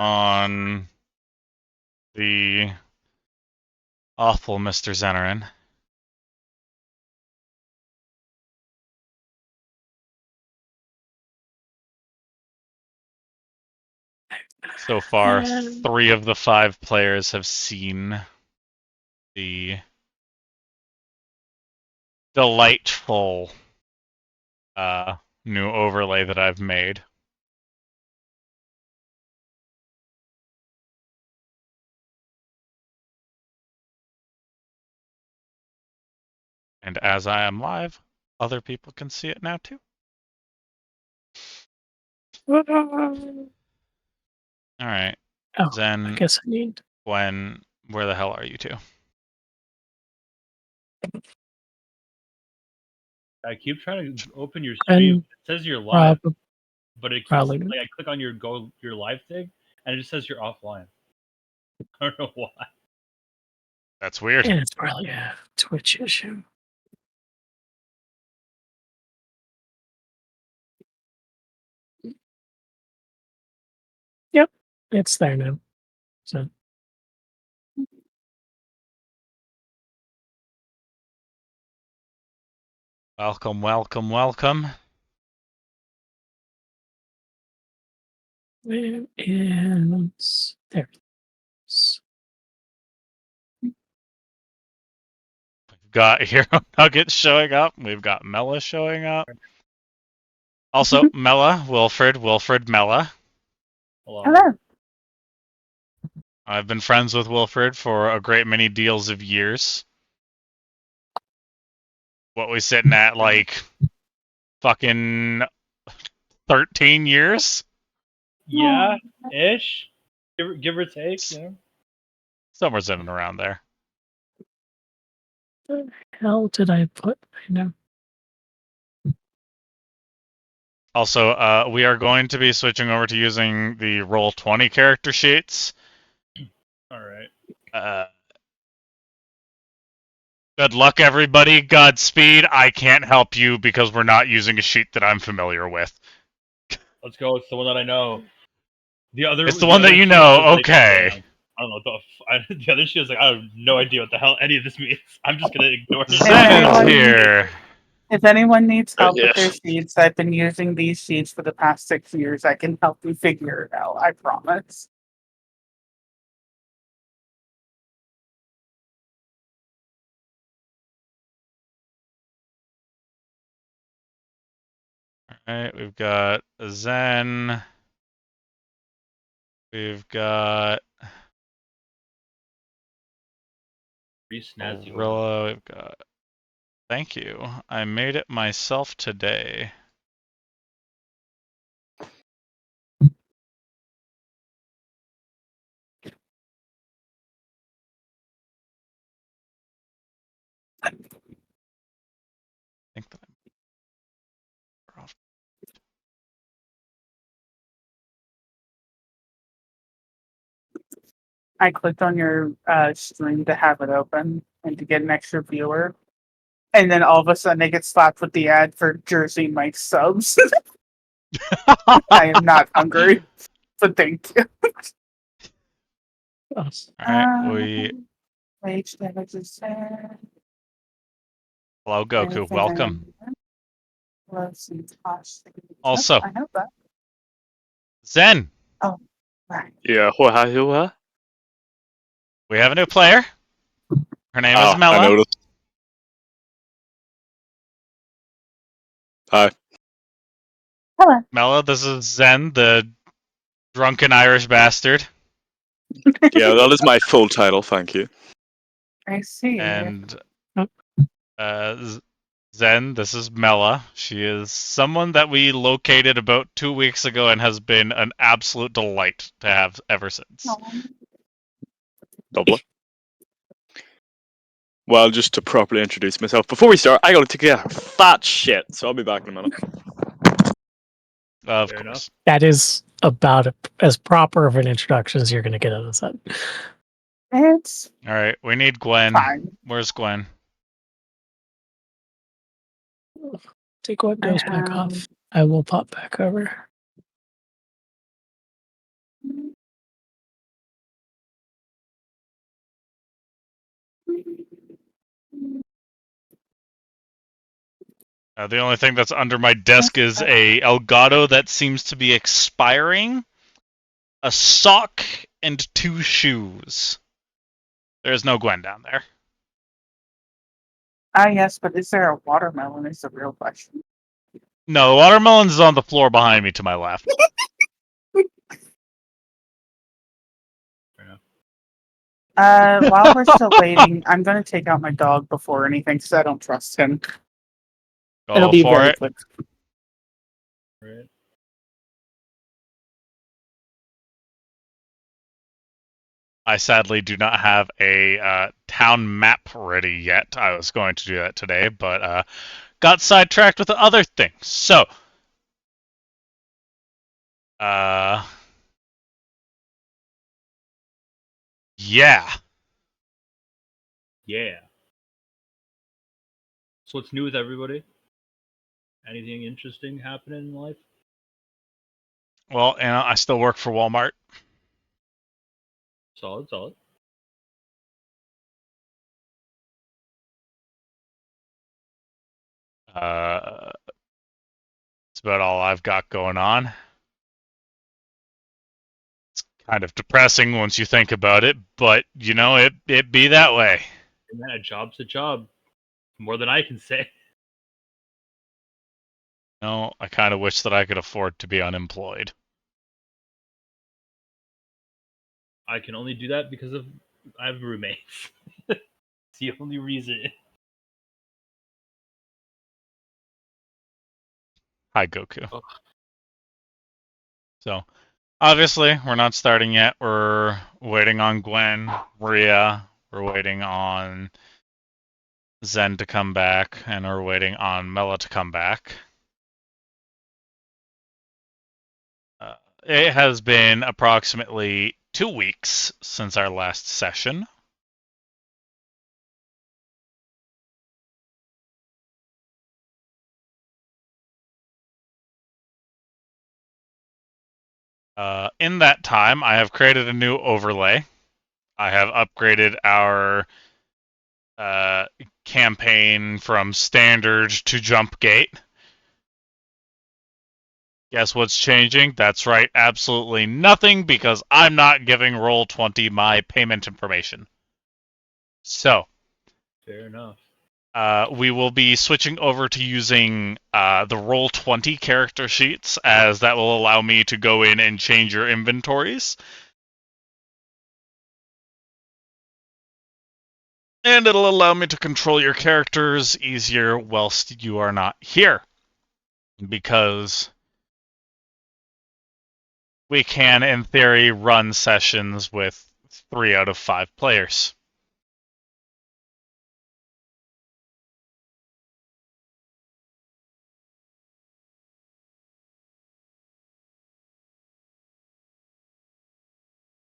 on the awful Mr. Zenerin. So far, 3 of the 5 players have seen the delightful new overlay that I've made. And as I am live, other people can see it now too. Alright. Oh, Zen, I guess I need. Gwen, where the hell are you two? I keep trying to open your stream. It says you're live, but it keeps like I click on your live thing, and it just says you're offline. I don't know why. That's weird. And it's probably a Twitch issue. Yep, it's there now. So. Welcome, welcome, welcome. And there it is. We've got Hero Nugget showing up. We've got Mela showing up. Also, Mela, Wilfred, Mela. Hello. I've been friends with Wilfred for a great many deals of years. What we sitting at, like, fucking 13 years? Yeah, ish. Give or take, you know? Somewhere in and around there. What the hell did I put? I know. Also, we are going to be switching over to using the Roll20 character sheets. Alright. Good luck, everybody. Godspeed. I can't help you because we're not using a sheet that I'm familiar with. Let's go. It's the one that I know. It's the one that you know. Okay. I don't know what the other sheet was like, I have no idea what the hell any of this means. I'm just gonna ignore it. Zen's here. If anyone needs help with their sheets, I've been using these sheets for the past 6 years. I can help you figure it out. I promise. Alright, we've got Zen. We've got Gorilla. We've got... Thank you. I made it myself today. I think that I'm off. I clicked on your stream to have it open and to get an extra viewer. And then all of a sudden I get slapped with the ad for Jersey Mike's subs. I am not hungry, but thank you. Alright, Hello, Goku. Welcome. Also, I know that. Zen. Oh, right. Yeah, who? We have a new player. Her name is Mela. I noticed. Hi. Hello. Mela, this is Zen, the drunken Irish bastard. Yeah, that is my full title, thank you. I see. And Zen, this is Mela. She is someone that we located about 2 weeks ago and has been an absolute delight to have ever since. Lovely. Well, just to properly introduce myself, before we start, I gotta take a fat shit, so I'll be back in a minute. Of course. That is about as proper of an introduction as you're going to get out of that. It's Alright, we need Gwen. fine. Where's Gwen? Take what goes back off. I will pop back over. The only thing that's under my desk is a Elgato that seems to be expiring, a sock, and 2 shoes. There's no Gwen down there. Yes, but is there a watermelon is the real question. No, the watermelon's on the floor behind me to my left. While we're still waiting, I'm going to take out my dog before anything because I don't trust him. It'll be very quick. Right. I sadly do not have a town map ready yet. I was going to do that today, but got sidetracked with other things. So, yeah. Yeah. So what's new with everybody? Anything interesting happening in life? Well, and I still work for Walmart. Solid. That's about all I've got going on. It's kind of depressing once you think about it, but you know, it be that way. And then a job's a job. More than I can say. No, I kind of wish that I could afford to be unemployed. I can only do that because I have roommates. It's the only reason. Hi, Goku. Oh. So, obviously, we're not starting yet. We're waiting on Gwen, Rhea. We're waiting on Zen to come back, and we're waiting on Mela to come back. It has been approximately 2 weeks since our last session. In that time, I have created a new overlay. I have upgraded our campaign from standard to jump gate. Guess what's changing? That's right, absolutely nothing, because I'm not giving Roll20 my payment information. So, Fair enough. we will be switching over to using the Roll20 character sheets, as that will allow me to go in and change your inventories. And it'll allow me to control your characters easier whilst you are not here. Because we can, in theory, run sessions with 3 out of 5 players.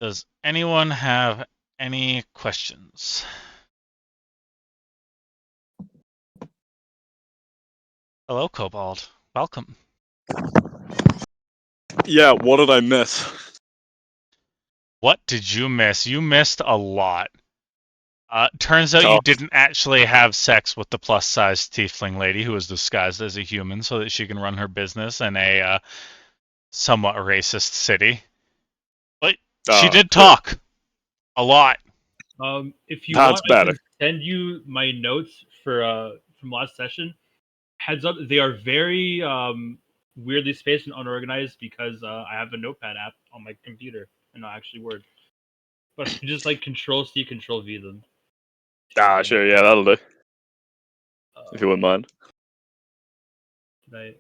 Does anyone have any questions? Hello, Cobalt. Welcome. Yeah, what did I miss? What did you miss? You missed a lot. Turns out you didn't actually have sex with the plus-sized tiefling lady who was disguised as a human so that she can run her business in a somewhat racist city. But she did talk a lot. If you That's want, I better. can send you my notes for from last session. Heads up, they are very weirdly spaced and unorganized because I have a notepad app on my computer and not actually Word. But I just like Control-C, Control-V them. Sure, yeah, that'll do. If you wouldn't mind. Okay,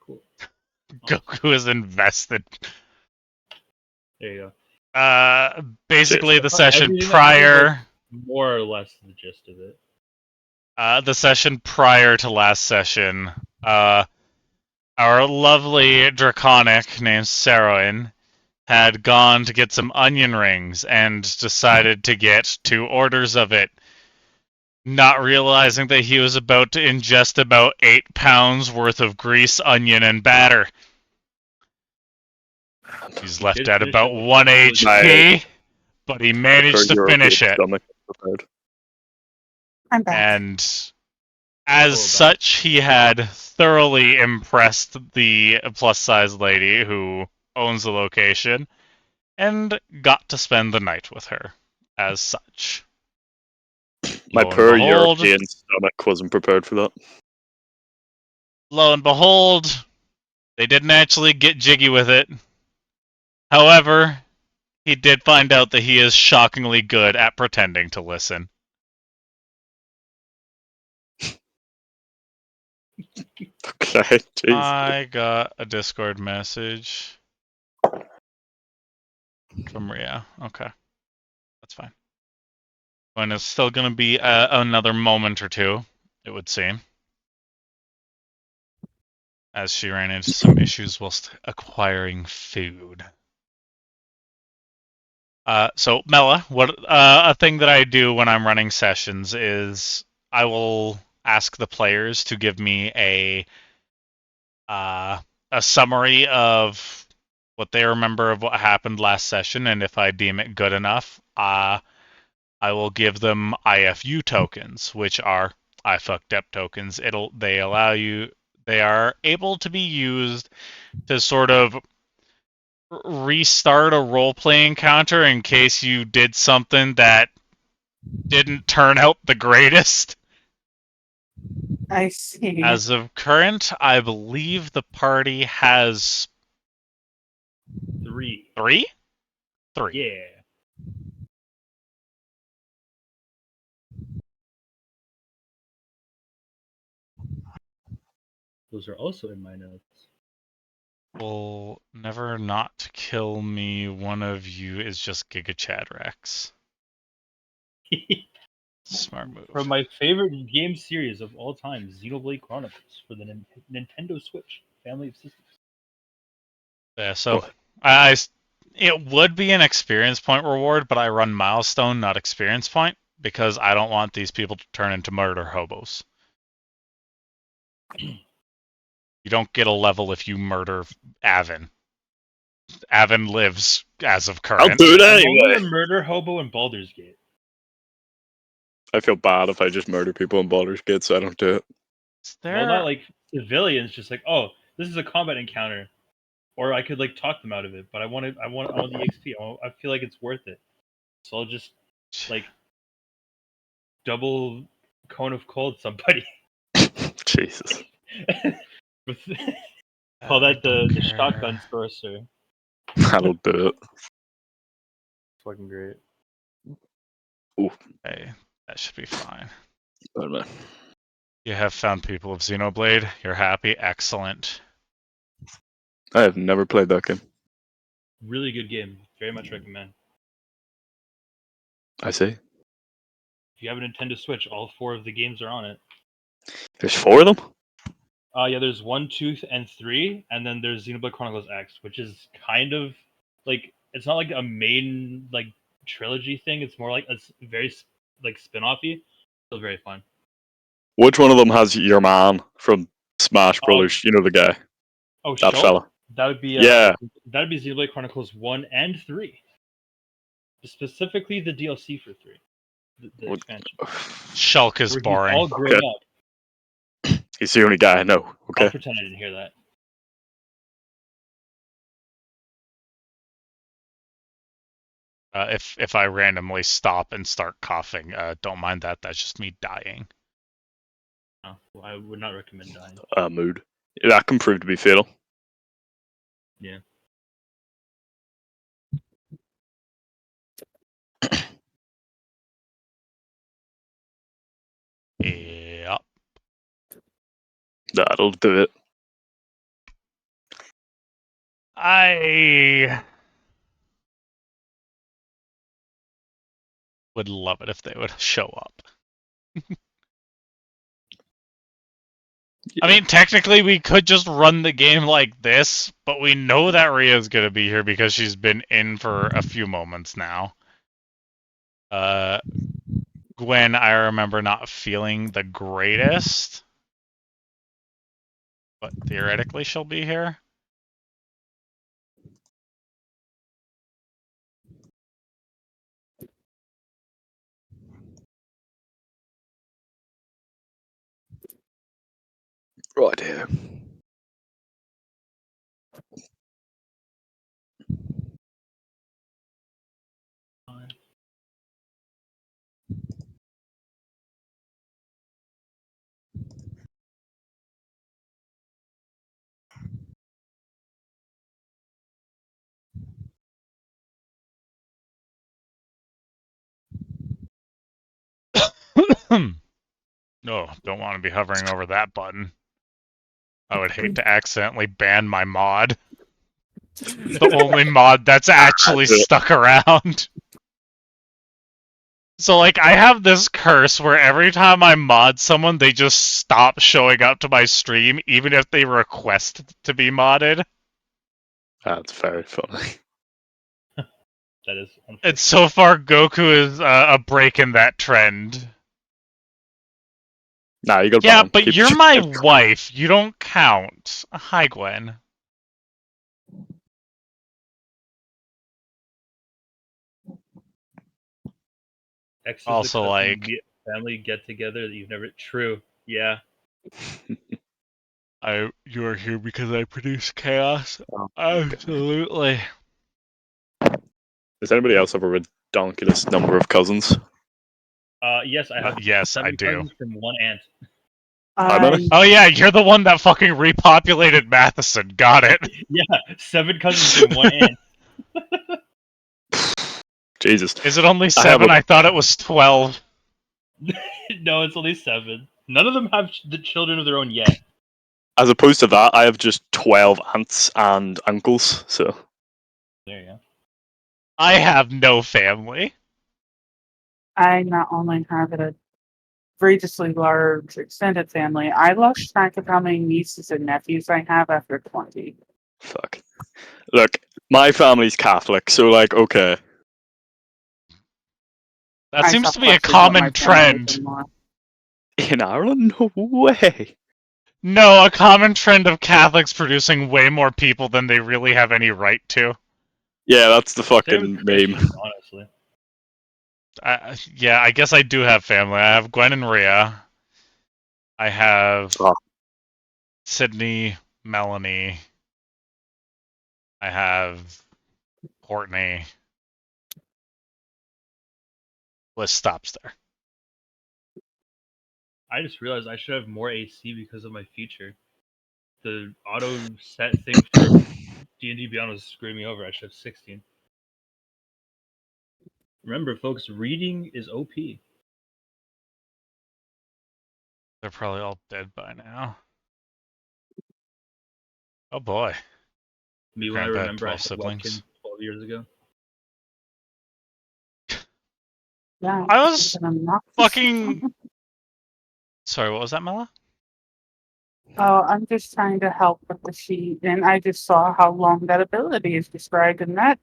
cool. Goku is invested. There you Basically, the go. session prior... More or less the gist of it. The session prior to last session, our lovely Draconic named Saroin had gone to get some onion rings and decided to get 2 orders of it, not realizing that he was about to ingest about 8 pounds worth of grease, onion, and batter. He's left at about 1 HP, but he managed to finish it. I'm back. And As Oh, such, he had thoroughly impressed the plus-size lady who owns the location, and got to spend the night with her. As such, My lo and poor behold, European stomach wasn't prepared for that. they didn't actually get jiggy with it. However, he did find out that he is shockingly good at pretending to listen. Okay, jeez. I got a Discord message from Ria. Okay, that's fine. And it's still going to be another moment or two, it would seem, as she ran into some issues whilst acquiring food. So Mela, what a thing that I do when I'm running sessions is I will ask the players to give me a summary of what they remember of what happened last session, and if I deem it good enough, I will give them IFU tokens, which are I fucked up tokens. They allow you they are able to be used to sort of restart a role playing encounter in case you did something that didn't turn out the greatest. I see. As of current, I believe the party has 3. three. Yeah. Those are also in my notes. Will never not kill me. One of you is just Giga Chad Rex. Smart move. From my favorite game series of all time, Xenoblade Chronicles for the Nintendo Switch family of systems. Yeah, so I it would be an experience point reward, but I run milestone, not experience point, because I don't want these people to turn into murder hobos. You don't get a level if you murder Avin. Avin lives as of I'll current. do it I'm only anyway. a murder hobo in Baldur's Gate. I feel bad if I just murder people in Baldur's Gate, so I don't do it. Well, not like civilians, just like, oh, this is a combat encounter, or I could like talk them out of it. But I want the XP. I feel like it's worth it, so I'll just like double cone of cold somebody. Jesus. With, call that the shotgun sorcerer. I don't do it. Fucking great. Hey, that should be fine. I don't know. You have found people of Xenoblade. You're happy. Excellent. I have never played that game. Really good game. Very much recommend. I see. If you have a Nintendo Switch, all 4 of the games are on it. There's 4 of them? Yeah, there's 1, 2, and 3, and then there's Xenoblade Chronicles X, which is kind of like it's not like a main like trilogy thing. It's more like it's very like spin-offy. Still very fun. Which one of them has your man from Smash Oh, Brothers? You know the guy. oh, That Shulk? fella. That would be Yeah. Xenoblade Chronicles 1 and 3. Specifically the DLC for 3. The What- expansion. Shulk is Where he's boring. all grown Okay. up. He's the only guy I know. I'll Okay. pretend I didn't hear that. If I randomly stop and start coughing, don't mind that. That's just me dying. No, well, I would not recommend dying. Mood. That can prove to be fatal. Yeah. Yep. That'll do it. I would love it if they would show up. I mean, technically, we could just run the game like this, but we know that Ria's gonna be here because she's been in for a few moments now. Gwen, I remember not feeling the greatest, but theoretically she'll be here. Right here. No, don't want to be hovering over that button. I would hate to accidentally ban my mod. The only mod that's actually stuck around. So, like, I have this curse where every time I mod someone, they just stop showing up to my stream, even if they request to be modded. That's very funny. That is unfortunate. And so far, Goku is a break in that trend. Nah, you got Yeah, ban. but Keep you're it- my wife. You don't count. Hi, Gwen. X is Also, the cousin like, family get together that you've never. True. Yeah. you are here because I produce chaos. Oh, Absolutely. Does anybody else have a ridiculous number of cousins? Yes, I have Yes, I 7 do. cousins from one aunt. How many? Oh yeah, you're the one that fucking repopulated Matheson. Got it. Yeah, 7 cousins from one aunt. Jesus. Is it only I have 7? a- I thought it was 12. No, it's only 7. None of them have the children of their own yet. As opposed to that, I have just 12 aunts and uncles, so. There you go. I have no family. I not only have a outrageously large extended family, I lost track of how many nieces and nephews I have after 20. Fuck. Look, my family's Catholic, so, like, okay. That I seems stopped to be a questioning what my common family is trend. anymore. In Ireland? No way. No, a common trend of Catholics producing way more people than they really have any right to. Yeah, that's the Same fucking with meme. Christians, honestly. Yeah, I guess I do have family. I have Gwen and Rhea. I have Oh. Sydney, Melanie. I have Courtney. List stops there. I just realized I should have more AC because of my feature. The auto set thing for D&D Beyond was screwing me over. I should have 16. Remember, folks, reading is OP. They're probably all dead by now. Oh boy. Me when I Grandpa had remember I 12 had siblings. Webkin 12 years ago. Yeah, I it's was an obnoxious- fucking... Sorry, what was that, Mela? Oh, I'm just trying to help with the sheet, and I just saw how long that ability is described, and that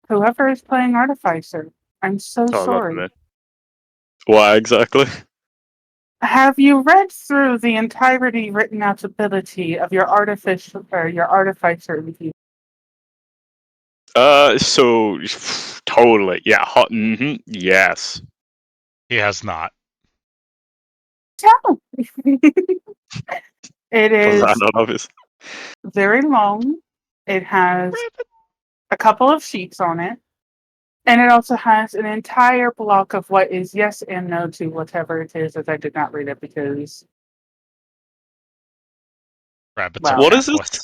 whoever is playing Artificer, I'm so Oh, that's sorry. me. Why exactly? Have you read through the entirety written out ability of your Artificer review? So totally, yeah, hot. Yes. He has not. No. It Was that is not obvious? very long. It has a couple of sheets on it. And it also has an entire block of what is yes and no to whatever it is, as I did not read it because Rabbits Wow. are What is Catholic.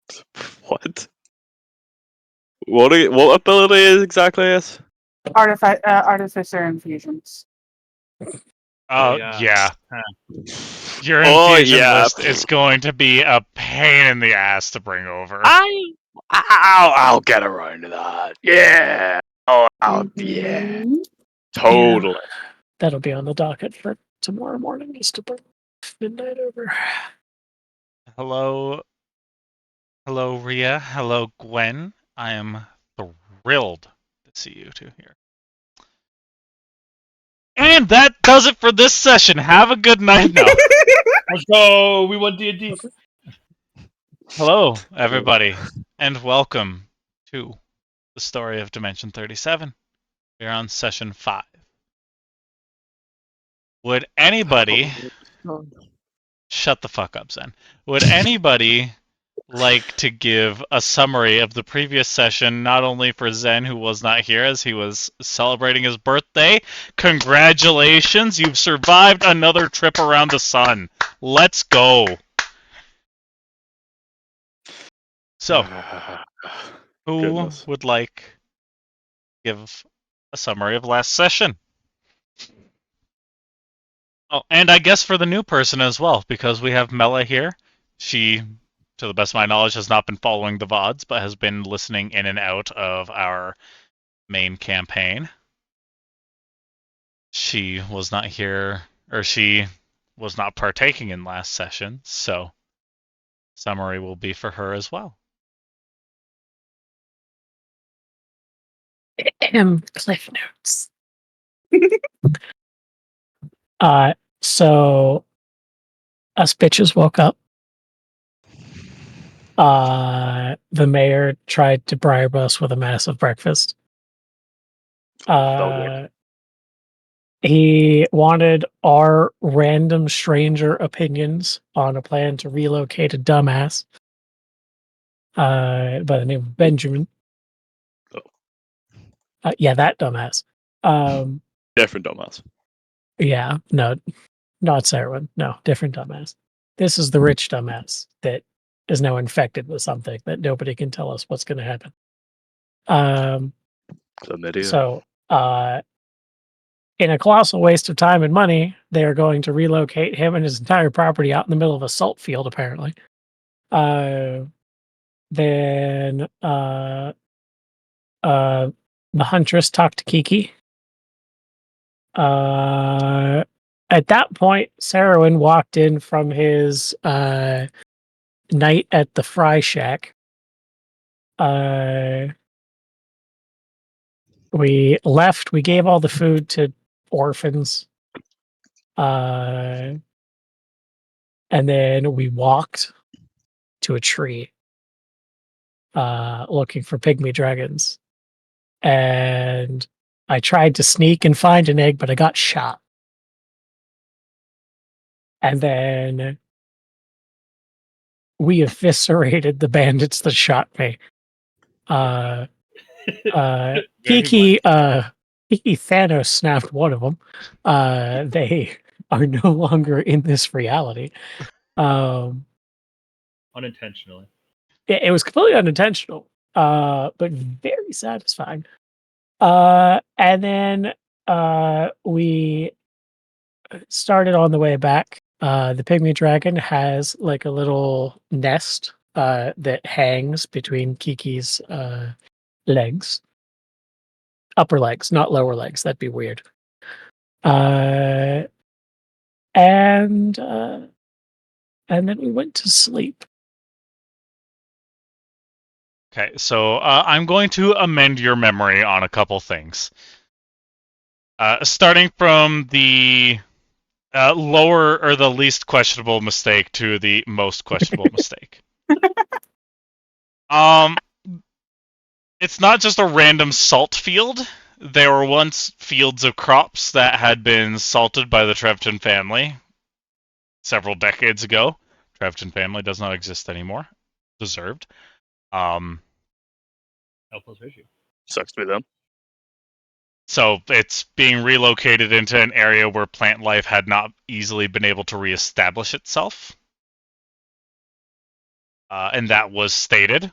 it? What? What ability is exactly it? artificer infusions. Oh, yeah. yeah. Your Oh, infusion yeah. list is going to be a pain in the ass to bring over. I'll get around to that. Yeah. Oh, yeah. Mhm. Totally. That'll be on the docket for tomorrow morning, just to bring midnight over. Hello, Rhea. Hello, Gwen. I am thrilled to see you two here. And that does it for this session. Have a good night now. Let's go! We won D&D! Hello, everybody, and welcome to the story of Dimension 37. We're on session 5. Would anybody Shut the fuck up, Zen. Would anybody like to give a summary of the previous session, not only for Zen, who was not here as he was celebrating his birthday? Congratulations, you've survived another trip around the sun. Let's go. So, who Goodness. would like to give a summary of last session? Oh, and I guess for the new person as well, because we have Mela here. She, to the best of my knowledge, has not been following the VODs, but has been listening in and out of our main campaign. She was not here, or she was not partaking in last session, so summary will be for her as well. Cliff notes. So us bitches woke up. The mayor tried to bribe us with a massive breakfast. He wanted our random stranger opinions on a plan to relocate a dumbass by the name of Benjamin. Yeah, that dumbass. Different dumbass. Yeah, no, not Sarah. No, different dumbass. This is the rich dumbass that is now infected with something that nobody can tell us what's going to happen. Chlamydia. So, in a colossal waste of time and money, they are going to relocate him and his entire property out in the middle of a salt field, apparently. Then the huntress talked to Kiki. At that point, Sarowin walked in from his night at the Fry Shack. We left. We gave all the food to orphans. And then we walked to a tree looking for pygmy dragons. And I tried to sneak and find an egg, but I got shot. And then we eviscerated the bandits that shot me. Kiki Thanos snapped one of them. They are no longer in this reality. Unintentionally. It was completely unintentional, but very satisfying. And then we started on the way back. The pygmy dragon has like a little nest that hangs between Kiki's legs. Upper legs, not lower legs. That'd be weird. And then we went to sleep. Okay, so I'm going to amend your memory on a couple things. Starting from the lower or the least questionable mistake to the most questionable mistake. It's not just a random salt field. There were once fields of crops that had been salted by the Treveton family several decades ago. Treveton family does not exist anymore. Deserved. L plus ratio. Sucks to be them. So it's being relocated into an area where plant life had not easily been able to reestablish itself. And that was stated.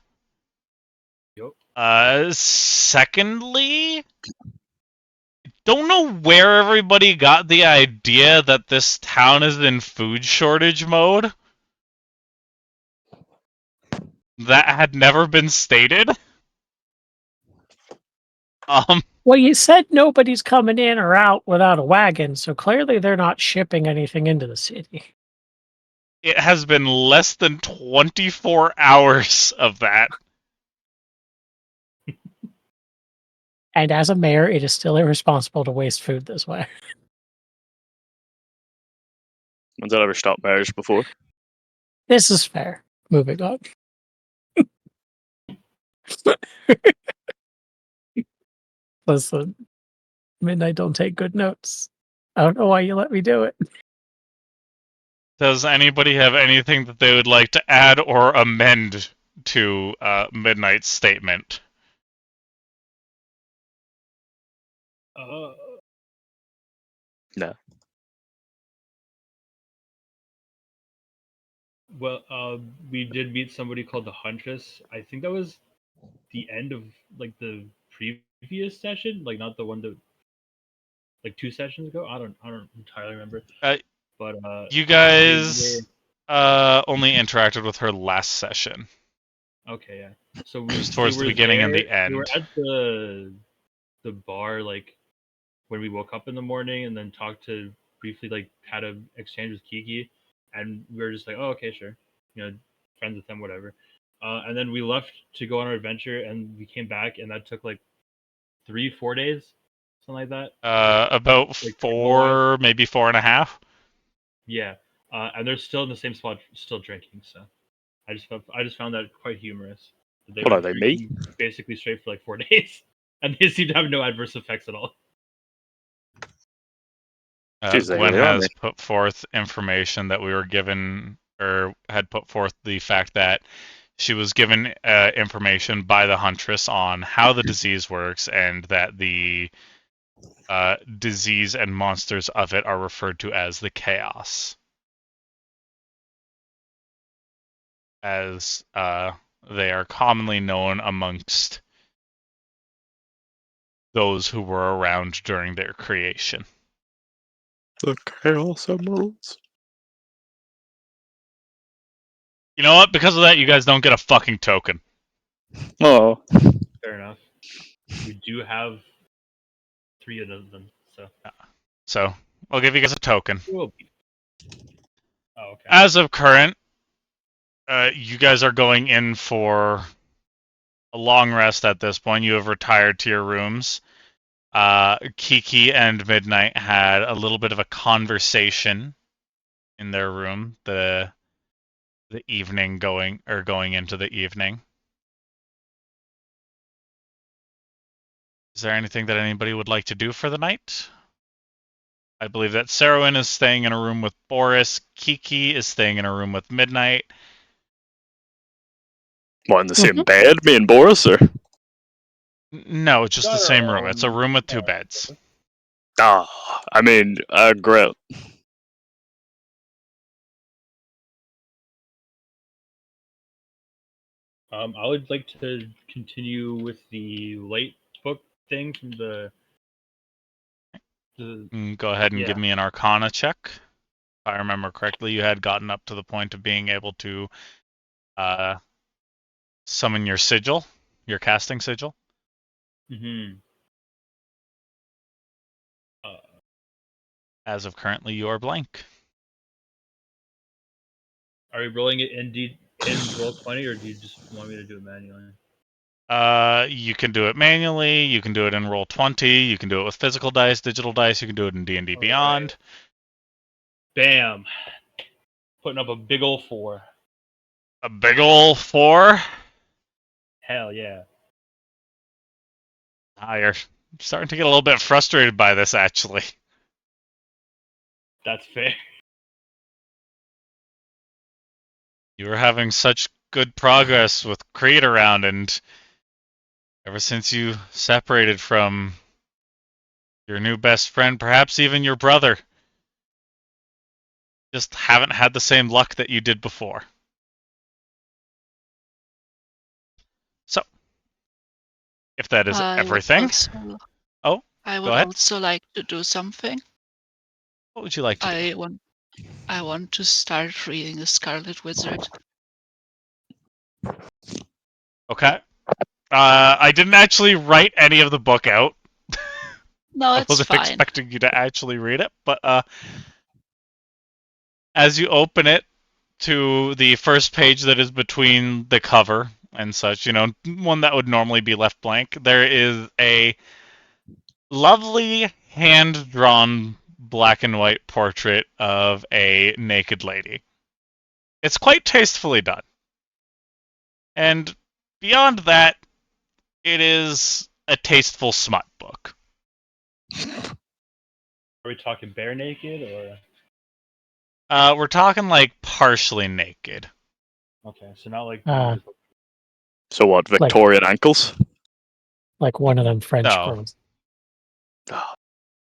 Yep. Secondly, don't know where everybody got the idea that this town is in food shortage mode. That had never been stated. Well, you said nobody's coming in or out without a wagon, so clearly they're not shipping anything into the city. It has been less than 24 hours of that. And as a mayor, it is still irresponsible to waste food this way. When's that ever stopped marriage before? This is fair. Moving on. Listen, Midnight don't take good notes. I don't know why you let me do it. Does anybody have anything that they would like to add or amend to Midnight's statement? No. Well, we did meet somebody called the Huntress. I think that was the end of like the previous session, like not the one that like 2 sessions ago. I don't entirely remember. Uh, But You they were guys only interacted with her last session. okay, yeah. So It was we towards the were beginning and there. the We were end. at the bar like when we woke up in the morning, and then talked to briefly like had a exchange with Kiki, and we were just like, oh okay, sure, friends with them, whatever. And then we left to go on our adventure, and we came back, and that took like 3-4 days, something like that, About like travel wise. four, maybe 4.5. Yeah, and they're still in the same spot, still drinking. So I just found that quite humorous. That they What were are they, me? drinking basically straight for like 4 days, and they seem to have no adverse effects at all. Jeez, they Gwen really are has me. put forth information that we were given, or had put forth the fact that she was given information by the Huntress on how the disease works, and that the disease and monsters of it are referred to as the Chaos, as they are commonly known amongst those who were around during their creation. The Chaos Emeralds. You know what? Because of that, you guys don't get a fucking token. Oh. Fair enough. We do have 3 of them, so So I'll give you guys a token. it will be. Oh, okay. As of current, you guys are going in for a long rest at this point. You have retired to your rooms. Kiki and Midnight had a little bit of a conversation in their room the evening going into the evening. Is there anything that anybody would like to do for the night? I believe that Sarowin is staying in a room with Boris. Kiki is staying in a room with Midnight. What, in the same bed, me and Boris, or? No, it's just the Got our same room. It's a own. room with 2 beds. Ah, I mean, great. I would like to continue with the light book thing from the Go ahead and give yeah. me an Arcana check. If I remember correctly, you had gotten up to the point of being able to summon your sigil, your casting sigil. Mm-hmm. As of currently, you are blank. Are we rolling it in roll 20, or do you just want me to do it manually? You can do it manually. You can do it in Roll20. You can do it with physical dice, digital dice. You can do it in D&D All Beyond. right. Bam! Putting up a big old 4. A big ol' 4. Hell yeah! You're starting to get a little bit frustrated by this, actually. That's fair. You were having such good progress with Creed around, and ever since you separated from your new best friend, perhaps even your brother, just haven't had the same luck that you did before. So, if that is I would everything, also, oh, I go would ahead. also like to do something. What would you like to do? I want to start reading The Scarlet Wizard. Okay. I didn't actually write any of the book out. No, I it's wasn't fine. expecting you to actually read it, but as you open it to the first page that is between the cover and such, one that would normally be left blank, there is a lovely hand-drawn black and white portrait of a naked lady. It's quite tastefully done. And beyond that, it is a tasteful smut book. Are we talking bare naked or? We're talking like partially naked. Okay, so not like Uh, So what? Victorian ankles? like one of them French No. girls.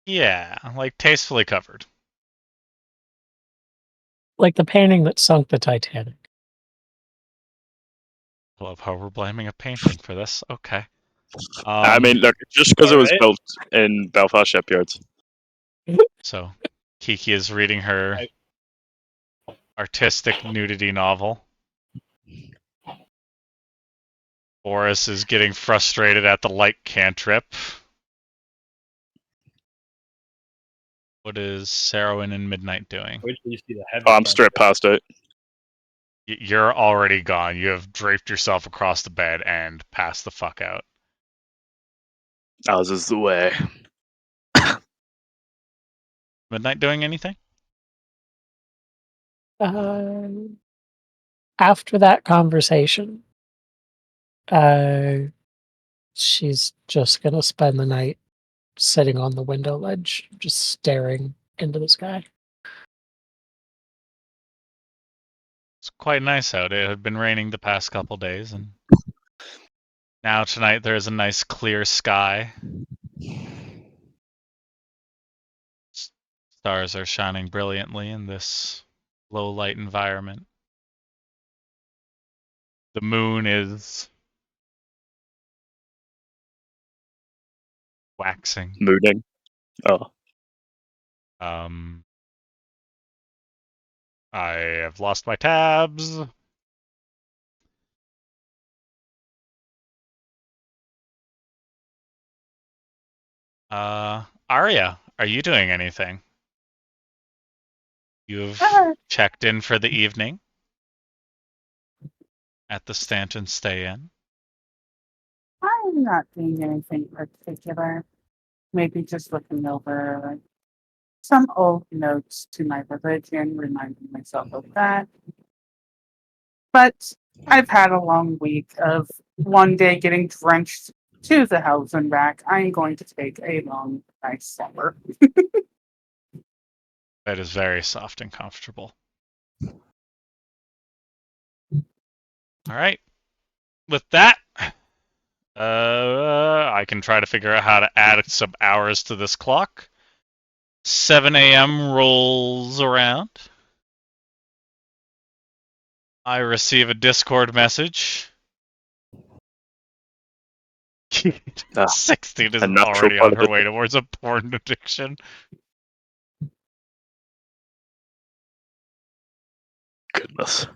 Yeah, like tastefully covered. Like the painting that sunk the Titanic. I love how we're blaming a painting for this. Okay. I mean, look, just because it was alright. built in Belfast shipyards. So Kiki is reading her I- artistic nudity novel. Boris is getting frustrated at the light cantrip. What is Sarowin and Midnight doing? Wait till you see the heavy. Oh, I'm straight past out. You're already gone. You have draped yourself across the bed and passed the fuck out. As is the way. Midnight doing anything? After that conversation, she's just gonna spend the night sitting on the window ledge, just staring into the sky. It's quite nice out. It had been raining the past couple days, and now tonight there's a nice clear sky. Stars are shining brilliantly in this low light environment. The moon is waxing. Mooning. Oh. I have lost my tabs. Arya, are you doing anything? You've checked in for the evening at the Stanton Stay Inn. I'm not doing anything particular. Maybe just looking over some old notes to my religion, reminding myself of that. But I've had a long week of one day getting drenched to the house and back. I'm going to take a long, nice slumber. That is very soft and comfortable. All right. With that, I can try to figure out how to add some hours to this clock. 7 a.m. rolls around. I receive a Discord message. 16 is a natural already part on of her it. way towards a porn addiction. Goodness.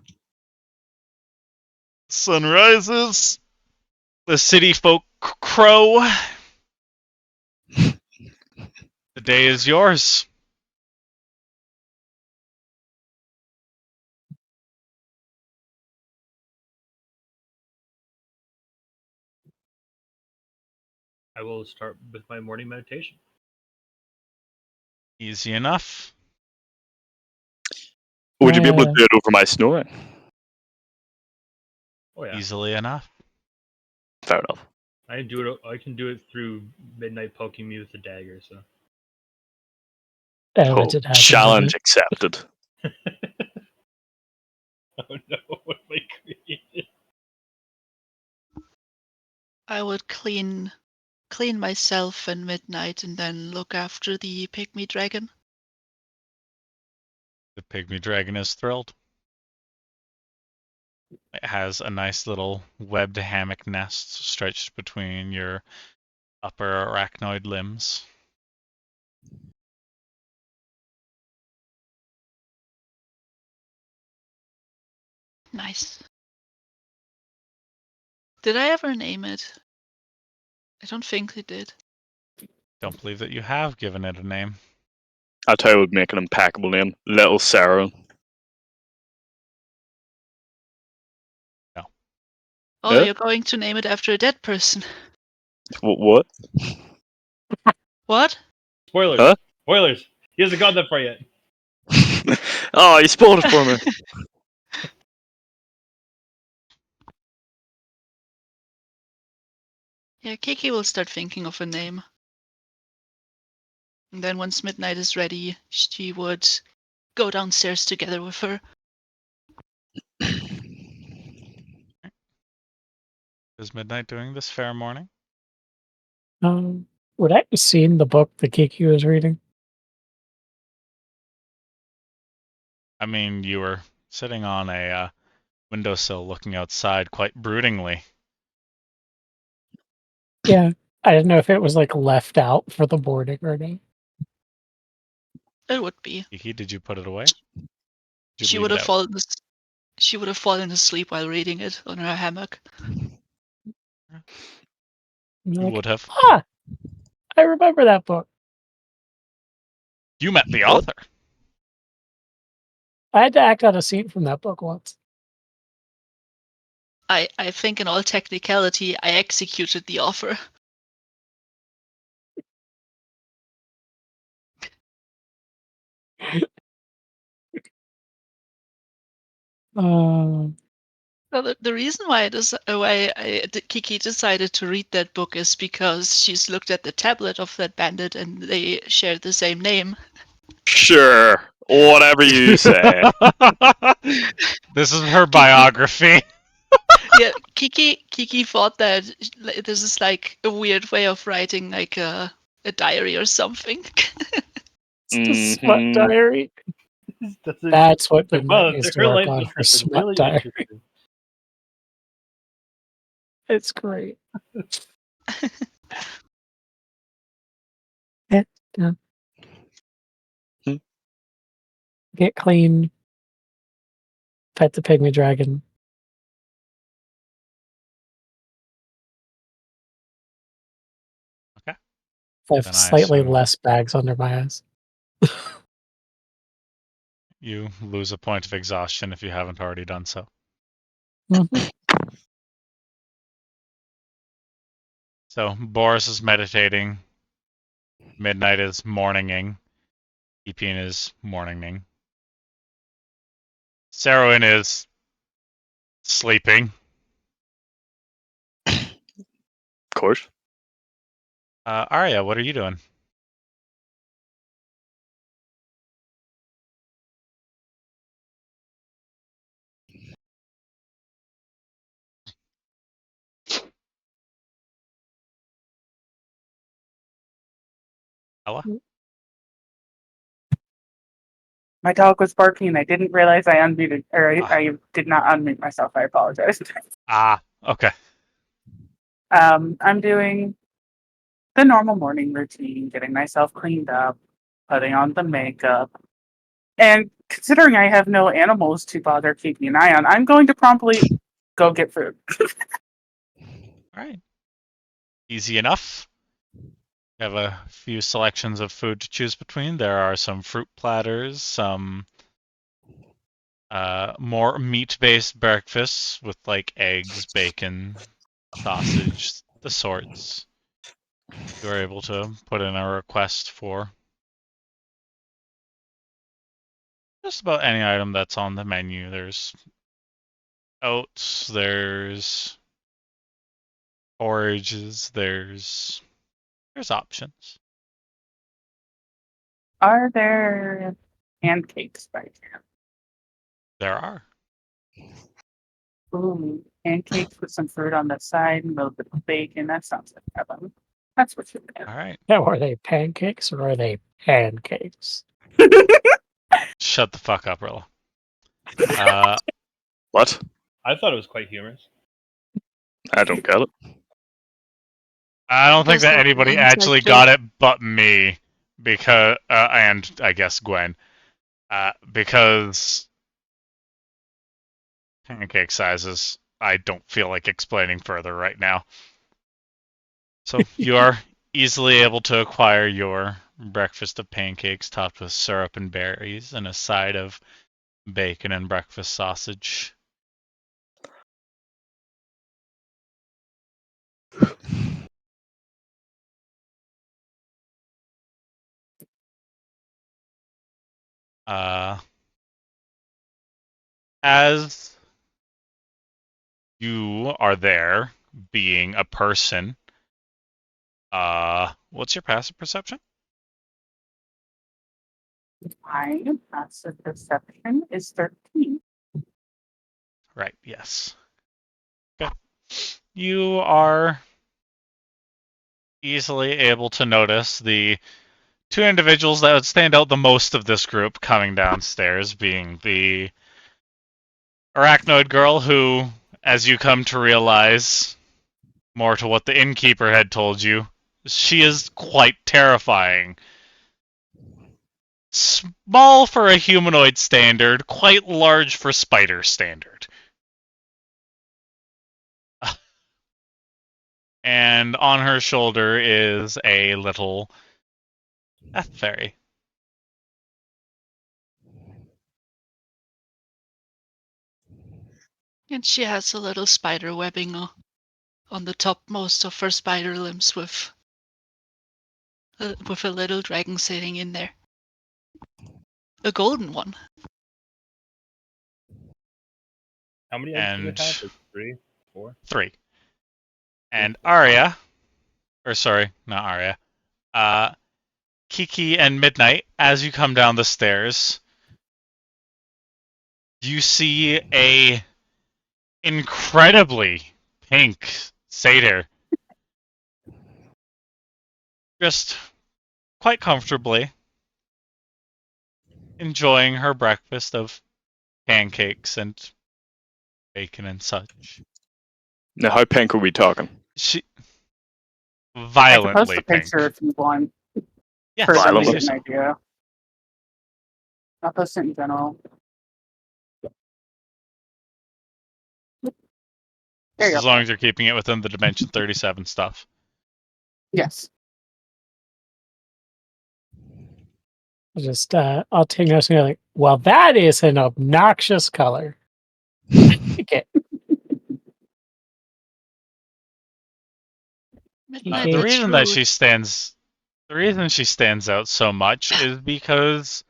Sun rises. The city folk crow. The day is yours. I will start with my morning meditation. Easy enough. Would you be able to Yeah. do it over my snoring? Oh yeah, Easily enough. Fair enough. I can do it. I can do it through midnight poking me with the dagger. So. Oh, Oh, it did happen. challenge Didn't accepted. Oh no! What am I creating? I would clean myself and Midnight and then look after the pygmy dragon. The pygmy dragon is thrilled. It has a nice little webbed hammock nest stretched between your upper arachnoid limbs. Nice. Did I ever name it? I don't think I did. Don't believe that you have given it a name. I tell you, it would make an impeccable name. Little Sarah. Oh, Yeah? you're going to name it after a dead person. What? What? Spoilers. Huh? Spoilers. He hasn't got that far yet. Oh, you spoiled it for me. Yeah, Kiki will start thinking of a name. And then once Midnight is ready, she would go downstairs together with her. Is midnight doing this fair morning? Would I have seen the book that Kiki was reading? I mean, you were sitting on a windowsill looking outside quite broodingly. Yeah. I didn't know if it was like left out for the boarding or not. It would be. Kiki, did you put it away? Did you She leave would it have out? fallen. She would have fallen asleep while reading it on her hammock. I'm You like, would have. ah, I remember that book. You met the What? author. I had to act out a scene from that book once. I think in all technicality, I executed the offer. Uh, Well, the reason why Kiki decided to read that book is because she's looked at the tablet of that bandit and they share the same name. Sure. Whatever you say. This is her biography. Yeah, Kiki thought that this is like a weird way of writing like a diary or something. it's the smut Mhm. diary. That's a, That's what well, Midnight needs to her work life on, is her something smut really diary. interesting. It's great. Yeah, yeah. Hmm. Get clean. Pet the pygmy dragon. Okay. I have Then I slightly assume less bags under my eyes. you lose a point of exhaustion if you haven't already done so. Mhm. So Boris is meditating. Midnight is morninging. Epine is morninging. Sarowin is sleeping. Of course. Arya, what are you doing? Ella? My dog was barking and I didn't realize I unmuted, or Ah. I did not unmute myself. I apologize. Okay. I'm doing the normal morning routine, getting myself cleaned up, putting on the makeup. And considering I have no animals to bother keeping an eye on, I'm going to promptly go get food. All right. Easy enough. You have a few selections of food to choose between. There are some fruit platters, some more meat-based breakfasts with like eggs, bacon, sausage, the sorts. You are able to put in a request for just about any item that's on the menu. There's oats, there's porridges, there's options. Are there pancakes by chance? There are. Ooh, pancakes with some fruit on the side and a little bit of bacon. That sounds like heaven. That's what you're All right. Now, are they pancakes or are they pancakes? Shut the fuck up, Rilla. What? I thought it was quite humorous. I don't get it. I don't think Was that the anybody inside actually joke- got it but me, because and I guess Gwen, because pancake sizes. I don't feel like explaining further right now. So you are easily able to acquire your breakfast of pancakes topped with syrup and berries and a side of bacon and breakfast sausage. As you are there, being a person, what's your passive perception? My passive perception is 13. Right, yes. Okay. You are easily able to notice the two individuals that would stand out the most of this group coming downstairs, being the arachnoid girl, who, as you come to realize, more to what the innkeeper had told you, she is quite terrifying. Small for a humanoid standard, quite large for spider standard. And on her shoulder is a little death fairy. And she has a little spider webbing on the topmost of her spider limbs with a little dragon sitting in there. A golden one. How many eggs do And they have? Like 3, 4? 3. And Arya, or sorry, not Arya, Kiki and Midnight, as you come down the stairs, you see a incredibly pink satyr just quite comfortably enjoying her breakfast of pancakes and bacon and such. Now, how pink are we talking? She I can post violently a pink. picture if you want Yes, for them to Violently. get an idea. I'll post it in general. There you as go. long as you're keeping it within the Dimension 37 stuff. Yes. I'll take notes and go like, well, that is an obnoxious color. Okay. Midnight The It's reason that rude. the reason she stands out so much is because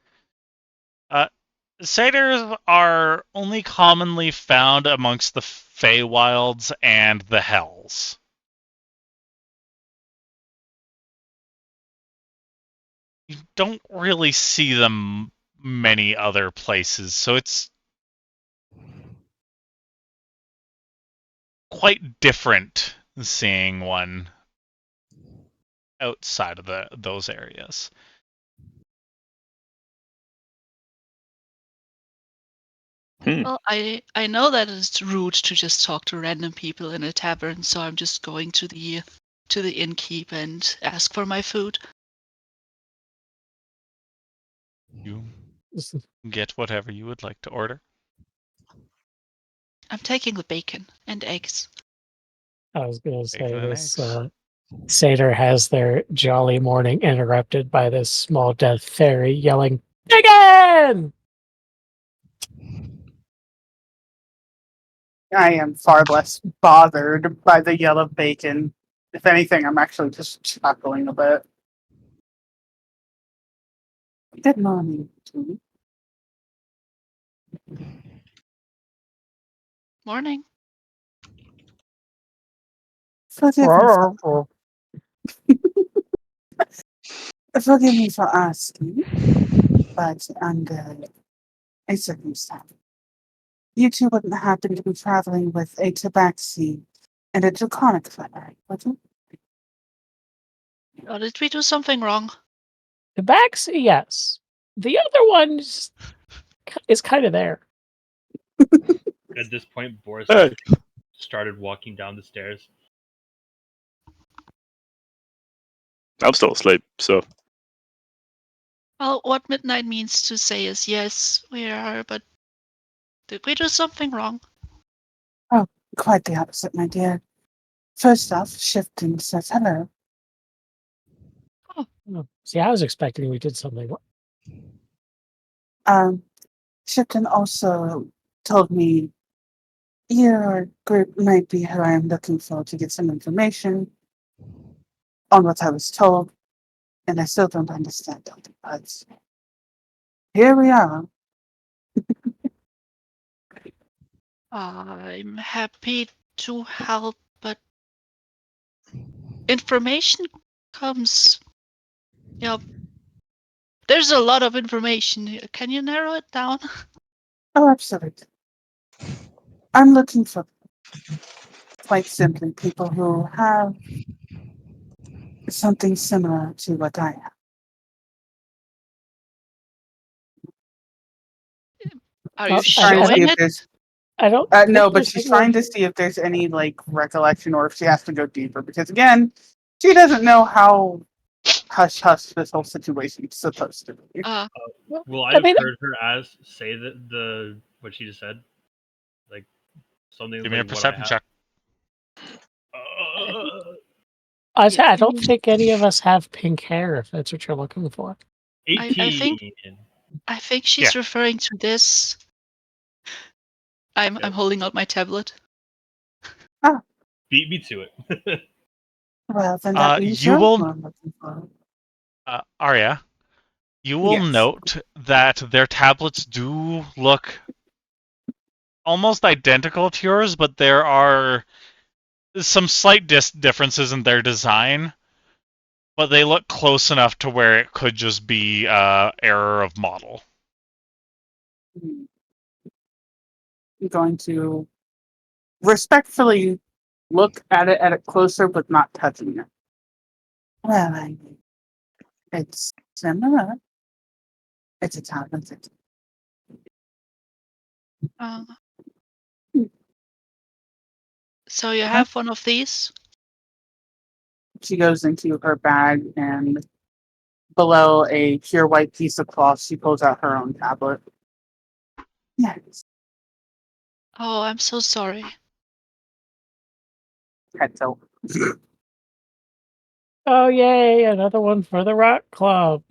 satyrs are only commonly found amongst the Feywilds and the Hells. You don't really see them many other places, so it's quite different seeing one outside of those areas. Well, I know that it's rude to just talk to random people in a tavern, so I'm just going to the innkeep and ask for my food. You get whatever you would like to order. I'm taking the bacon and eggs. I was going to Bacon say and this eggs. satyr has their jolly morning interrupted by this small death fairy yelling, "Bacon!" I am far less bothered by the yellow bacon. If anything, I'm actually just chuckling a bit. Good morning, Julie. Morning. Forgive me for forgive me for asking, but under a circumstance, you two wouldn't happen to be traveling with a tabaxi and a draconic feather, would you? Oh, did we do something wrong? The backs, yes. The other one is kind of there. At this point, Boris Hey. started walking down the stairs. I'm still asleep, so Well, what Midnight means to say is yes, we are, but did we do something wrong? Quite the opposite, my dear. First off, Shifting says hello. Oh, see, I was expecting we did something. Shifting also told me your group might be who I am looking for to get some information on what I was told, and I still don't understand it, but here we are. I'm happy to help, but information comes, There's a lot of information here. Can you narrow it down? Oh, absolutely. I'm looking for, quite simply, people who have something similar to what I have. Are Well, you She's trying to see showing if it? there's I don't. no, think but there's she's any way- trying to see if there's any like recollection or if she has to go deeper because again, she doesn't know how hush hush this whole situation's supposed to be. Will I I have mean, heard her as say that the what she just said? Like something Give me a like what I perception have. check. I don't think any of us have pink hair. If that's what you're looking for. 18. I think she's referring to this. I'm holding out my tablet. Beat me to it. Well, then that means You you're will- who I'm looking for. Arya, you will Yes. note that their tablets do look almost identical to yours, but there are some slight differences in their design. But they look close enough to where it could just be error of model. I'm going to respectfully look at it closer, but not touching it. Well, I mean, it's similar. It's a tablet. Uh, so you have one of these? She goes into her bag and below a pure white piece of cloth, she pulls out her own tablet. Yes, Oh, I'm so sorry. head tilt. Oh yay! Another one for the Rock Club.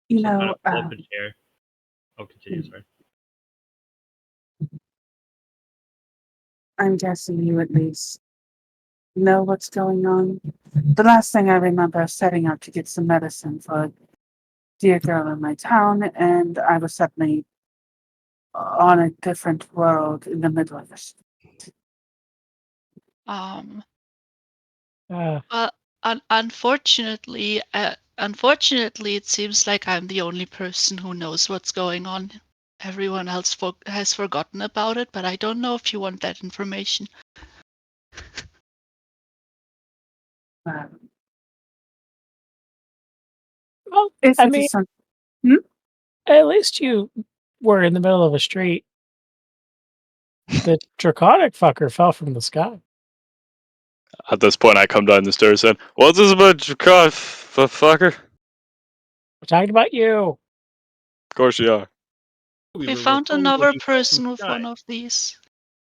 You So kind know, of pull up a chair. Oh, continue. Sorry. I'm guessing you at least know what's going on. The last thing I remember is setting out to get some medicine for a dear girl in my town, and I was suddenly on a different world in the middle of this. Uh, Well, unfortunately, it seems like I'm the only person who knows what's going on. Everyone else has forgotten about it, but I don't know if you want that information. well, If I it mean, is some, at least you were in the middle of a street. The draconic fucker fell from the sky. At this point, I come down the stairs and, what's this about your car, fucker? We're talking about you. Of course you are. We We're found totally another looking for person some with guy. one of these.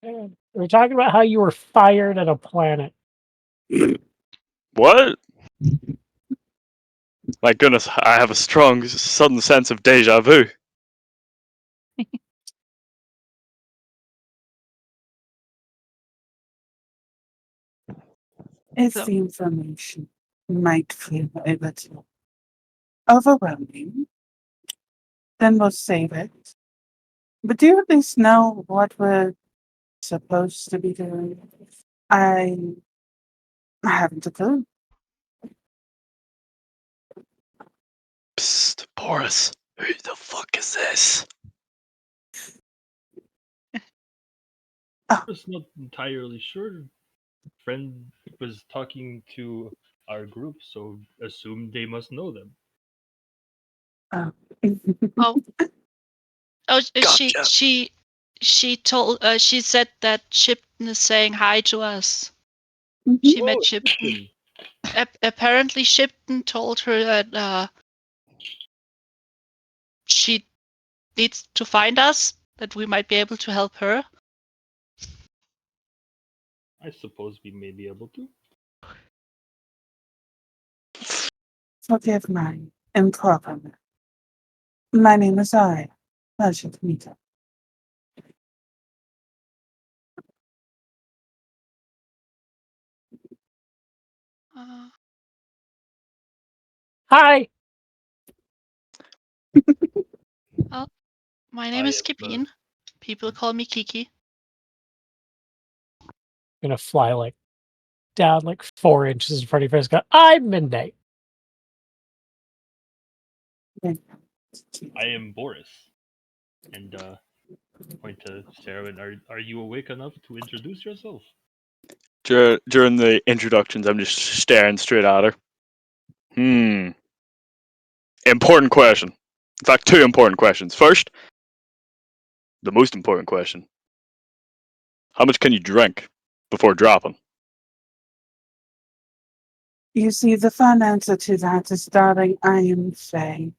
And we're talking about how you were fired at a planet. What? My goodness, I have a strong, sudden sense of deja vu. if So- the information might feel a little overwhelming, then we'll save it. But do you at least know what we're supposed to be doing? I haven't a clue. Psst, Boris, who the fuck is this? I'm just not entirely sure. Friend was talking to our group, so assume they must know them. Oh. Oh, Gotcha. she told she said that Shipton is saying hi to us. Mhm. She met Shipton. Apparently, Shipton told her that she needs to find us, that we might be able to help her. I suppose we may be able to. Forgive my improper. My name is Arya. Pleasure to meet you. Uh, Hi. my name I is am, Kipin. People call me Kiki. Gonna fly like down like 4 inches in front of your face. Go, I'm Midnight. I am Boris. And point to Sarah, and are you awake enough to introduce yourself? During the introductions, I'm just staring straight at her. Important question. In fact, 2 important questions. First, the most important question. How much can you drink before dropping? You see, the fun answer to that is, darling, I am Faye.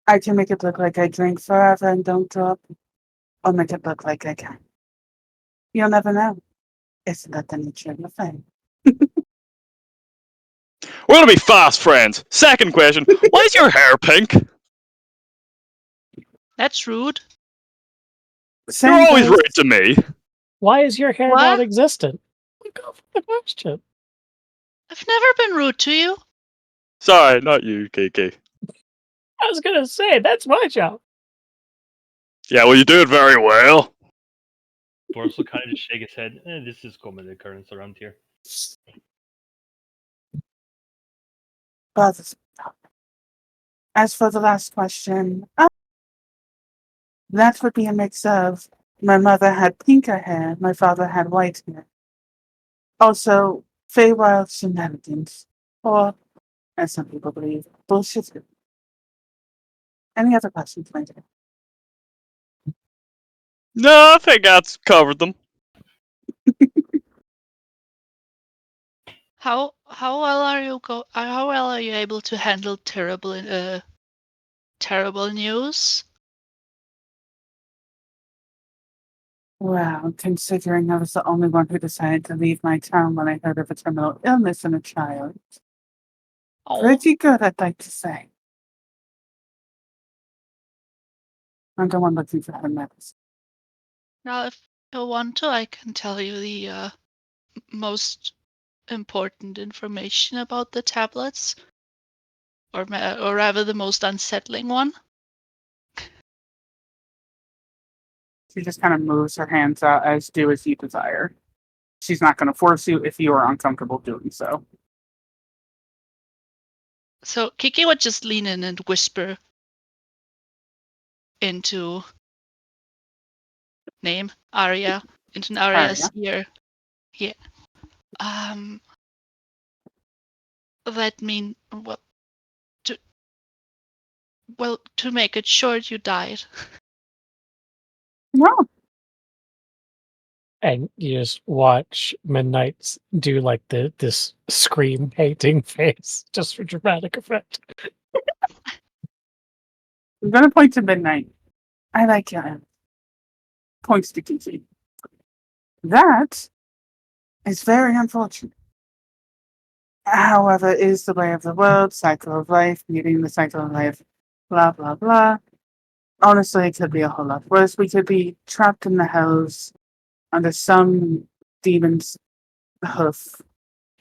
I can make it look like I drink forever and don't drop, or make it look like I can. You'll never know. Isn't that the nature of the Faye? We're gonna be fast friends. Second question. Why is your hair pink? That's rude. You're always goes- rude to me. Why is your hair What? non-existent? Go for the question. I've never been rude to you. Sorry, not you, Kiki. I was gonna say that's my job. Yeah, well, you do it very well. Boris will kind of just shake his head. This is common occurrence around here. But as for the last question, that would be a mix of my mother had pinker hair, my father had white hair. Also, Feywild shenanigans, or, as some people believe, bullshit. Any other questions, my dear? No, I think that's covered them. How well are you how well are you able to handle terrible news? Well, considering I was the only one who decided to leave my town when I heard of a terminal illness in a child, Oh, pretty good, I'd like to say. I'm the one looking for her medicine. now if you want to, I can tell you the most important information about the tablets, or rather the most unsettling one. She just kind of moves her hands out as do as you desire. She's not going to force you if you are uncomfortable doing so. So Kiki would just lean in and whisper into Arya's ear. Yeah. That mean to make it short, you died. No, And you just watch Midnight do like this scream hating face just for dramatic effect. I'm going to point to Midnight. I like your points to Kiki. That is very unfortunate. However, it is the way of the world, cycle of life, meeting the cycle of life, blah, blah, blah. Honestly, it could be a whole lot worse. We could be trapped in the hells under some demon's hoof.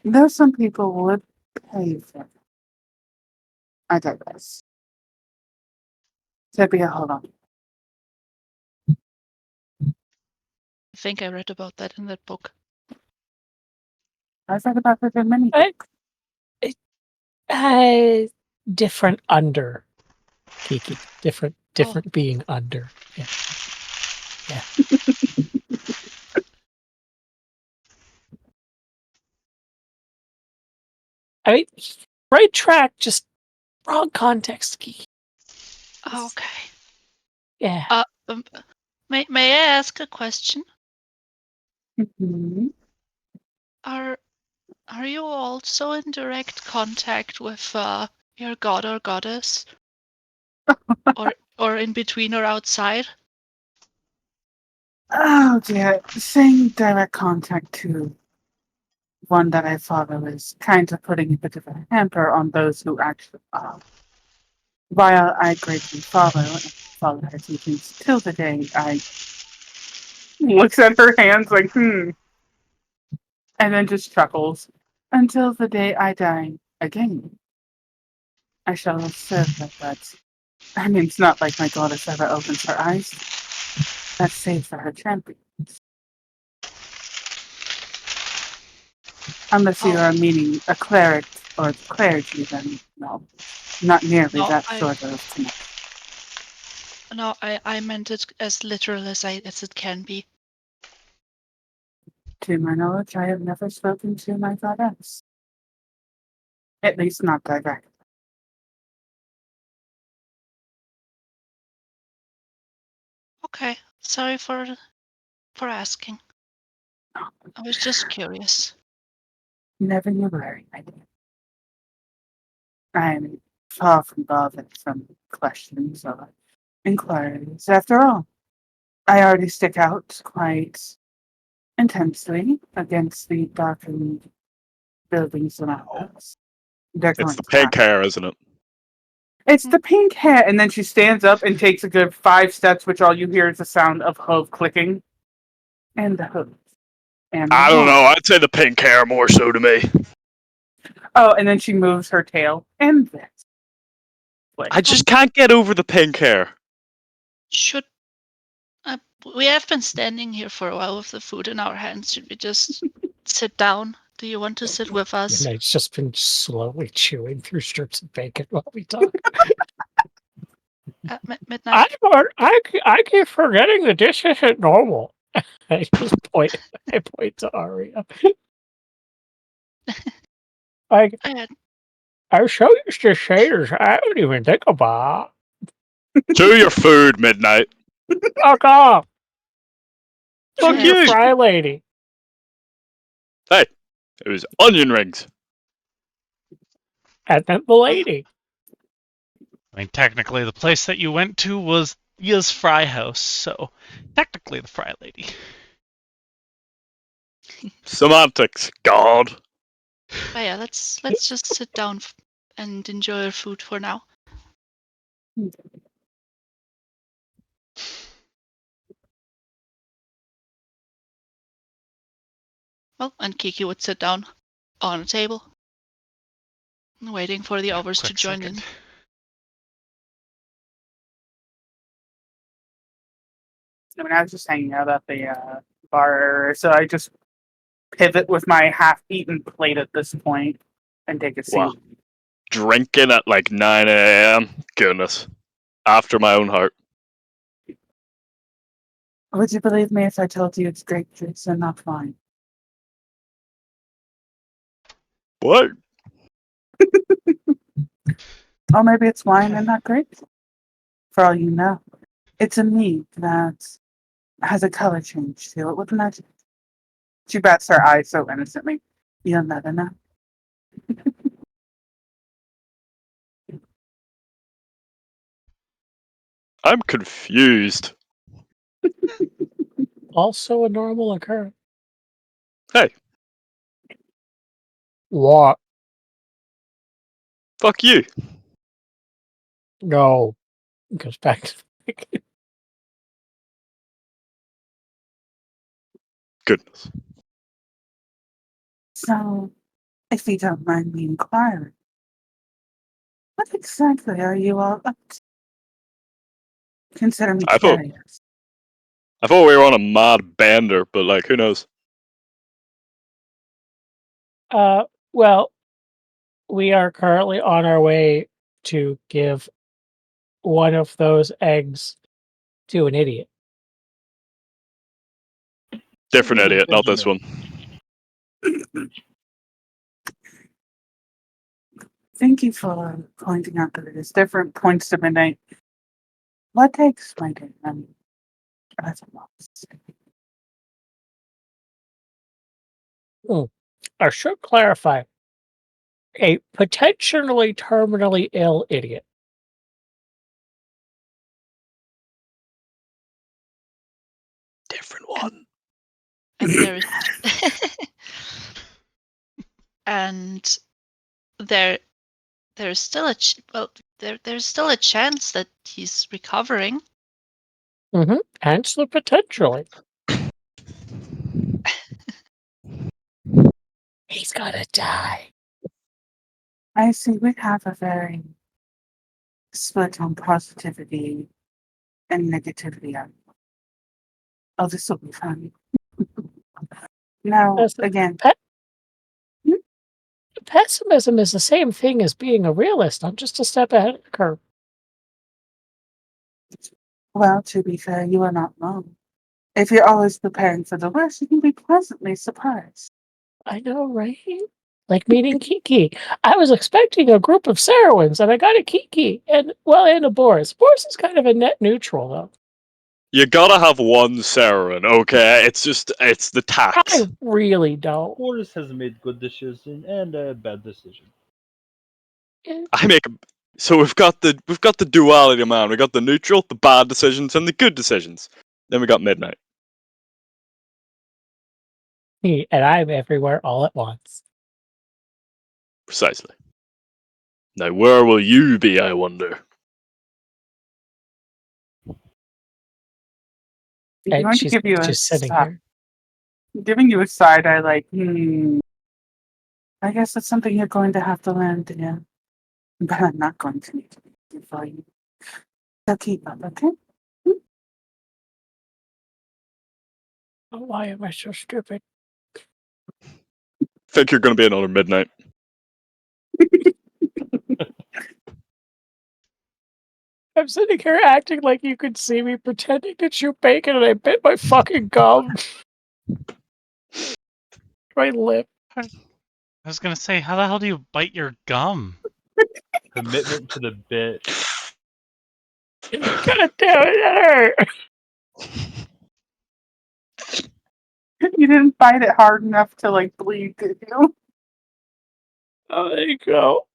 Though some people would pay for it. I digress. Could be a whole lot. I think I read about that in that book. I've read about it in many I- books. Different under Kiki. Different being under. Yeah. I mean, right track, just wrong context, Kiki. Okay. Yeah. May I ask a question? Mhm. Are you also in direct contact with your god or goddess, or in between or outside? Oh dear, saying direct contact to one that I follow is kind of putting a bit of a hamper on those who actually are. While I greatly follow her teachings till the day I looks at her hands like, and then just chuckles. Until the day I die again. I shall serve her, but I mean, it's not like my goddess ever opens her eyes. That's saved for her champion. Unless you Oh. are meaning a cleric or clergy, then no. Not nearly No, that sort of connection. No, I meant it as literal as it can be. To my knowledge, I have never spoken to my goddess. At least not directly. Okay, sorry for asking. I was just curious. Never you worry, my dear. I am far from bothered from questions or inquiries. After all, I already stick out quite intensely against the darkened buildings around us. They're It's going the to pink happen. hair, isn't it? It's the pink hair, and then she stands up and takes a good 5 steps, which all you hear is the sound of hoof clicking. And the hooves. And the I don't know. horns. I'd say the pink hair more so to me. Oh, and then she moves her tail. And this. I just can't get over the pink hair. Should we have been standing here for a while with the food in our hands? Should we just sit down? Do you want to sit with us? Midnight's just been slowly chewing through strips of bacon while we talk. Midnight. I keep forgetting the dish isn't normal. I just point. I point to Aria. Like I'm so used to shaders, I don't even think about. Chew your food, Midnight. Fuck off! Fuck She's a you. fry lady. Hey, it was onion rings. And then the lady. I mean, technically, the place that you went to was Ya's Fry House, so technically the Fry Lady. Semantics, God. But yeah, let's just sit down and enjoy our food for now. Well, and Kiki would sit down on a table, waiting for the others to Quick join second. in. I mean, I was just hanging out at the bar, so I just pivot with my half-eaten plate at this point and take a seat. Wow. Drinking at like 9 a.m. Goodness. After my own heart. Would you believe me if I told you it's grape juice and not wine? What? Or maybe it's wine and not grape juice. For all you know, it's a mead that has a color change to it with magic. She bats her eyes so innocently. You'll never know. I'm confused. Also a normal occurrence. Hey, What? fuck you. No. Goes back to Goodness. So, if you don't mind me inquiring, what exactly are you all up to? Consider me I thought- curious. I thought we were on a mad bender, but like, who knows? well, we are currently on our way to give one of those eggs to an idiot. Different idiot, not this one. Thank you for pointing out that it is different points to midnight. What takes my day? That's a loss. I should clarify. A potentially terminally ill idiot. Different one. And there's and there's still there's still a chance that he's recovering. Mm-hmm. Hence the potentially. He's gonna die. I see we have a very split on positivity and negativity. Oh, this will be fun. Now, Yes, again, Pet- Pessimism is the same thing as being a realist. I'm just a step ahead of the curve. Well, to be fair, you are not wrong. If you're always preparing for the worst, you can be pleasantly surprised. I know, right? Like meeting Kiki. I was expecting a group of Sarowins, and I got a Kiki, and a Boris. Boris is kind of a net neutral, though. You gotta have one Sauron, okay? It's the tax. I really don't. Boris has made good decisions and a bad decision. Eh, I make. So we've got the duality, man. We got the neutral, the bad decisions, and the good decisions. Then we got midnight. And I'm everywhere all at once. Precisely. Now, where will you be? I wonder. I'm And going to she's give you a just sitting side. here. Giving you a side eye, like, I guess that's something you're going to have to learn to do. But I'm not going to need to do it for you. So keep up, okay? Oh, why am I so stupid? Think you're gonna be another midnight. I'm sitting here acting like you could see me pretending to chew bacon, and I bit my fucking gum. My lip. I was gonna say, how the hell do you bite your gum? Commitment to the bit. God damn it, that hurt. You didn't bite it hard enough to, like, bleed, did you? Oh, there you go.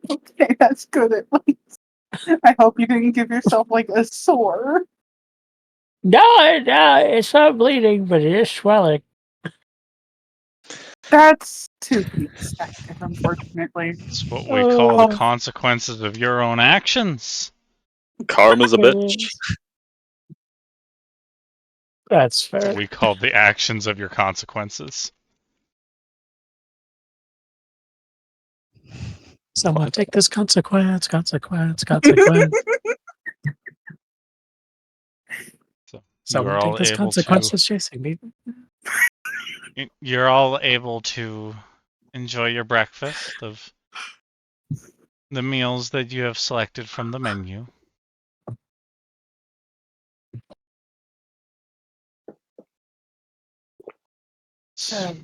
Okay, that's good at least. I hope you didn't give yourself, like, a sore. No, it's not bleeding, but it is swelling. That's to be expected, unfortunately. It's what we call the Oh, consequences of your own actions. Karma's a bitch. that's That's fair. what we call the actions of your consequences. Someone take this consequence. So you Someone are take all this able consequence to. that's chasing me. You're all able to enjoy your breakfast of the meals that you have selected from the menu. So,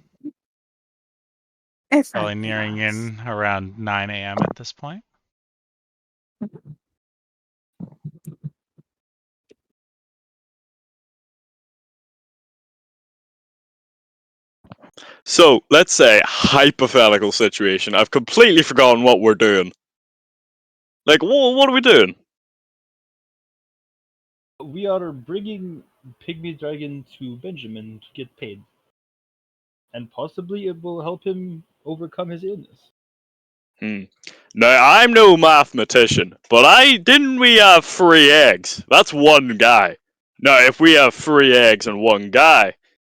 if Probably I may nearing ask, in around 9 a.m. at this point. So let's say hypothetical situation. I've completely forgotten what we're doing. Like, what are we doing? We are bringing Pygmy Dragon to Benjamin to get paid. And possibly it will help him overcome his illness. Now I'm no mathematician, but didn't we have 3 eggs? That's one guy. Now if we have 3 eggs and one guy,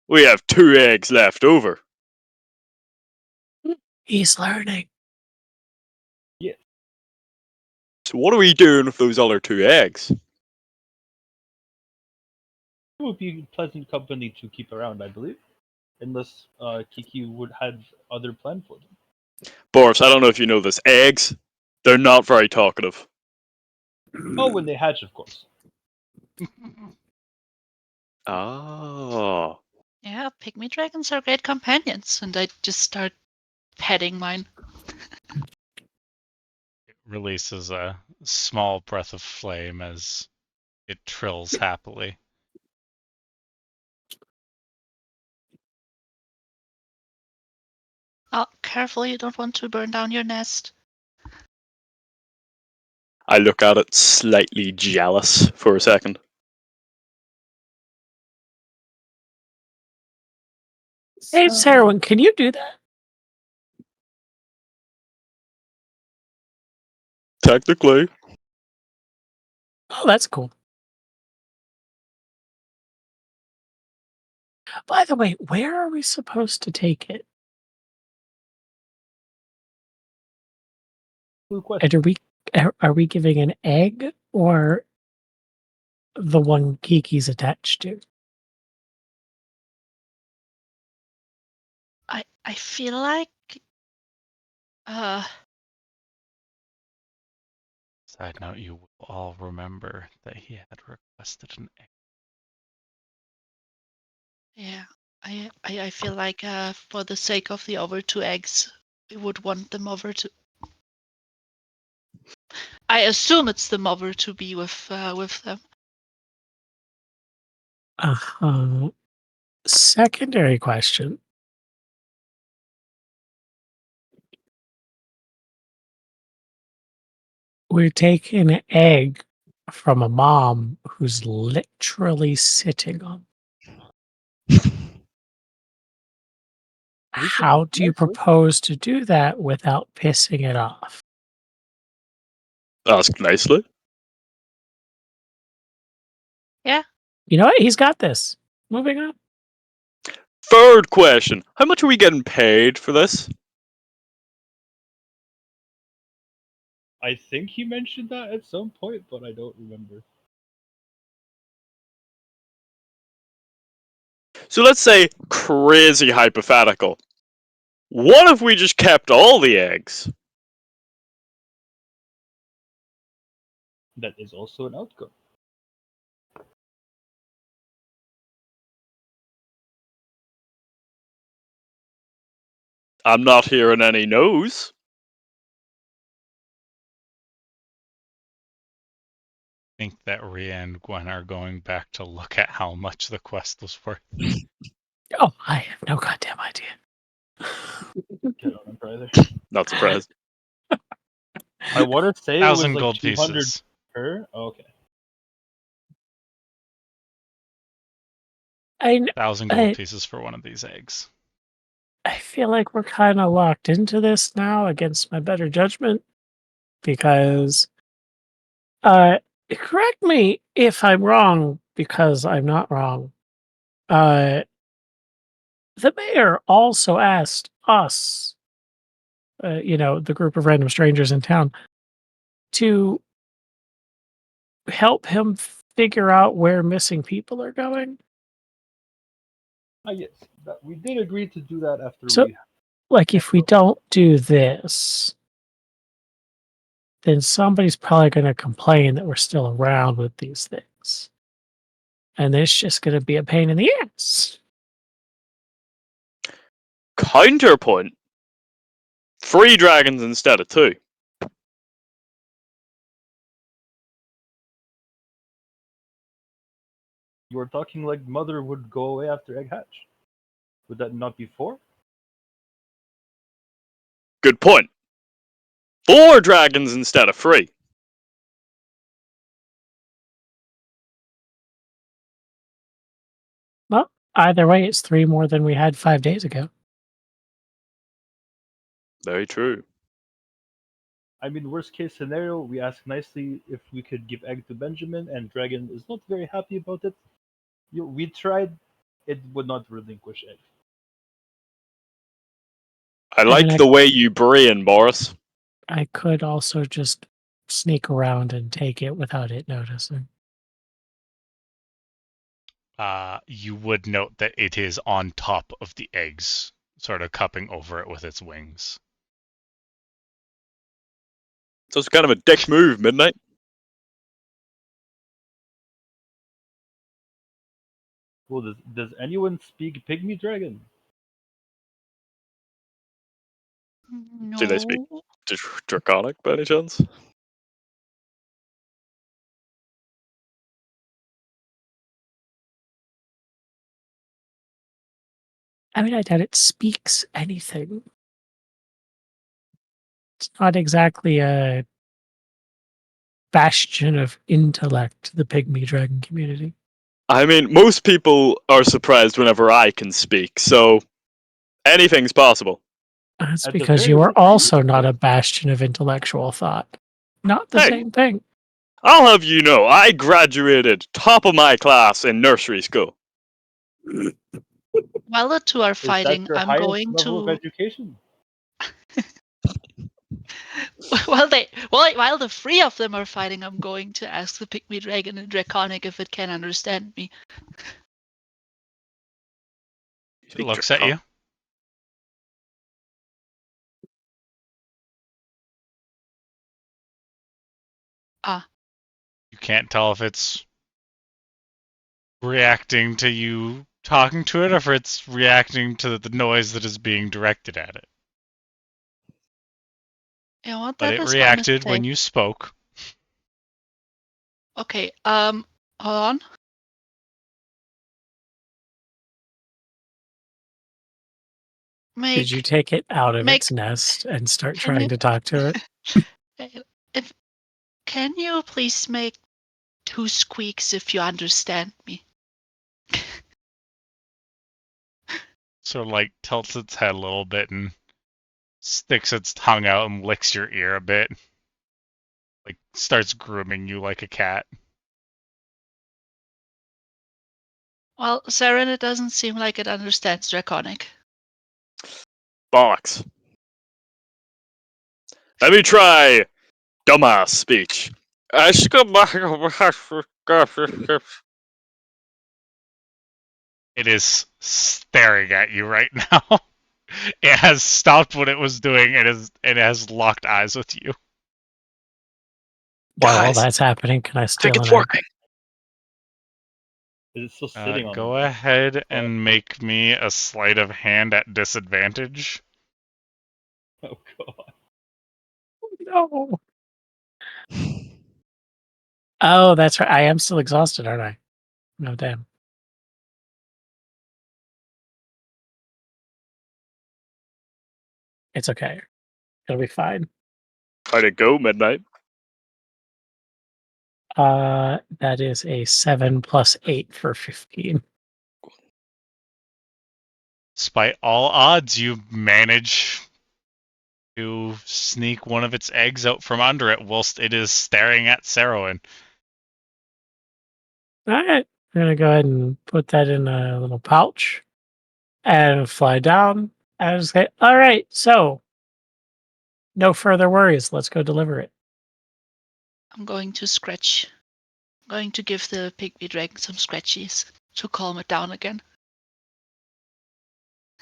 we have 2 eggs left over. He's learning. Yes. So what are we doing with those other 2 eggs? It would be pleasant company to keep around, I believe. Unless Kiki would have other plan for them. Boris, I don't know if you know this. Eggs, they're not very talkative. Oh, when they hatch, of course. Oh. Yeah, pygmy dragons are great companions, and I just start petting mine. It releases a small breath of flame as it trills happily. Oh, careful, you don't want to burn down your nest. I look at it slightly jealous for a second. Hey, so, Sarah, can you do that? Technically. Oh, that's cool. By the way, where are we supposed to take it? Good question. And are we giving an egg or the one Kiki's attached to? I feel like Side note, you will all remember that he had requested an egg. Yeah. I feel like for the sake of the other 2 eggs, we would want the mother to. I assume it's the mother to be with them. Secondary question. We're taking an egg from a mom who's literally sitting on. We can How ask do you nicely. propose to do that without pissing it off? Ask nicely. Yeah. You know what? He's got this. Moving on. Third question. How much are we getting paid for this? I think he mentioned that at some point, but I don't remember. So let's say crazy hypothetical. What if we just kept all the eggs? That is also an outcome. I'm not hearing any no's. I think that Rhea and Gwen are going back to look at how much the quest was worth. Oh, I have no goddamn idea. Can't remember either. Not surprised. I want to say it was 1,000 like gold 200 pieces. per. Okay. 1,000 gold I pieces for one of these eggs. feel like we're kind of locked into this now against my better judgment because correct me if I'm wrong because I'm not wrong. The mayor also asked us, the group of random strangers in town, to help him figure out where missing people are going. Yes, we did agree to do that after So, we. like, if we don't do this, then somebody's probably going to complain that we're still around with these things. And it's just going to be a pain in the ass. Counterpoint. 3 dragons instead of 2. You were talking like mother would go away after egg hatch. Would that not be 4? Good point. 4 dragons instead of 3. Well, either way, it's 3 more than we had 5 days ago. Very true. I mean, worst case scenario, we ask nicely if we could give egg to Benjamin, and Dragon is not very happy about it. We tried; it would not relinquish egg. I I mean, like the way you brain, Boris. I could also just sneak around and take it without it noticing. You would note that it is on top of the eggs, sort of cupping over it with its wings. So it's kind of a dick move, Midnight. Well, does anyone speak Pygmy Dragon? No. Do they speak Draconic by any chance? I mean, I doubt it speaks anything. It's not exactly a bastion of intellect, the pygmy dragon community. I mean, most people are surprised whenever I can speak, so anything's possible. That's At the because very you are least, also not a bastion of intellectual thought. Not the Hey, same thing. I'll have you know, I graduated top of my class in nursery school. While the 2 are is that fighting, your I'm highest going level of to. education? While the 3 of them are fighting, I'm going to ask the pygmy dragon in Draconic if it can understand me. It looks at you. Ah. You can't tell if it's reacting to you talking to it or if it's reacting to the noise that is being directed at it. You know what? But That it is my reacted when mistake. you spoke. Okay, hold on. Did you take it out of make- its nest and start Can trying you- to talk to it? Can you please make 2 squeaks if you understand me? Sort of like tilts its head a little bit and sticks its tongue out and licks your ear a bit. Like starts grooming you like a cat. Well, Saren, it doesn't seem like it understands Draconic. Bollocks. Let me try dumbass speech. It is staring at you right now. It has stopped what it was doing and it has locked eyes with you. While all Guys, that's happening, can I I steal think an it's egg? working. Is it still sitting on Go the ahead and make me a sleight of hand at disadvantage. Oh god. No. Oh, that's right. I am still exhausted, aren't I? No, damn. It's okay. It'll be fine. How'd it go, Midnight? That is a 7 plus 8 for 15. Despite all odds, you manage to sneak one of its eggs out from under it whilst it is staring at Sarowin. All right. I'm going to go ahead and put that in a little pouch and fly down and say, all right, so no further worries. Let's go deliver it. I'm going to scratch. I'm going to give the pygmy dragon some scratchies to calm it down again.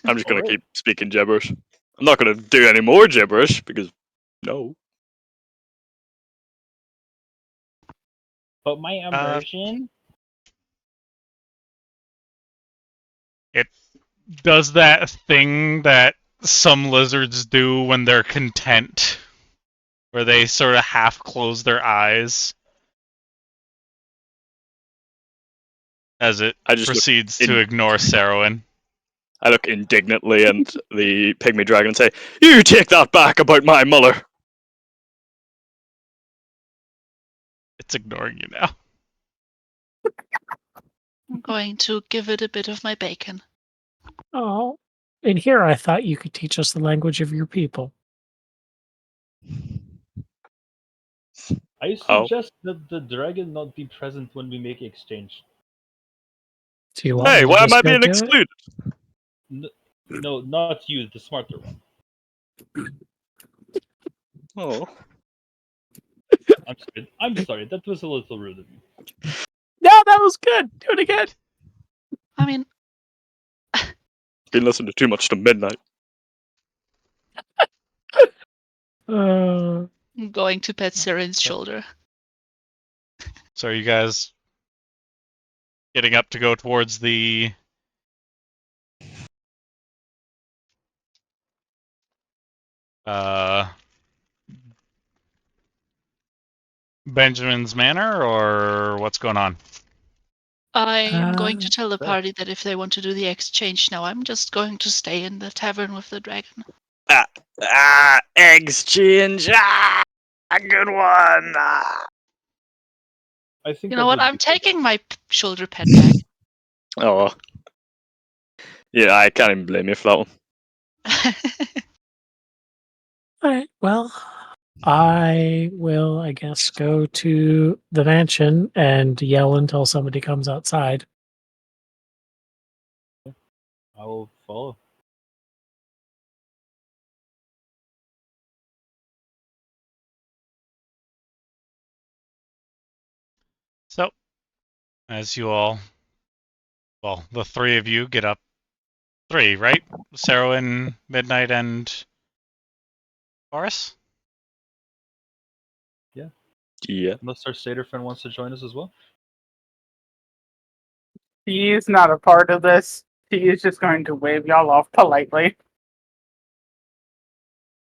I'm just gonna Alright. keep speaking gibberish. I'm not gonna do any more gibberish because no. But my immersion. It does that thing that some lizards do when they're content, where they sort of half close their eyes as it I just look proceeds in- to ignore Sarowin. I look indignantly at the pygmy dragon and say, "You take that back about my mother." It's ignoring you now. I'm going to give it a bit of my bacon. Oh, and here I thought you could teach us the language of your people. I Oh. suggest that the dragon not be present when we make exchange. Do you want Hey, me to why am just I go being do it? excluded? No, not you, the smarter one. Oh. I'm sorry, that was a little rude of you. No, that was good. Do it again. I mean, Been listening too much to Midnight. Uh, I'm going to pet Saren's shoulder. So are you guys getting up to go towards the Benjamin's Manor, or what's going on? I am going to Uh, tell the sure. party that if they want to do the exchange now, I'm just going to stay in the tavern with the dragon. Exchange. A good one. I think You that know what? would I'm be taking my shoulder pet back. Oh. Yeah, I can't even blame you for that one. all right. Well, I will, I guess, go to the mansion and yell until somebody comes outside. I will follow. So, as you all, well, the three of you get up. Three, right? Sarowin, Midnight, and Boris? Yeah. Unless our satyr friend wants to join us as well. He is not a part of this. He is just going to wave y'all off politely.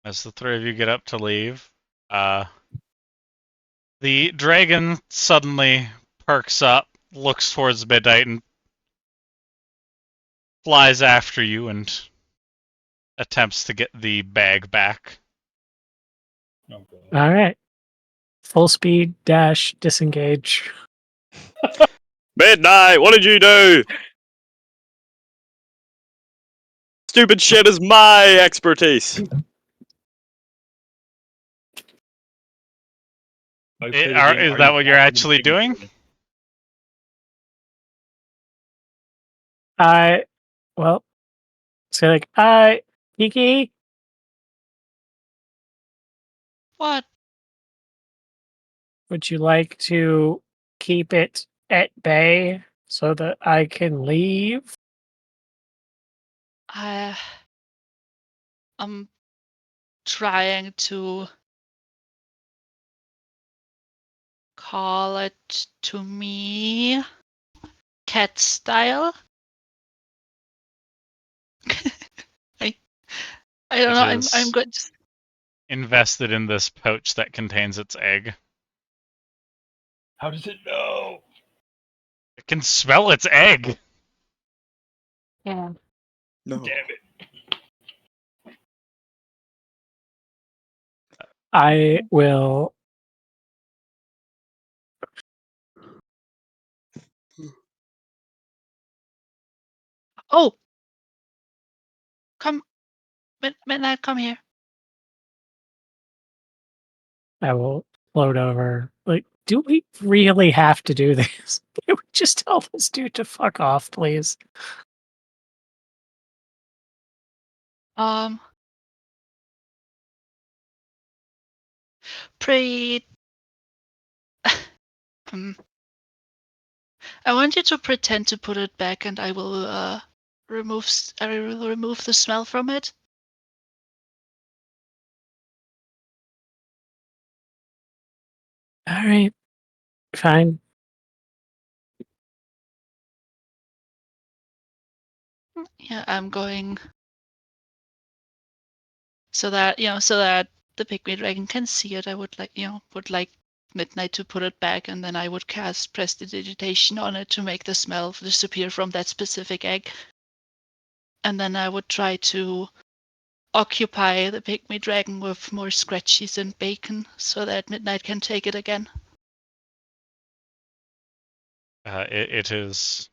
As the three of you get up to leave, the dragon suddenly perks up, looks towards Midnight, and flies after you and attempts to get the bag back. Oh god. All right. Full speed dash disengage. Midnight, what did you do? Stupid shit is my expertise. I play the game, Is are that you what you're back with the actually dragon doing? dragon? Well, say like, Kiki, What? would you like to keep it at bay so that I can leave? I'm trying to call it to me cat style. I I don't It know. I'm is good. invested in this pouch that contains its egg. How does it know? It can smell its egg. Yeah. No. Damn it. I will. Oh, come, Midnight, come here. I will float over. Like, do we really have to do this? Can we just tell this dude to fuck off, please? Um, pre. Hmm. I want you to pretend to put it back, and I will I will remove the smell from it. All right, fine. Yeah, I'm going so that so that the pygmy dragon can see it. I would like Midnight to put it back, and then I would cast prestidigitation on it to make the smell disappear from that specific egg. And then I would try to occupy the pygmy dragon with more scratchies and bacon so that Midnight can take it again. It is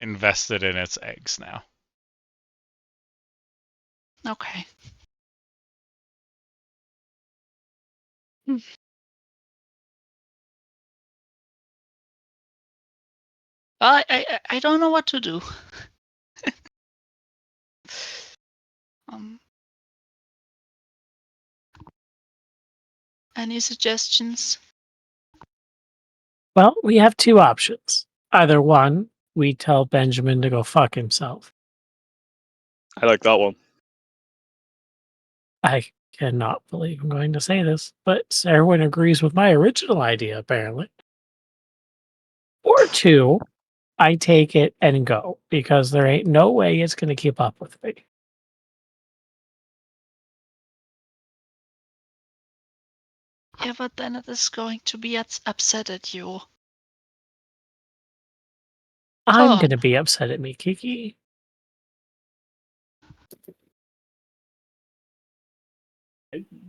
invested in its eggs now. Okay. Well, I don't know what to do. um, any suggestions? Well, we have two options. Either one, we tell Benjamin to go fuck himself. I like that one. I cannot believe I'm going to say this, but Sarwin agrees with my original idea, apparently. Or two, I take it and go, because there ain't no way it's going to keep up with me. Yeah, but then it is going to be upset at you. I'm Come going to be upset at me, Kiki.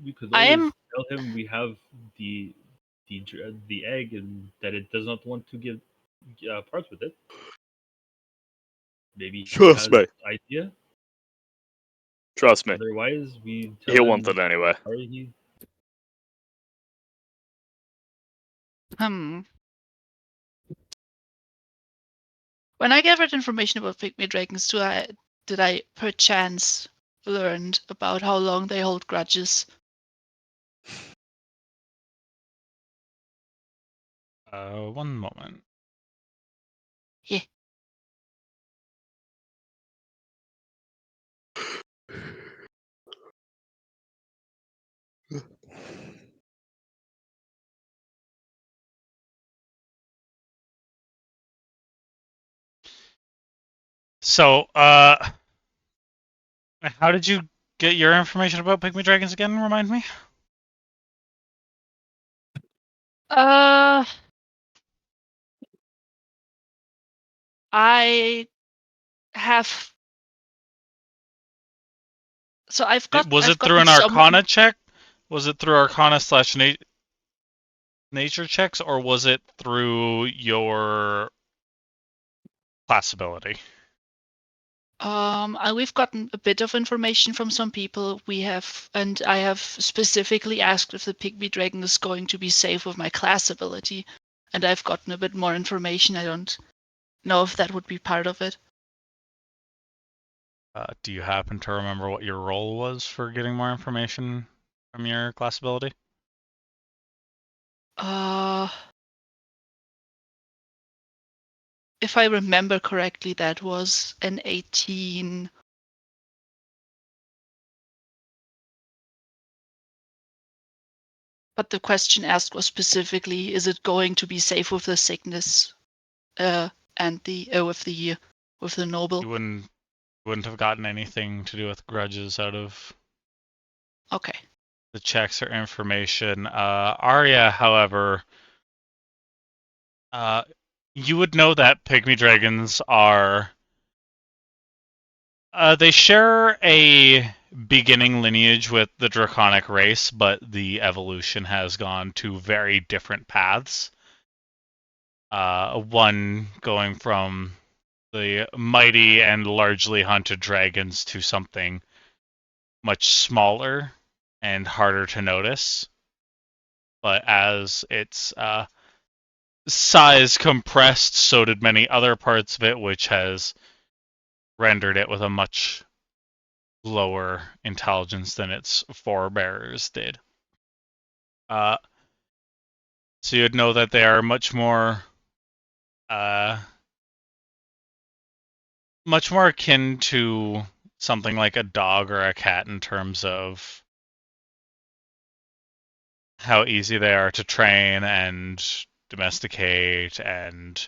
We could I always am. tell him we have the the egg and that it does not want to give parts with it. Maybe he Trust has me. idea. Trust me. Otherwise, we tell He'll him. want it anyway. Sorry, he. Hmm. When I gathered information about pygmy dragons, did I perchance learned about how long they hold grudges? One moment. Yeah. So, how did you get your information about pygmy dragons again? Remind me. I have. So Was I've it through gotten an some. Arcana check? Was it through Arcana / nature checks, or was it through your class ability? We've gotten a bit of information from some people. And I have specifically asked if the pygmy dragon is going to be safe with my class ability, and I've gotten a bit more information. I don't know if that would be part of it. Do you happen to remember what your role was for getting more information from your class ability? If I remember correctly, that was an 18. But the question asked was specifically, is it going to be safe with the sickness, and with the noble? You wouldn't have gotten anything to do with grudges out of Okay. the checks or information. Arya, however, you would know that pygmy dragons are. They share a beginning lineage with the draconic race, but the evolution has gone two very different paths. One going from the mighty and largely hunted dragons to something much smaller and harder to notice. But as its size compressed, so did many other parts of it, which has rendered it with a much lower intelligence than its forebears did. So you'd know that they are much more akin to something like a dog or a cat in terms of how easy they are to train and domesticate and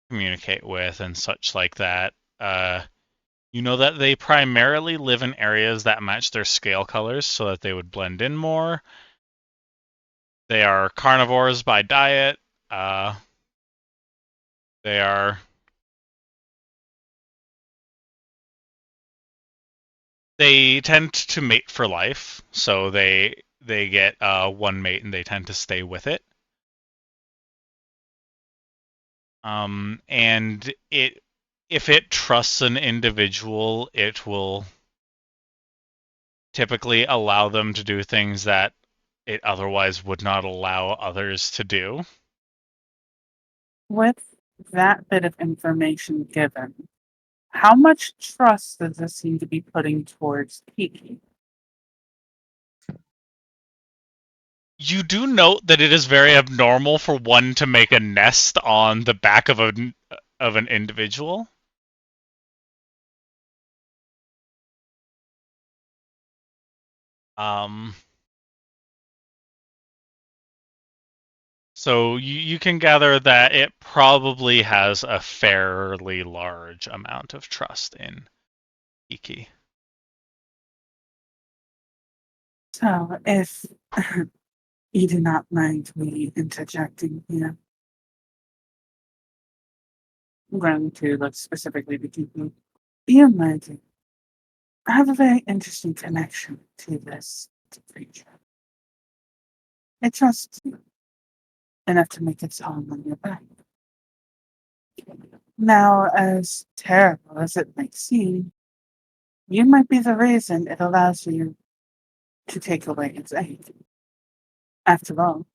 communicate with and such like that. You know that they primarily live in areas that match their scale colors so that they would blend in more. They are carnivores by diet. They are. They tend to mate for life, so they get one mate and they tend to stay with it. And if it trusts an individual, it will typically allow them to do things that it otherwise would not allow others to do. With that bit of information given, how much trust does this seem to be putting towards Kiki? You do note that it is very abnormal for one to make a nest on the back of an individual. So you can gather that it probably has a fairly large amount of trust in Iki. So, if you do not mind me interjecting here, I'm going to look specifically to Kiki. You might have a very interesting connection to this creature. It trusts you enough to make its home on your back. Now, as terrible as it may seem, you might be the reason it allows you to take away its egg. After all,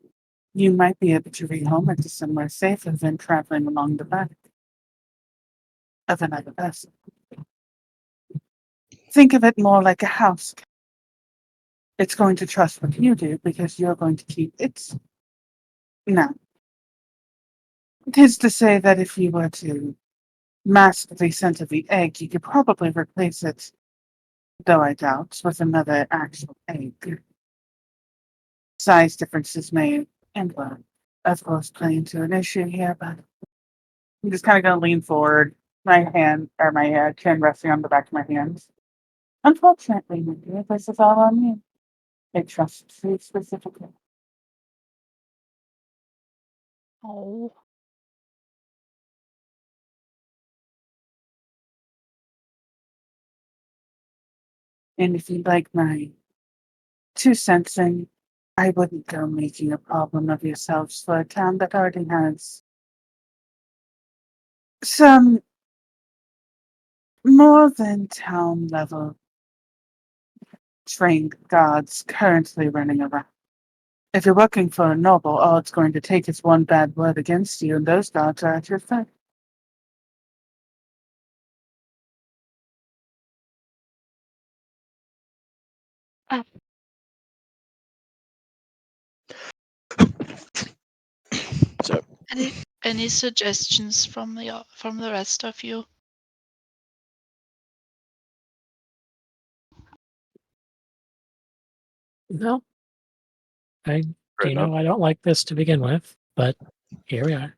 you might be able to rehome it to somewhere safer than traveling along the back of another vessel. Think of it more like a house. It's going to trust what you do because you're going to keep its. Now, it is to say that if you were to mask the scent of the egg, you could probably replace it, though I doubt, with another actual egg. Size differences may, and well, of course, play into an issue here, but I'm just kind of going to lean forward, My hand, or my chin resting on the back of my hands. Unfortunately, my dear, this is all on me. I trust you specifically. Oh. And if you'd like my 2 cents in, I wouldn't go making a problem of yourselves for a town that already has some more than town level trained gods currently running around. If you're working for a noble, all it's going to take is one bad word against you, and those gods are at your feet. So, Any suggestions from the rest of you? No, I Fair enough. I don't like this to begin with, but here we are.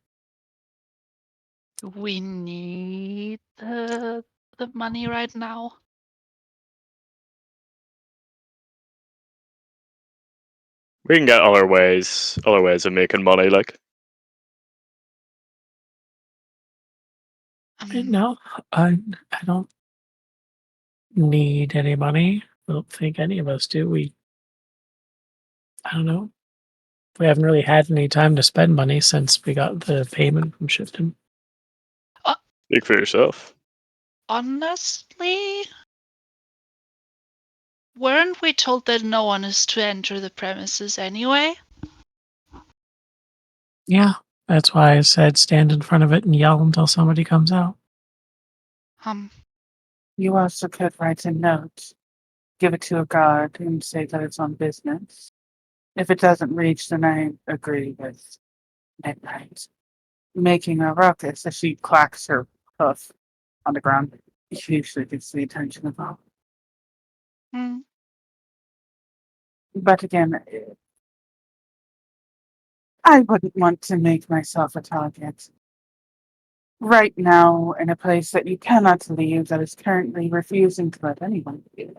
We need the money right now. we can get other ways of making money. Like, No, I don't need any money. I don't think any of us do. I don't know. We haven't really had any time to spend money since we got the payment from Shifton. speak for yourself. Honestly, weren't we told that no one is to enter the premises anyway? Yeah, that's why I said stand in front of it and yell until somebody comes out. You also could write a note, give it to a guard, and say that it's on business. If it doesn't reach, then I agree with Midnight. Making a ruckus as she clacks her hoof on the ground usually gets the attention of all. Hmm. But again, I wouldn't want to make myself a target. Right now, in a place that you cannot leave that is currently refusing to let anyone in.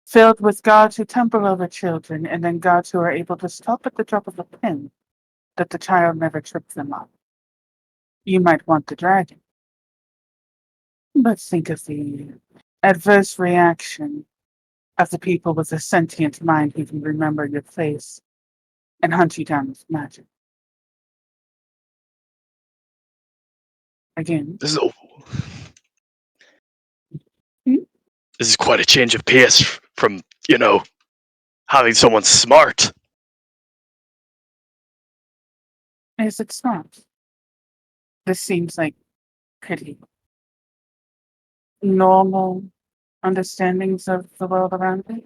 Filled with gods who tumble over children, and then gods who are able to stop at the drop of a pin that the child never trips them up. You might want the dragon. But think of the adverse reaction of the people with a sentient mind who can remember your face and hunt you down with magic. Again, This is Hmm? this is quite a change of pace from having someone smart. is it not? This seems like pretty normal understandings of the world around me.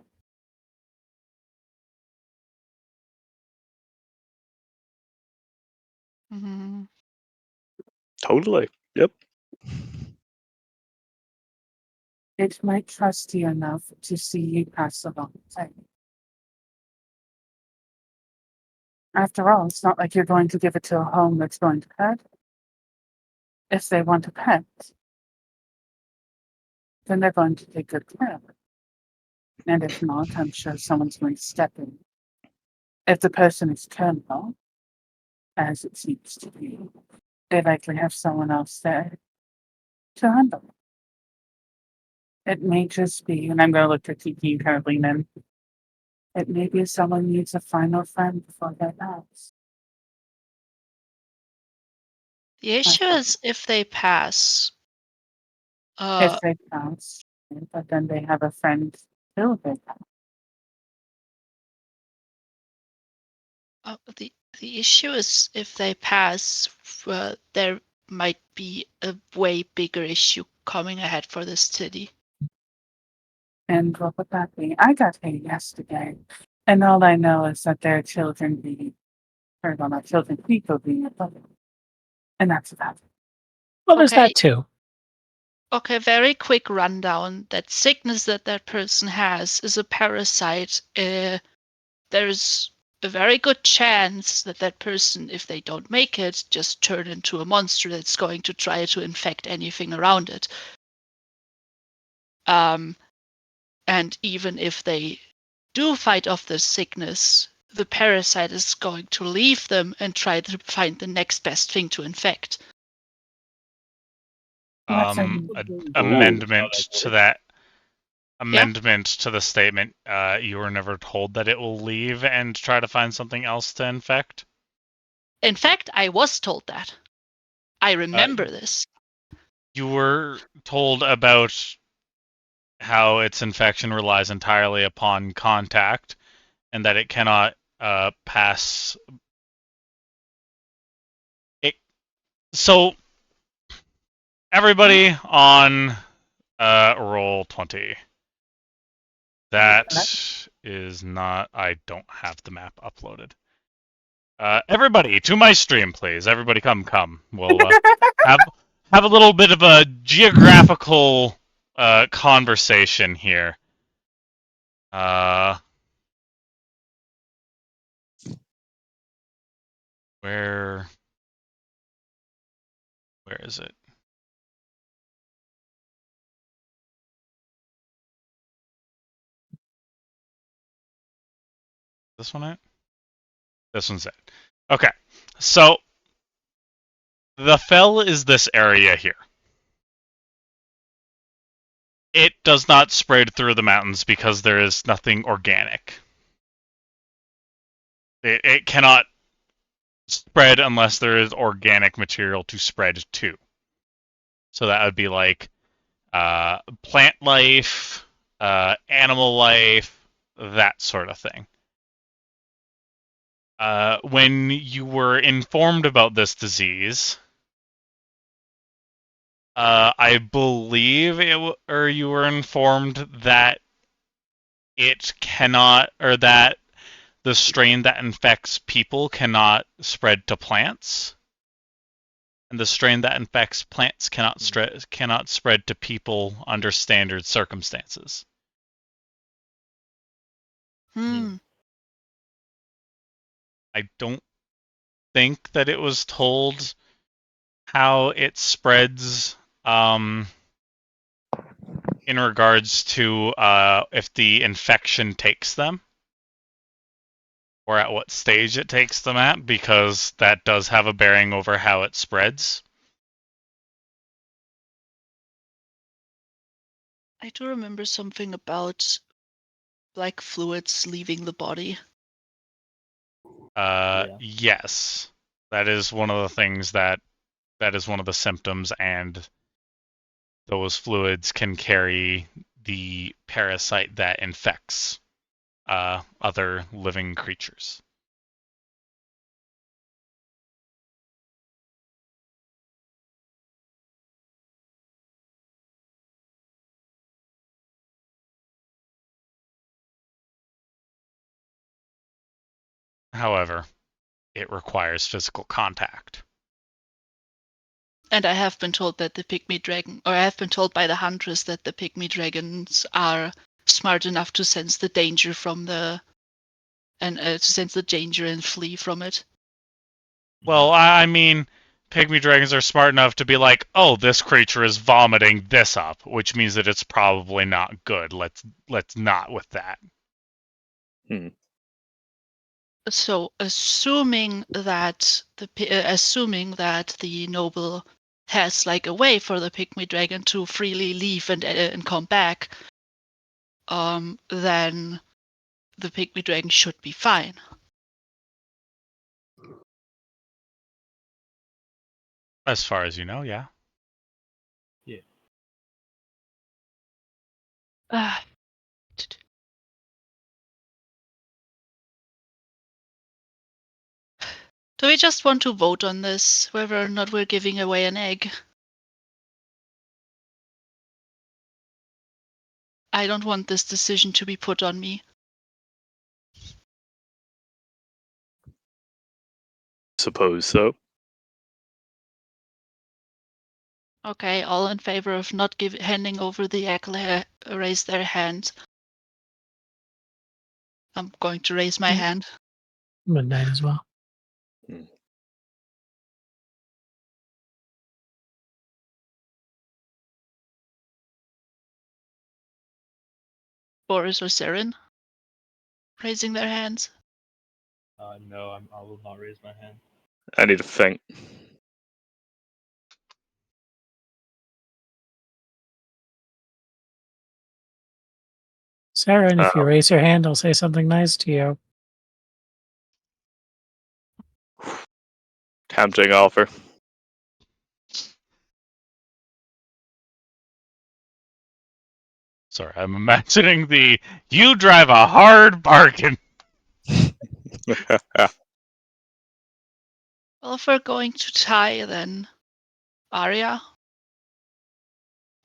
Mhm. Totally. Yep. It might trust you enough to see you pass along the time. After all, it's not like you're going to give it to a home that's going to hurt it. If they want a pet, then they're going to take good care of it. And if not, I'm sure someone's going to step in. If the person is terminal, as it seems to be, they likely have someone else there to handle it. It may just be, and I'm going to look at Kiki and kind of lean in. It may be someone needs a final friend before they pass. The issue is if they pass. If they pass, but then they have a friend till they pass. The issue is if they pass, there might be a way bigger issue coming ahead for this city. And what would that be? I got paid yesterday, and all I know is that there are children being, or well, not children, people being abducted. And that's about it. Well, there's Okay. that too. Okay, very quick rundown. That sickness that person has is a parasite. There's a very good chance that that person, if they don't make it, just turn into a monster that's going to try to infect anything around it. And even if they do fight off the sickness, the parasite is going to leave them and try to find the next best thing to infect. That's a- Amendment to that. Yeah. Amendment to the statement. You were never told that it will leave and try to find something else to infect. In fact, I was told that. I remember this. You were told about how its infection relies entirely upon contact, and that it cannot pass. So, everybody on roll 20. That is not. I don't have the map uploaded. Everybody to my stream, please. Everybody, come. We'll have a little bit of a geographical conversation here. Where is it? This one it? This one's it. Okay, so the fell is this area here. It does not spread through the mountains because there is nothing organic. It cannot spread unless there is organic material to spread to. So that would be like plant life, animal life, that sort of thing. When you were informed about this disease, I believe or you were informed that it cannot, or that the strain that infects people cannot spread to plants, and the strain that infects plants cannot spread to people under standard circumstances. I don't think that it was told how it spreads in regards to if the infection takes them or at what stage it takes them at, because that does have a bearing over how it spreads. I do remember something about black fluids leaving the body. Yes. That is one of the things that is one of the symptoms, and those fluids can carry the parasite that infects other living creatures. However, it requires physical contact. And I have been told that the pygmy dragon, or I have been told by the huntress that the pygmy dragons are smart enough to sense the danger from to sense the danger and flee from it. Well, I mean, pygmy dragons are smart enough to be like, oh, this creature is vomiting this up, which means that it's probably not good. Let's not with that. So, assuming that the noble has like a way for the pygmy dragon to freely leave and come back, then the pygmy dragon should be fine. As far as you know, yeah. Do we just want to vote on this, whether or not we're giving away an egg? I don't want this decision to be put on me. Suppose so. Okay, all in favor of not handing over the egg, raise their hand. I'm going to raise my hand. midnight as well. Boris or Saren raising their hands. No, I will not raise my hand. I need to think. Sarah, and if you raise your hand, I'll say something nice to you. Tempting offer. Sorry, I'm imagining you drive a hard bargain. Well, if we're going to tie, then Arya,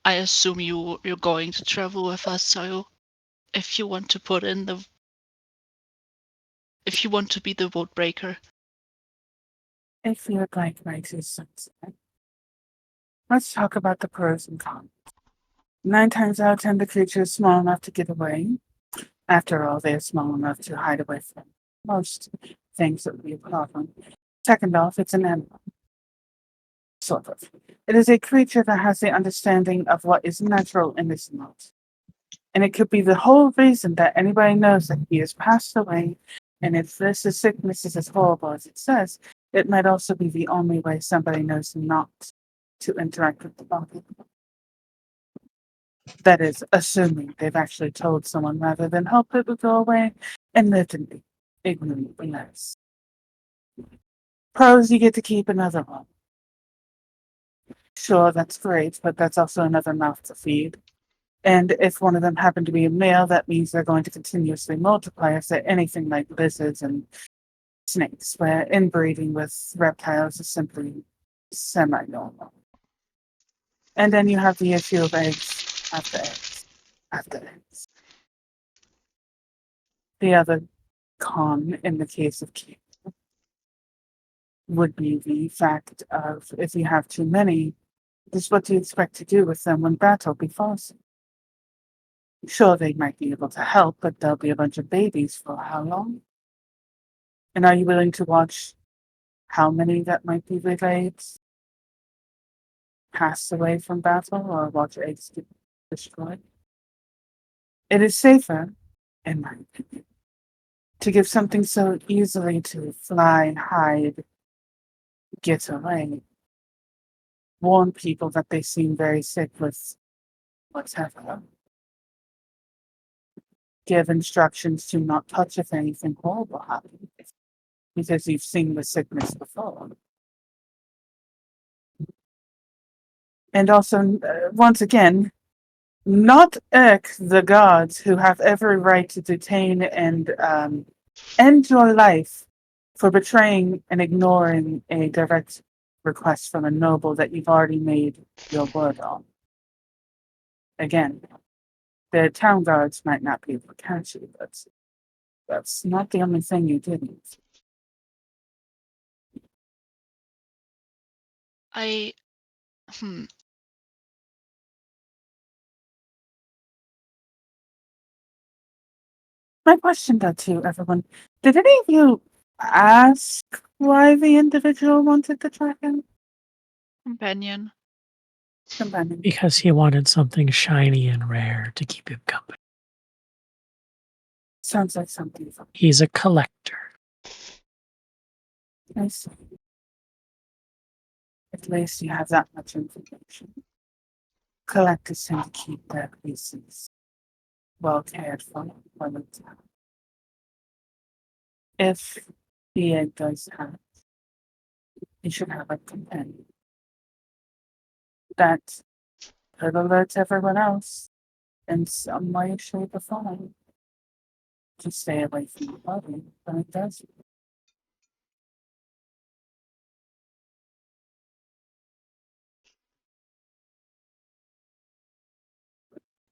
I assume you're going to travel with us. So, if you want to if you want to be the vote breaker, If you would like my 2 cents, let's talk about the pros and cons. 9 times out of 10, the creature is small enough to get away. After all, they are small enough to hide away from most things that would be a problem. Second off, it's an animal. Sort of. It is a creature that has the understanding of what is natural and is not. And it could be the whole reason that anybody knows that he has passed away. And if this sickness is as horrible as it says, it might also be the only way somebody knows not to interact with the body. That is, assuming they've actually told someone rather than hope it would go away and lived in ignorance. Pros, you get to keep another one. Sure, that's great, but that's also another mouth to feed. And if one of them happened to be a male, that means they're going to continuously multiply if they're anything like lizards and snakes, where inbreeding with reptiles is simply semi-normal. And then you have the issue of eggs after eggs after eggs. The other con in the case of King would be the fact of if you have too many, just what do you expect to do with them when battle befalls? Sure, they might be able to help, but there'll be a bunch of babies for how long? And are you willing to watch how many that might be relayed pass away from battle or watch eggs get destroyed? It is safer, in my opinion, to give something so easily to fly, hide, get away, warn people that they seem very sick with whatever, give instructions to not touch if anything horrible happens, because you've seen the sickness before. And also, once again, not irk the gods who have every right to detain and end your life for betraying and ignoring a direct request from a noble that you've already made your word on. Again, the town guards might not be able to catch you, but that's not the only thing you didn't. My question though to everyone, did any of you ask why the individual wanted to track him? companion. Companion. Because he wanted something shiny and rare to keep him company. Sounds like something from He's a collector. I see. At least you have that much information. Collectors tend to keep their pieces well cared for when it's out. If the egg does have, you should have a companion. That could alert everyone else in some way, shape, or form to stay away from the body when it does.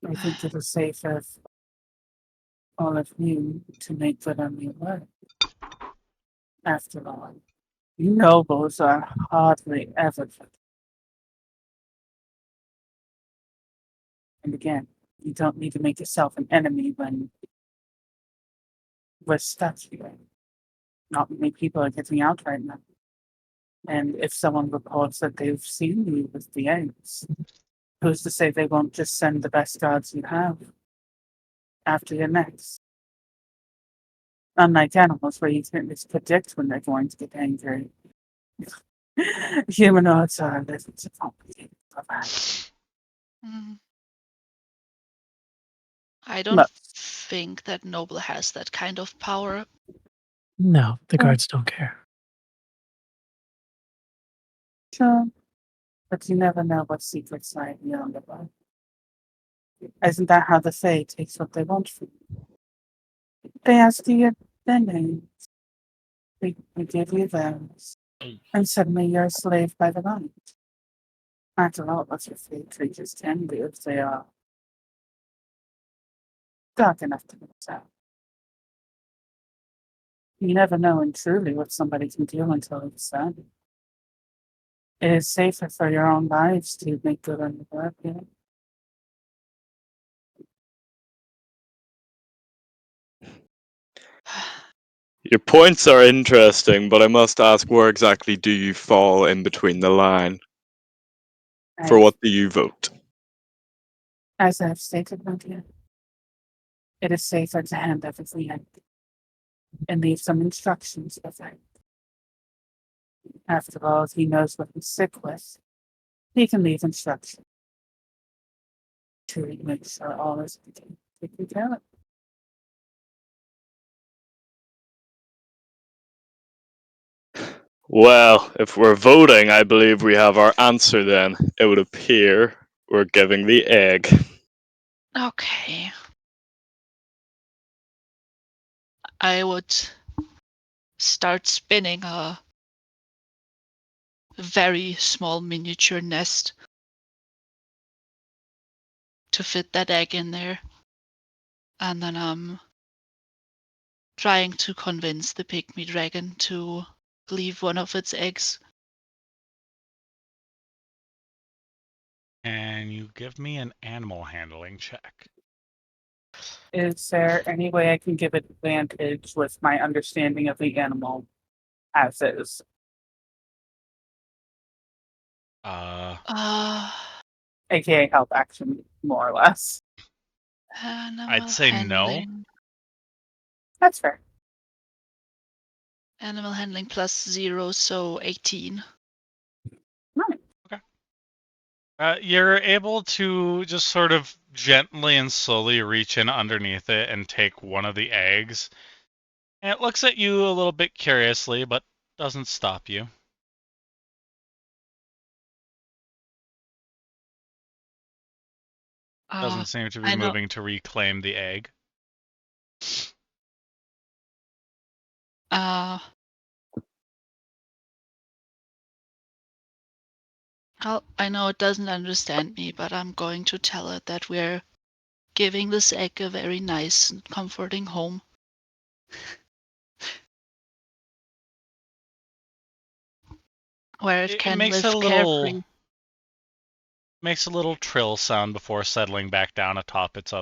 I think it is safer for all of you to make good on your word. After all, nobles are hardly ever. And again, you don't need to make yourself an enemy when we're stuck here. not many people are getting out right now. And if someone reports that they've seen you with the eggs, who's to say they won't just send the best guards you have after your next? Unlike animals where you can just predict when they're going to get angry. Humanoids are a little too complicated for that. Mm. I don't Look, think that Noble has that kind of power. No, the guards don't care. sure, but you never know what secrets lie beyond the line. Isn't that how the Fae takes what they want from you? They ask you their names. We give you theirs. And suddenly you're a slave by the night. After all, what your Fae creatures can do if they are dark enough to miss out. You never know and truly what somebody can do until it's done. It is safer for your own lives to make good on the work, you know? Your points are interesting, but I must ask, where exactly do you fall in between the line? For what do you vote? As I have stated, my dear, it is safer to hand everything empty and leave some instructions with it. After all, if he knows what he's sick with, he can leave instructions to make sure all is taken care of. Well, if we're voting, I believe we have our answer then. It would appear we're giving the egg. Okay. I would start spinning a very small miniature nest to fit that egg in there. And then I'm trying to convince the pygmy dragon to leave one of its eggs. And you give me an animal handling check. Is there any way I can give advantage with my understanding of the animal as is? Uh, AKA help action, more or less. Animal say no. handling. That's fair. Animal handling plus 0, so 18. Right. You're able to just sort of gently and slowly reach in underneath it and take one of the eggs. And it looks at you a little bit curiously, but doesn't stop you. Doesn't seem to be I know. moving to reclaim the egg. I know it doesn't understand me, but I'm going to tell it that we're giving this egg a very nice and comforting home. Where it It can makes live carefree. makes a little trill sound before settling back down atop its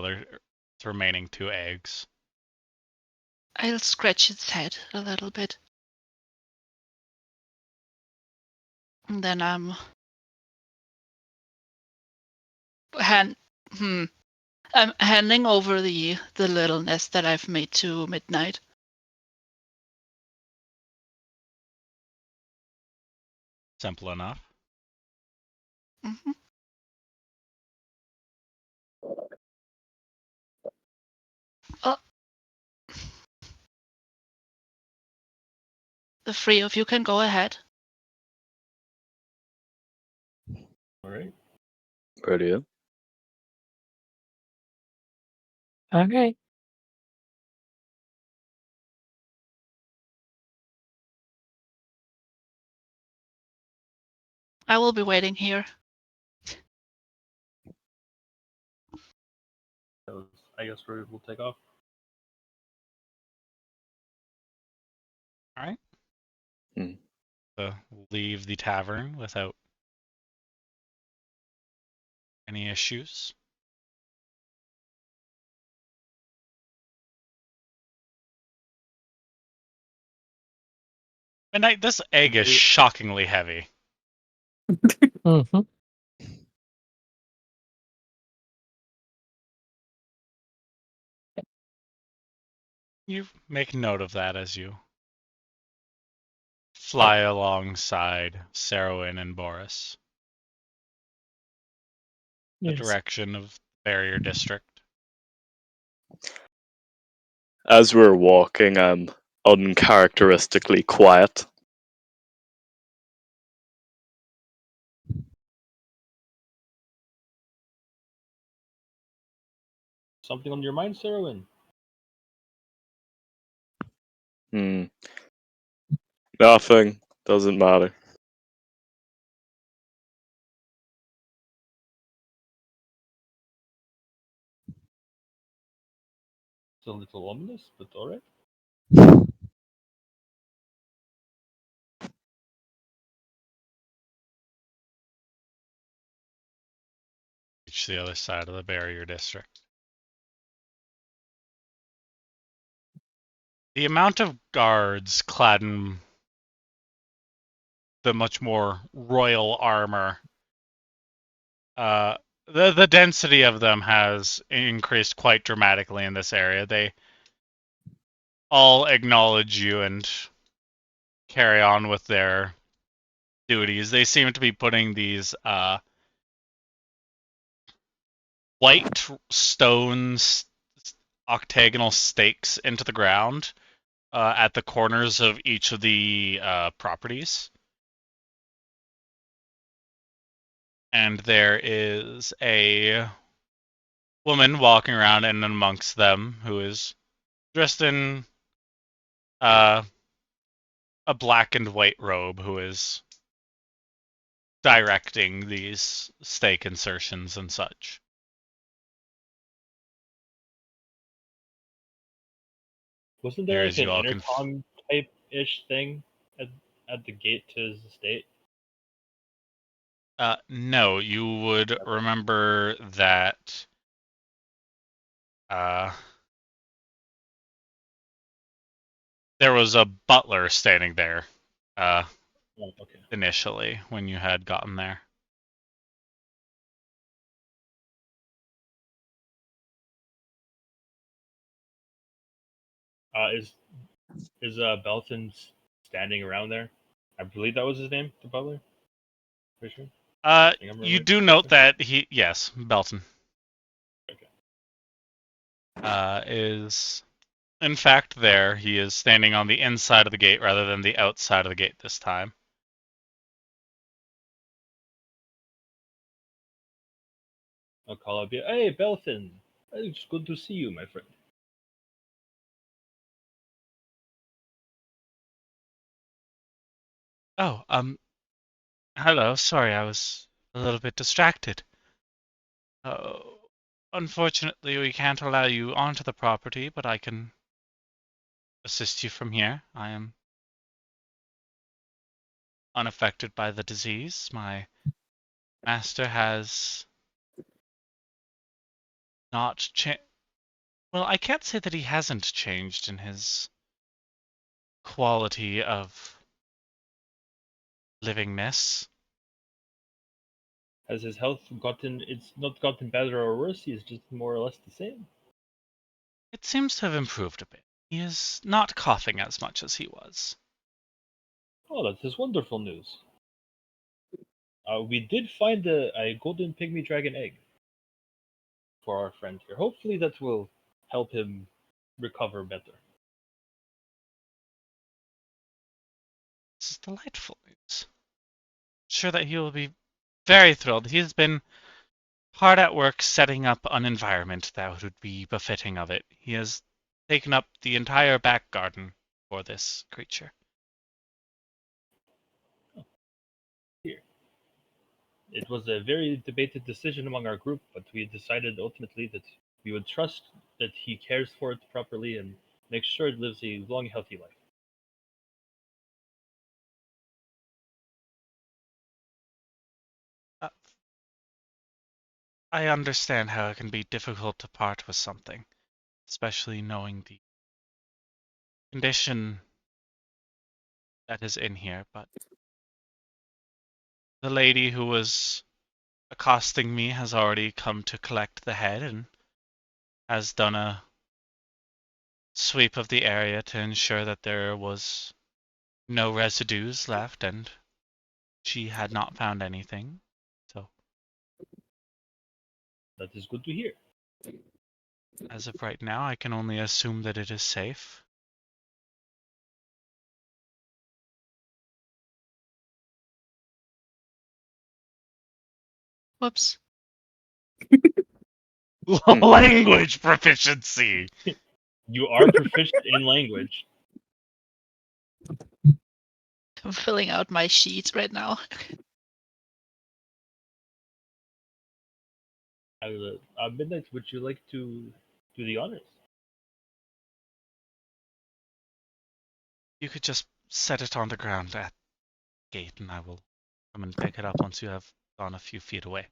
remaining 2 eggs. I'll scratch its head a little bit. And then I'm I'm handing over the little nest that I've made to Midnight. Simple enough. Mm-hmm. Oh. The 3 of you can go ahead. All right. Brilliant. Okay. I will be waiting here. I guess we'll take off. All right. Hmm. Leave the tavern without any issues. Midnight, this egg is shockingly heavy. Mm-hmm. You make note of that as you fly alongside Sarowin and Boris, the Yes. direction of the barrier district. As we're walking, I'm uncharacteristically quiet. Something on your mind, Sarowin? Hmm. Nothing. Doesn't matter. It's a little ominous, but alright. Reach the other side of the barrier district. The amount of guards clad in the much more royal armor, the density of them has increased quite dramatically in this area. They all acknowledge you and carry on with their duties. They seem to be putting these white stones, octagonal stakes into the ground at the corners of each of the properties. And there is a woman walking around and amongst them who is dressed in a black and white robe, who is directing these stake insertions and such. Wasn't Here there like is an you all intercom type ish thing at the gate to his estate? No, you would remember that there was a butler standing there Oh, okay. initially when you had gotten there. Is Belton standing around there? I believe that was his name, the butler. Pretty sure. I think I'm You remembering do note that yes, Belton, Okay. is in fact there. He is standing on the inside of the gate rather than the outside of the gate this time. I'll call up you. Hey, Belton. It's good to see you, my friend. Oh, hello. Sorry, I was a little bit distracted. Oh, unfortunately, we can't allow you onto the property, but I can assist you from here. I am unaffected by the disease. My master has not changed. Well, I can't say that he hasn't changed in his quality of livingness. Has his health gotten? It's not gotten better or worse. He's just more or less the same. It seems to have improved a bit. He is not coughing as much as he was. Oh, that is wonderful news. We did find a golden pygmy dragon egg for our friend here. Hopefully, that will help him recover better. This is delightful news. Sure that he will be very thrilled. He's been hard at work setting up an environment that would be befitting of it. He has taken up the entire back garden for this creature. Here, it was a very debated decision among our group, but we decided ultimately that we would trust that he cares for it properly and make sure it lives a long, healthy life. Uh, I understand how it can be difficult to part with something, especially knowing the condition that is in here, but the lady who was accosting me has already come to collect the head and has done a sweep of the area to ensure that there was no residues left, and she had not found anything. So, That is good to hear. as of right now, I can only assume that it is safe. Whoops. Language proficiency! You are proficient in language. I'm filling out my sheets right now. Midnight, would you like to do the honors? You could just set it on the ground at the gate, and I will come and pick it up once you have gone a few feet away.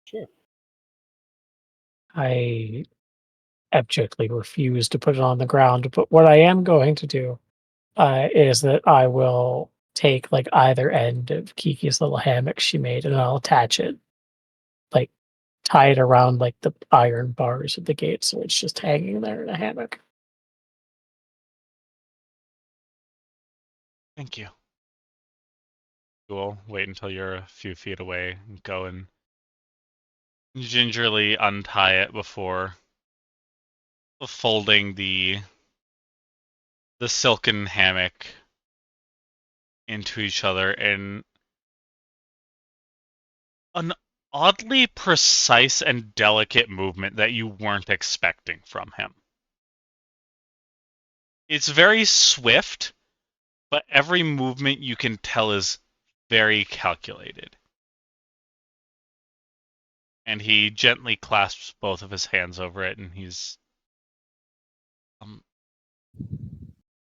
Sure. I abjectly refuse to put it on the ground, but what I am going to do is that I will take like either end of Kiki's little hammock she made and I'll attach it, like tie it around like the iron bars at the gate so it's just hanging there in a hammock. Thank you. We'll wait until you're a few feet away and go and gingerly untie it before folding the silken hammock into each other in an oddly precise and delicate movement that you weren't expecting from him. It's very swift, but every movement you can tell is very calculated. And he gently clasps both of his hands over it, and he's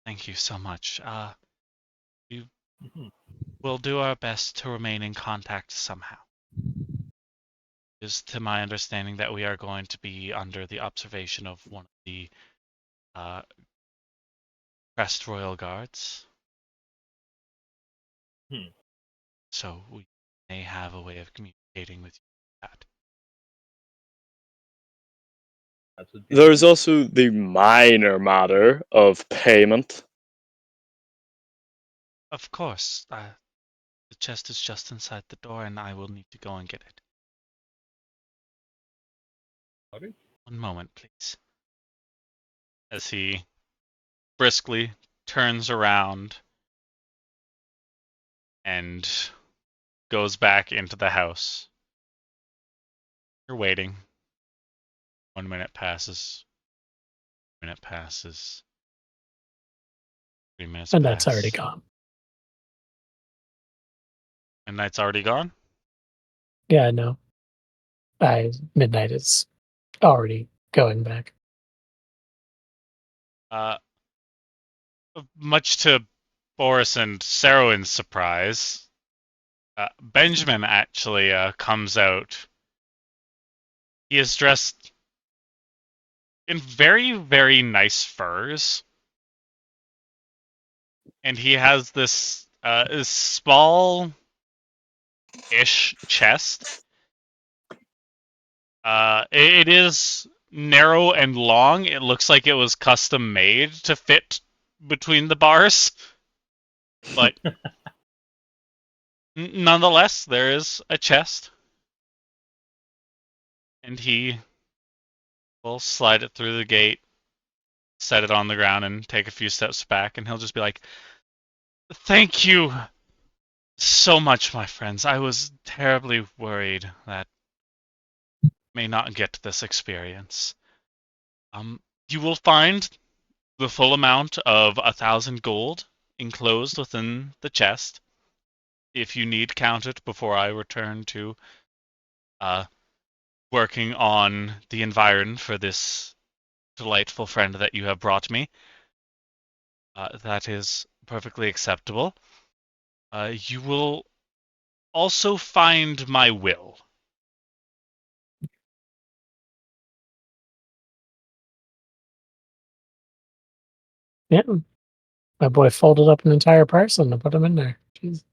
thank you so much. Mhm. We'll do our best to remain in contact somehow. It is to my understanding that we are going to be under the observation of one of the Crest Royal Guards. Hmm. So we may have a way of communicating with you. That. That would be There's good. also the minor matter of payment. Of course, the chest is just inside the door, and I will need to go and get it. Okay. One moment, please. As he briskly turns around and goes back into the house. You're waiting. 1 minute passes. 1 minute passes. 3 minutes And pass. that's already gone. Midnight's already gone? Yeah, no. Midnight is already going back. Uh, much to Boris and Sarowin's surprise, Benjamin actually comes out. He is dressed in very, very nice furs. And he has this small-ish chest. It is narrow and long. It looks like it was custom made to fit between the bars. But nonetheless, there is a chest. And he will slide it through the gate, set it on the ground, and take a few steps back. And he'll just be like, "Thank you so much, my friends. I was terribly worried that may not get this experience. You will find the full amount of 1,000 gold enclosed within the chest. If you need, count it before I return to uh, working on the environ for this delightful friend that you have brought me. That is perfectly acceptable. You will also find my will. Yeah. My boy folded up an entire person and put him in there. Jeez.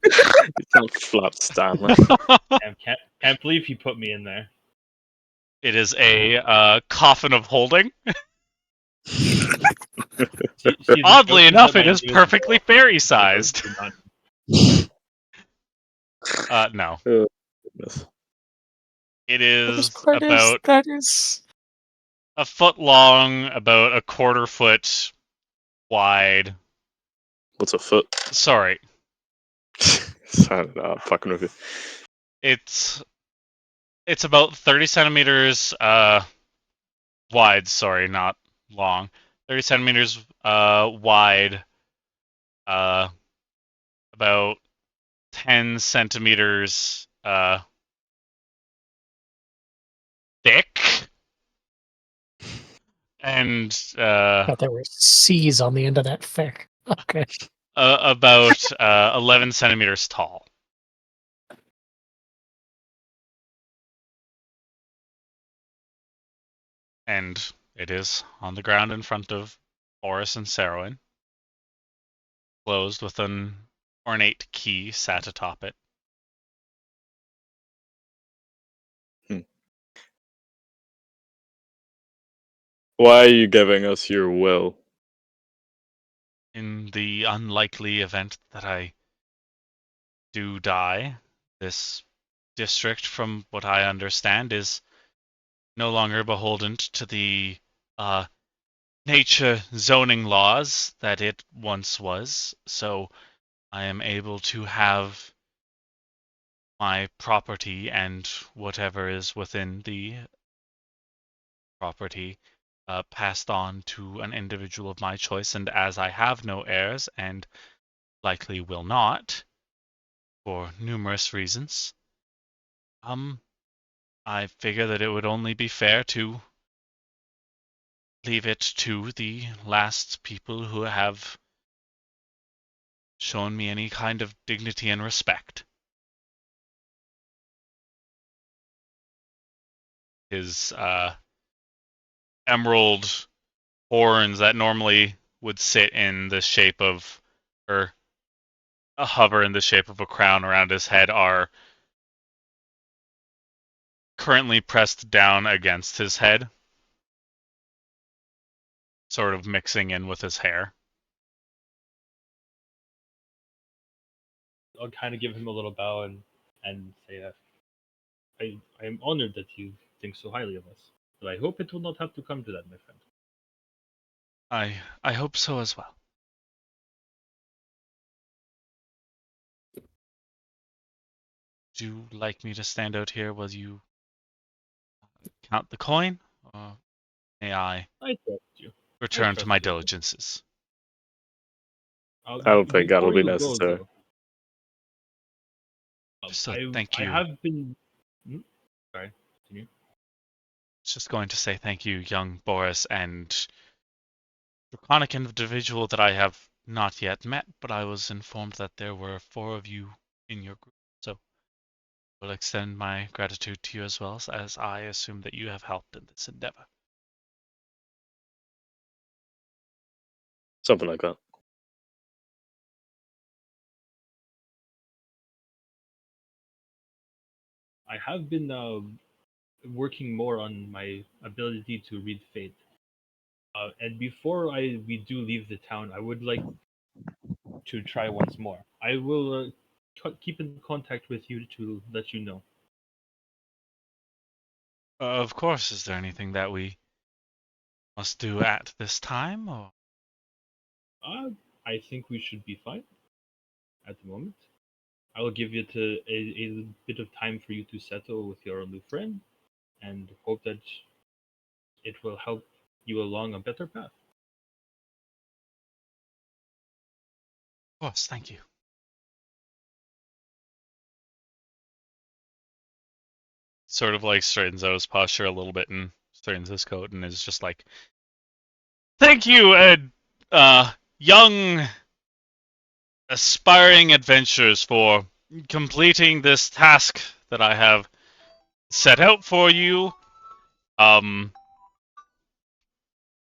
It's not flat, Stanley. Can't believe he put me in there. It is a coffin of holding. See, Oddly enough, it is perfectly fairy-sized. No. Oh, goodness. It The is worst part is about that is a foot long, about a quarter foot wide. What's a foot? Sorry, Sorry, no, I'm fucking with you. it's about 30 centimeters wide. Sorry, not long. 30 centimeters wide. About 10 centimeters thick, and thought there were C's on the end of that thick. Okay. about 11 centimeters tall. And it is on the ground in front of Boris and Sarowin, closed with an ornate key sat atop it. Why are you giving us your will? In the unlikely event that I do die, this district, from what I understand, is no longer beholden to the nature zoning laws that it once was, so I am able to have my property and whatever is within the property passed on to an individual of my choice. And as I have no heirs and likely will not, for numerous reasons, I figure that it would only be fair to leave it to the last people who have shown me any kind of dignity and respect. His emerald horns that normally would sit in the shape of, or hover in the shape of a crown around his head, are currently pressed down against his head, sort of mixing in with his hair. I'll kind of give him a little bow and say that I am honored that you think so highly of us, but I hope it will not have to come to that, my friend. I hope so as well. Would you like me to stand out here while you count the coin, or may I I trust you. return to trust my you. diligences? I don't think that'll Before be you go, necessary. though, Just so I thank I you. have been. Sorry, continue. Just going to say thank you, young Boris, and draconic individual that I have not yet met, but I was informed that there were 4 of you in your group, so I will extend my gratitude to you as well, as I assume that you have helped in this endeavor. Something like that. I have been working more on my ability to read fate. And before we do leave the town, I would like to try once more. I will keep in contact with you to let you know. Of course, is there anything that we must do at this time, or? I think we should be fine at the moment. I will give it a bit of time for you to settle with your new friend and hope that it will help you along a better path. Of course, thank you. Sort of like straightens out his posture a little bit and straightens his coat and is just like, thank you, young aspiring adventurers, for completing this task that I have set out for you.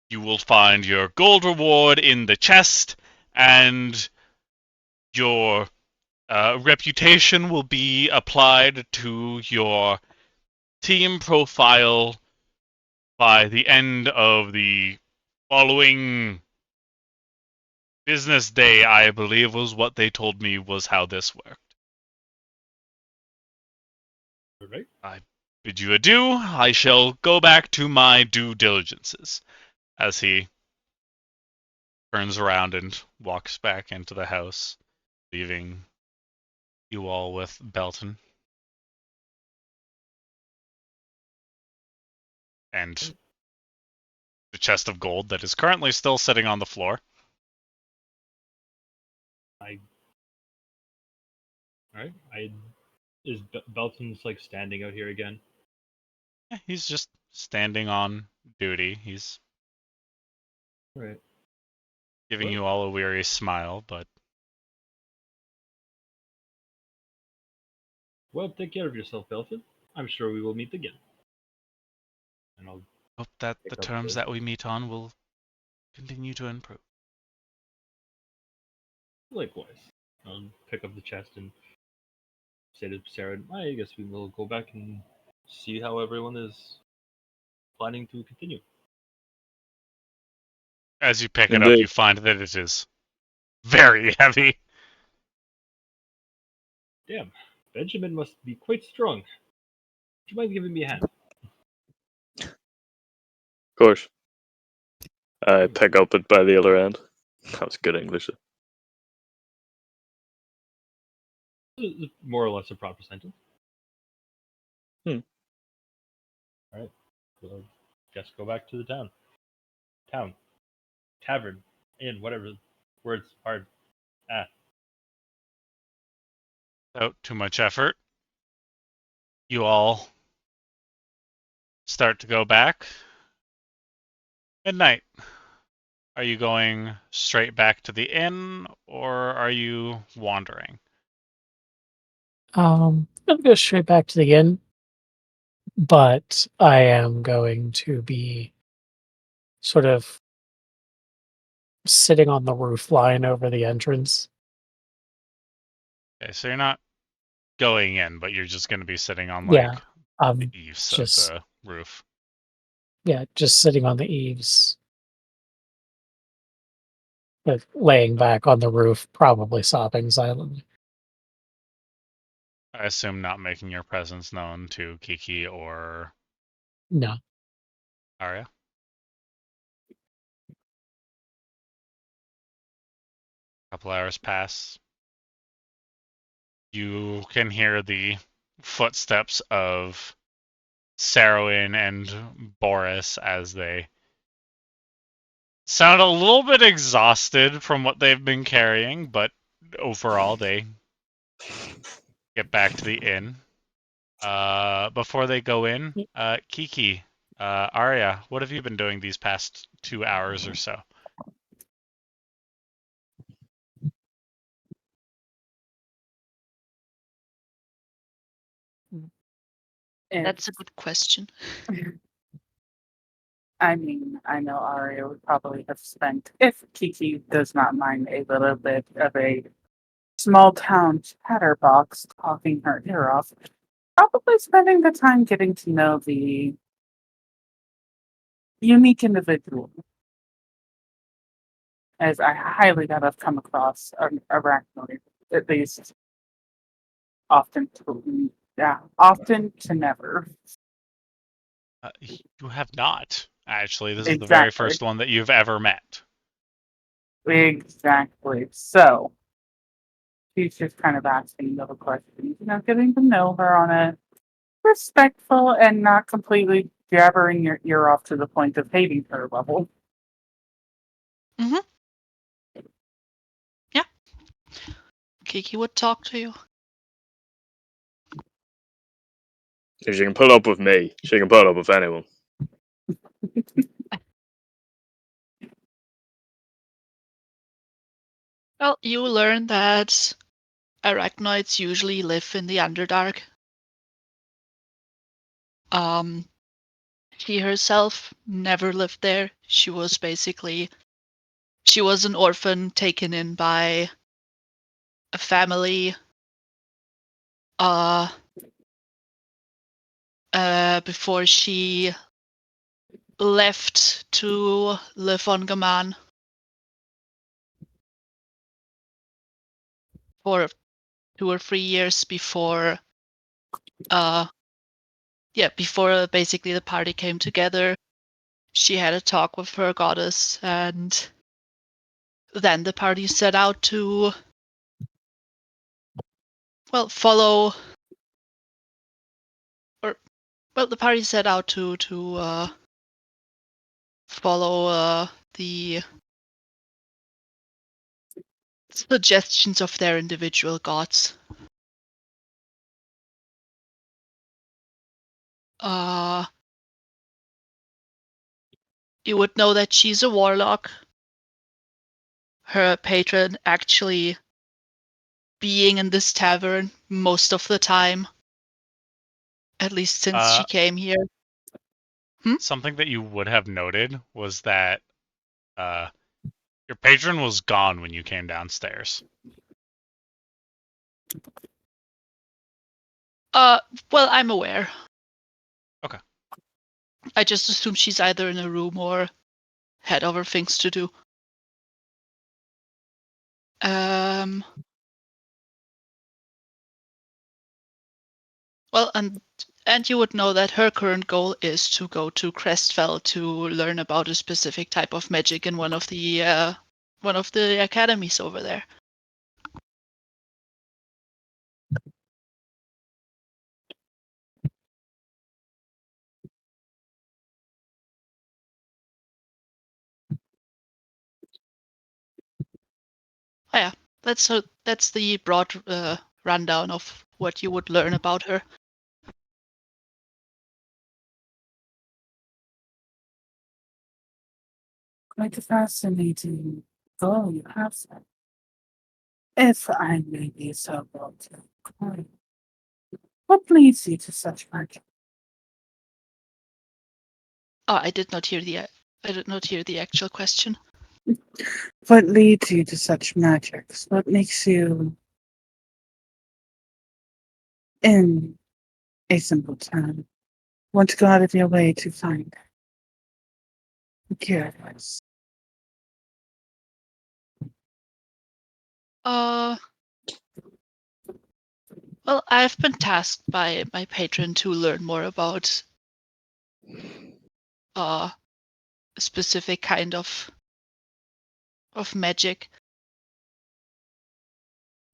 You will find your gold reward in the chest, and your reputation will be applied to your team profile by the end of the following business day, I believe was what they told me was how this worked. All right. I bid you adieu. I shall go back to my due diligences. As he turns around and walks back into the house, leaving you all with Belton. And the chest of gold that is currently still sitting on the floor. All right. Is Belton's like standing out here again? Yeah, he's just standing on duty. He's All right. giving Well- you all a weary smile, but Well, take care of yourself, Belton. I'm sure we will meet again. And I'll hope that Pick the up terms the- that we meet on will continue to improve. likewise. I'll pick up the chest and say to Sarah, I guess we will go back and see how everyone is planning to continue. As you pick it up, Indeed. you find that it is very heavy. Damn, Benjamin must be quite strong. Would you mind giving me a hand? Of course. I pick up it by the other end. That was good English. More or less a proper sentence. Hmm. Alright. So just go back to the town. Town. Tavern. Inn, whatever. Words hard. Without too much effort, you all start to go back. Midnight. Are you going straight back to the inn, or are you wandering? I'm gonna go straight back to the inn, but I am going to be sort of sitting on the roof line over the entrance. Okay, so you're not going in, but you're just going to be sitting on Yeah, like I'm the eaves just of the roof. just sitting on the eaves, but laying back on the roof, probably sobbing silently. I assume not making your presence known to Kiki or No. Arya. A couple hours pass. You can hear the footsteps of Sarowin and Boris as they sound a little bit exhausted from what they've been carrying, but overall they get back to the inn. Before they go in, Kiki, Arya, what have you been doing these past 2 hours or so? That's a good question. I mean, I know Aria would probably have spent, if Kiki does not mind, a little bit of a small town chatterbox talking her ear off, probably spending the time getting to know the unique individual. As I highly doubt I've come across an arachnoid, at least often to never. You have not, actually. This is the very Exactly. first one that you've ever met. Exactly. So she's just kind of asking little questions, getting to know her on a respectful and not completely jabbering your ear off to the point of hating her level. Kiki would talk to you. If she can put up with me, she can put up with anyone. Well, you learn that arachnoids usually live in the Underdark. She herself never lived there. She was an orphan taken in by a family before she left to live on Gaman for 2 or 3 years before before basically the party came together. She had a talk with her goddess, and then the party set out to follow, the party set out to follow the suggestions of their individual gods. You would know that she's a warlock. Her patron actually being in this tavern most of the time, at least since she came here. Something that you would have noted was that your patron was gone when you came downstairs. Well, I'm aware. Okay. I just assume she's either in a room or had other things to do. Well, and you would know that her current goal is to go to Crestfell to learn about a specific type of magic in one of the academies over there. Oh, yeah, that's the broad rundown of what you would learn about her. Quite a fascinating goal you have set. If I may be so bold to inquire, what leads you to such magic? Oh, I did not hear the actual question. What leads you to such magics? What makes you, in a simple term, want to go out of your way to find it? I'm curious. Well, I've been tasked by my patron to learn more about a specific kind of magic.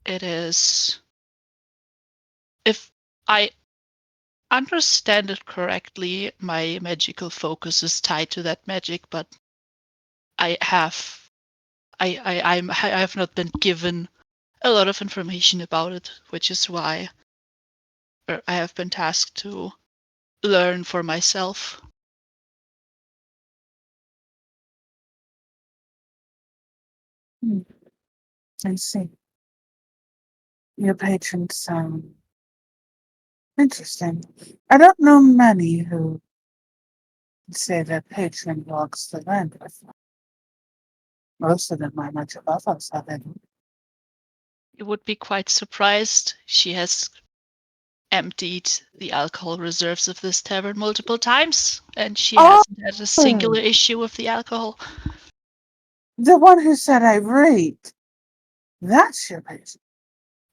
It is, if I understand it correctly, my magical focus is tied to that magic, but I have not been given a lot of information about it, which is why I have been tasked to learn for myself. I see. Your patrons sound interesting. I don't know many who say their patron walks the land with them. Most of them are much above us, however. You would be quite surprised. She has emptied the alcohol reserves of this tavern multiple times, and she hasn't had a singular issue with the alcohol. The one who said irate. That's your patron.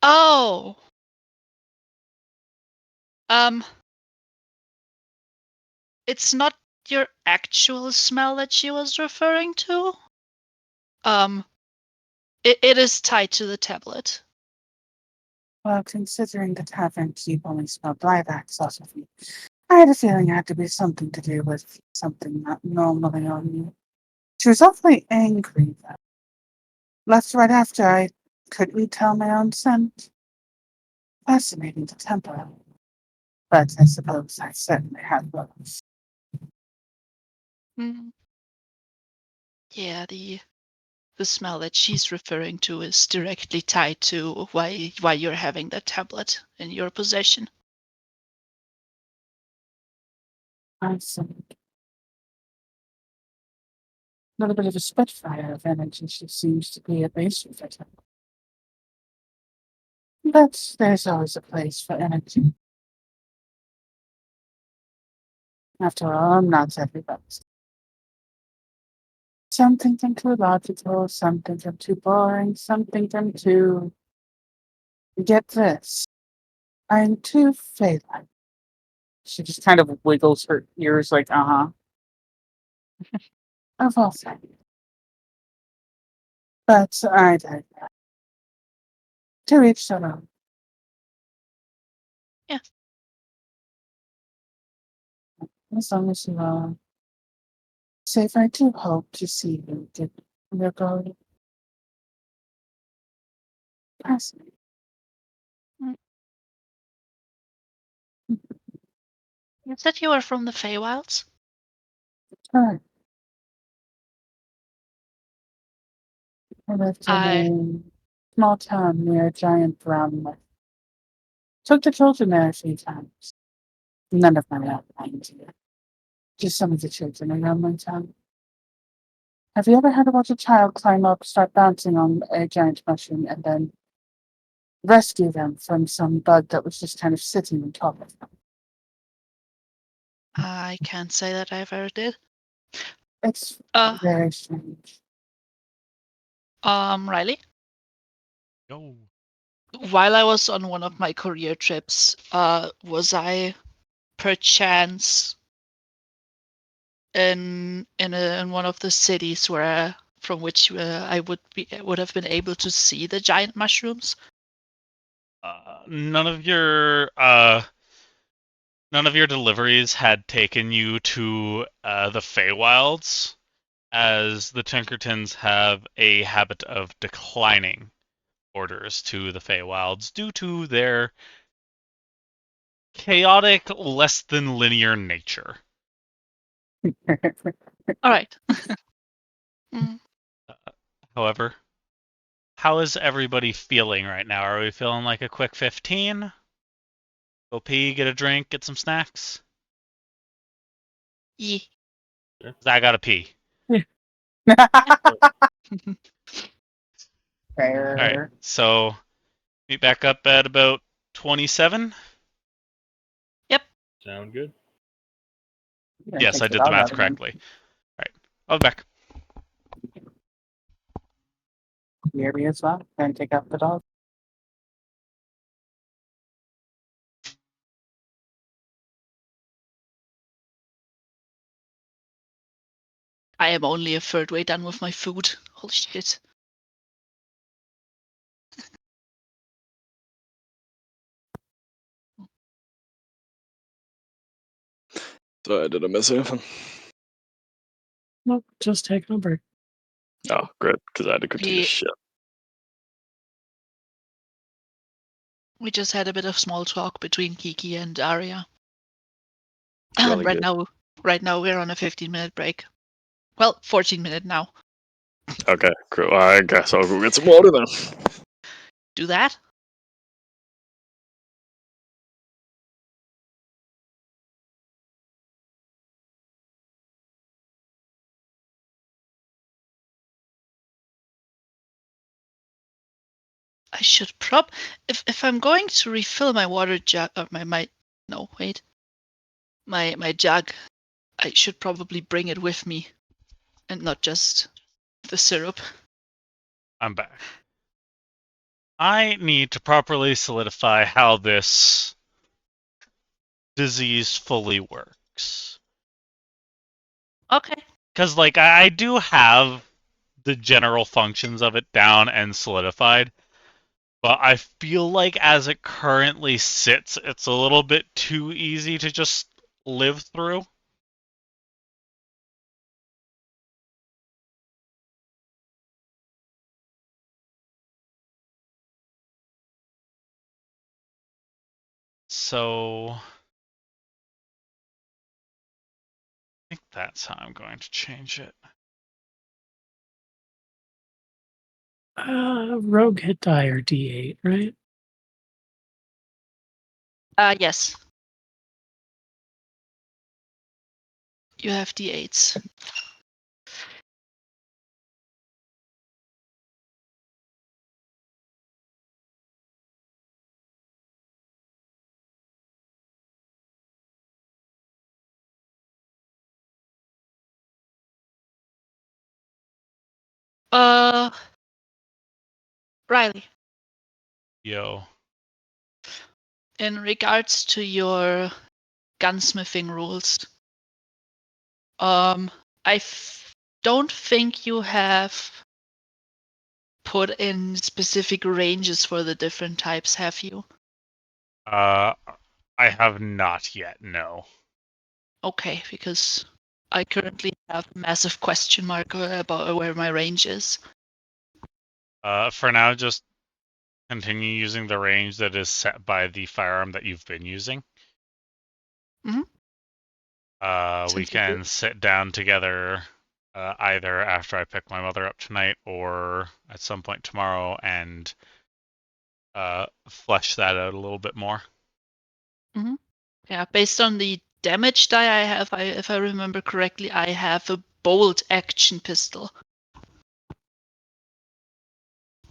Oh. It's not your actual smell that she was referring to. It is tied to the tablet. Well, considering the tavern keep only smelled lilacs off of me, I had a feeling it had to be something to do with something not normally on you. She was awfully angry, though. Left right after I couldn't tell my own scent. Fascinating to temper. But I suppose I certainly had those. Yeah, the smell that she's referring to is directly tied to why you're having that tablet in your possession. I see. little bit of a spitfire of energy she seems to be, at least with it. But there's always a place for energy. After all, I'm not everybody's. Some think them too logical, some think them too boring, some think them too... Get this. I'm too fake-like. She just kind of wiggles her ears like, uh-huh. Of all things. But I digress. To each their own. Yeah. As long as you are safe, I do hope to see you get your goal. Fascinating. You said you were from the Feywilds? Alright. I lived in I a small town near a giant brown lake. Took the children there a few times. None of my own, mind you. Just some of the children around my town. Have you ever heard about a child climb up, start bouncing on a giant mushroom, and then rescue them from some bug that was just kind of sitting on top of them? I can't say that I've ever did. It's Uh, very strange. Riley, Yo. while I was on one of my career trips, was I perchance in one of the cities where from which I would have been able to see the giant mushrooms? None of your deliveries had taken you to the Feywilds, as the Tinkertons have a habit of declining orders to the Feywilds due to their chaotic, less than linear nature. All right. Mm, However, how is everybody feeling right now? Are we feeling like a quick 15? Go pee, get a drink, get some snacks? yeah. 'Cause I gotta pee. Alright, Fair. so meet back up at about 27? Sound good? Yes, I did the math correctly. Alright, I'll be back. Hear me as well. And take out the dog. I am only a third way done with my food. Holy shit. So did I miss anything? Nope, just taking a break. Oh, great, because I had to continue We shit. we just had a bit of small talk between Kiki and Arya. Jolly right good. now right now we're on a 15-minute break. Well, 14-minute now. Okay, cool. I guess I'll go get some water then. Do that. I should if I'm going to refill my water jug or my no, wait. My jug, I should probably bring it with me and not just the syrup. I'm back. I need to properly solidify how this disease fully works. Okay. Because, like, I do have the general functions of it down and solidified, but I feel like as it currently sits, it's a little bit too easy to just live through. So I think that's how I'm going to change it. Rogue hit die or D8, right? Yes. You have D8s. Riley, Yo. in regards to your gunsmithing rules, don't think you have put in specific ranges for the different types, have you? I have not yet, no. Okay, because I currently have a massive question mark about where my range is. For now, just continue using the range that is set by the firearm that you've been using. Mhm. We Since you do. can sit down together either after I pick my mother up tonight or at some point tomorrow and flesh that out a little bit more. Yeah, based on the damage die I have, if I remember correctly, I have a bolt action pistol.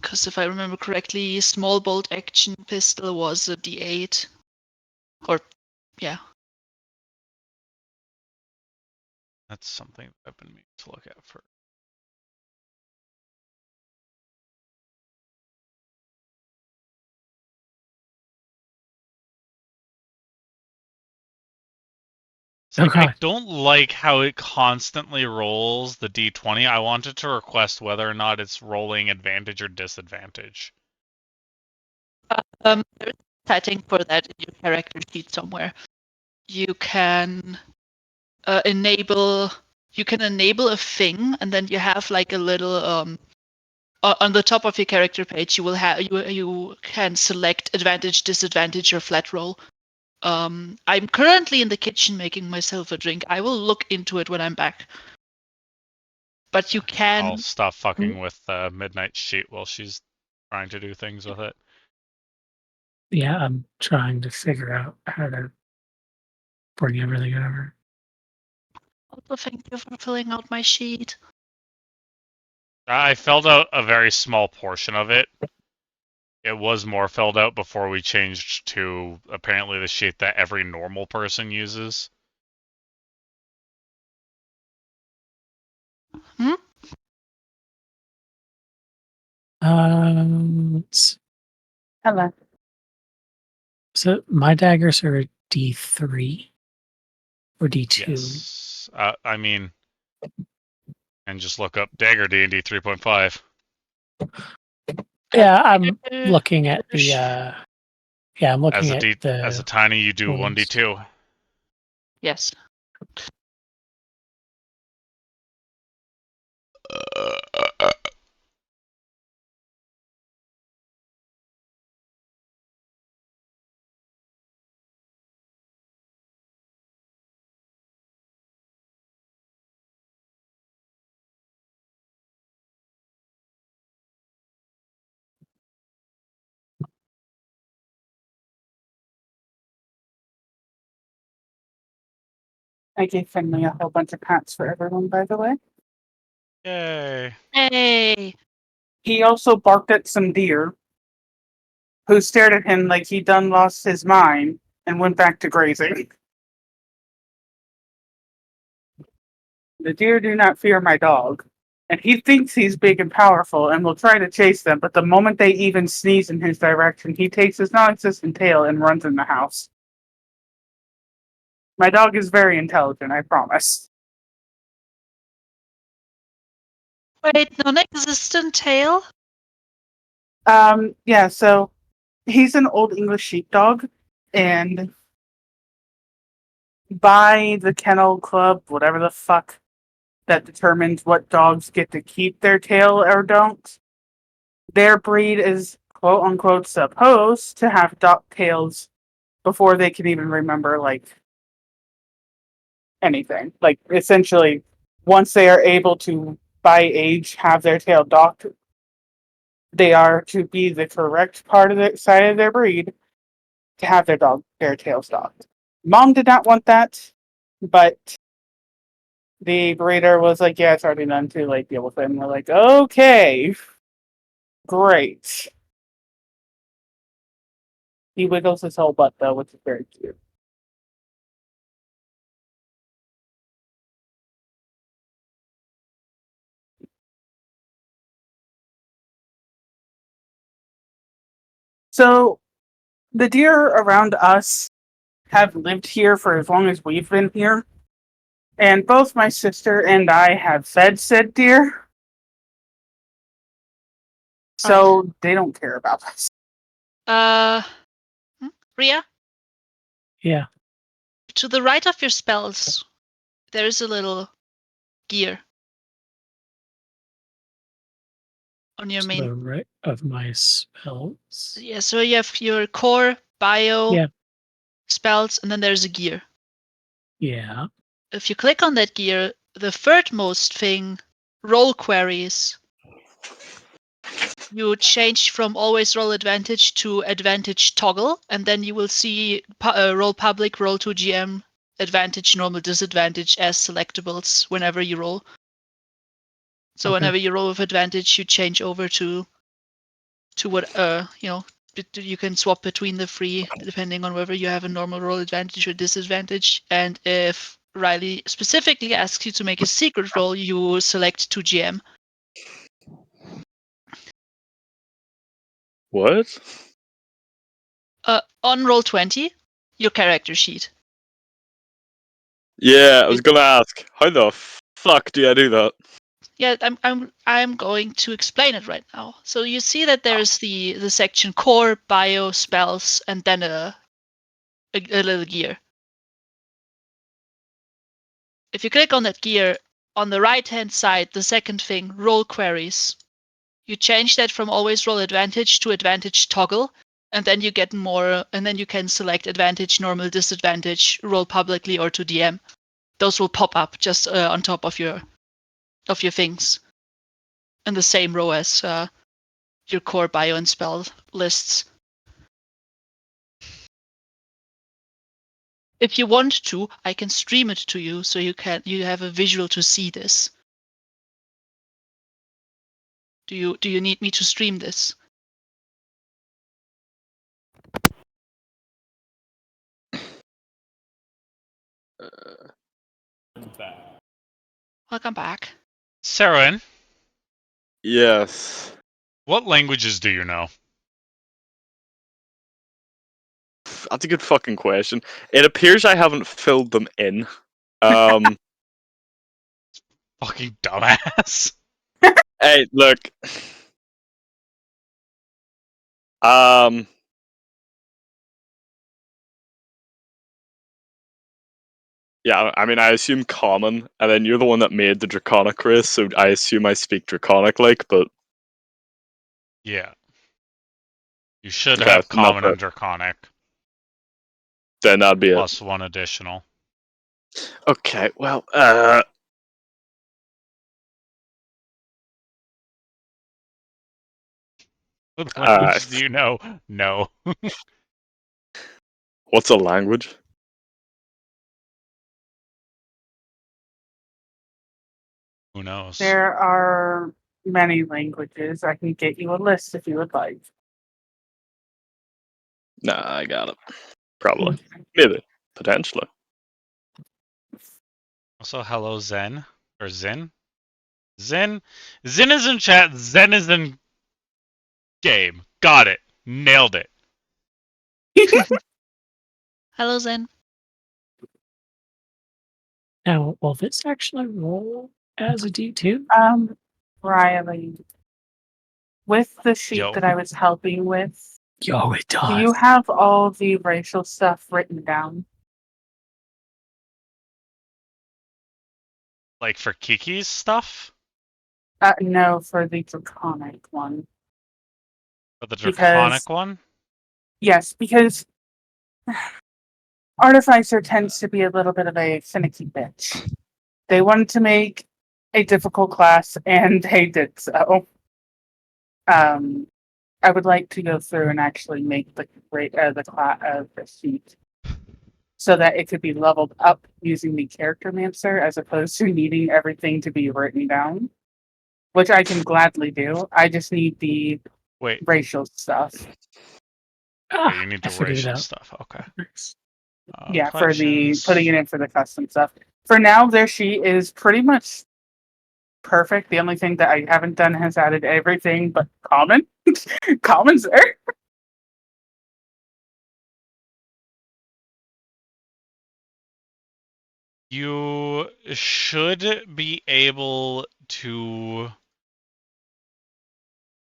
Because if I remember correctly, small bolt action pistol was a D8. Or, yeah. That's something I've been meaning to look at for. It's like, I don't like how it constantly rolls the d20. I wanted to request whether or not it's rolling advantage or disadvantage. There's a setting for that in your character sheet somewhere. You can enable a thing, and then you have like a little on the top of your character page. You will have you can select advantage, disadvantage, or flat roll. I'm currently in the kitchen making myself a drink. I will look into it when I'm back. But you can. I'll stop fucking with Midnight Sheet while she's trying to do things with it. Yeah, I'm trying to figure out how to bring everything over. Also, thank you for filling out my sheet. I filled out a very small portion of it. It was more filled out before we changed to apparently the sheet that every normal person uses. Hello. So my daggers are a D3 or D2. Yes. I mean, and just look up Dagger D&D 3.5. Yeah, I'm looking at the. Yeah, I'm looking As at as a the. tiny, you do rules. 1d2. Yes. I gave Finley a whole bunch of hats for everyone, by the way. Yay. Hey. He also barked at some deer, who stared at him like he done lost his mind and went back to grazing. The deer do not fear my dog, and he thinks he's big and powerful and will try to chase them, but the moment they even sneeze in his direction, he takes his non-existent tail and runs in the house. My dog is very intelligent, I promise. Wait, non-existent tail? Yeah, so he's an old English sheepdog, and by the kennel club, whatever the fuck that determines what dogs get to keep their tail or don't, their breed is quote unquote supposed to have dog tails before they can even remember like anything. Like essentially, once they are able to by age have their tail docked, they are to be the correct part of the side of their breed to have their tails docked. Mom did not want that, but the breeder was like, yeah, it's already done, too late, deal with it. And we're like, okay, great. He wiggles his whole butt though, which is very cute. So, the deer around us have lived here for as long as we've been here. And both my sister and I have fed said deer. So they don't care about us. Ria, Yeah. to the right of your spells, there is a little gear on your To main. the right of my spells. Yeah, so you have your core, bio, Yeah. spells, and then there's a gear. Yeah. If you click on that gear, the thirdmost thing, roll queries, you change from always roll advantage to advantage toggle, and then you will see roll public, roll to GM, advantage, normal, disadvantage as selectables whenever you roll. So Okay. whenever you roll with advantage, you change over to what you can swap between the three depending on whether you have a normal roll advantage or disadvantage. And if Riley specifically asks you to make a secret roll, you select to GM. What? On roll 20, your character sheet. Yeah, I was gonna ask, how the fuck do I do that? Yeah, I'm going to explain it right now. So you see that there's the section core, bio, spells, and then a little gear. If you click on that gear, on the right hand side, the second thing, roll queries. You change that from always roll advantage to advantage toggle, and then you get more, and then you can select advantage, normal, disadvantage, roll publicly, or to DM. Those will pop up just on top of your things, in the same row as your core, bio, and spell lists. If you want to, I can stream it to you so you have a visual to see this. Do you need me to stream this? Welcome back. Saroin, Yes. what languages do you know? That's a good fucking question. It appears I haven't filled them in. Um, Fucking dumbass. hey, look. Um, yeah, I mean, I assume common, and then you're the one that made the Draconic race, so I assume I speak Draconic, like, but Yeah. You should okay, have not Common that. and Draconic, Then that'd be it. plus one additional. Okay, well, What languages do you know? No. what's a language? Who knows? There are many languages. I can get you a list if you would like. Nah, I got it. Probably. Maybe. Potentially. Also, hello, Zen. Or Zin? Zin? Zin is in chat, Zen is in game. Got it. Nailed it. Hello, Zen. Now, will this actually roll as a D2? Riley, with the sheet Yo. that I was helping with, Yo, it does. do you have all the racial stuff written down? Like for Kiki's stuff? No, for the draconic one. For the Because- Draconic one? Yes, because Artificer tends to be a little bit of a finicky bitch. They wanted to make a difficult class, and they did so. I would like to go through and actually make the sheet so that it could be leveled up using the character mancer as opposed to needing everything to be written down, which I can gladly do. I just need the Wait, racial stuff. okay, you need I the figured it racial out. stuff. Okay. Yeah, for the Collections. putting it in for the custom stuff. For now, their sheet is pretty much perfect. The only thing that I haven't done has added everything but common. Common's there. You should be able to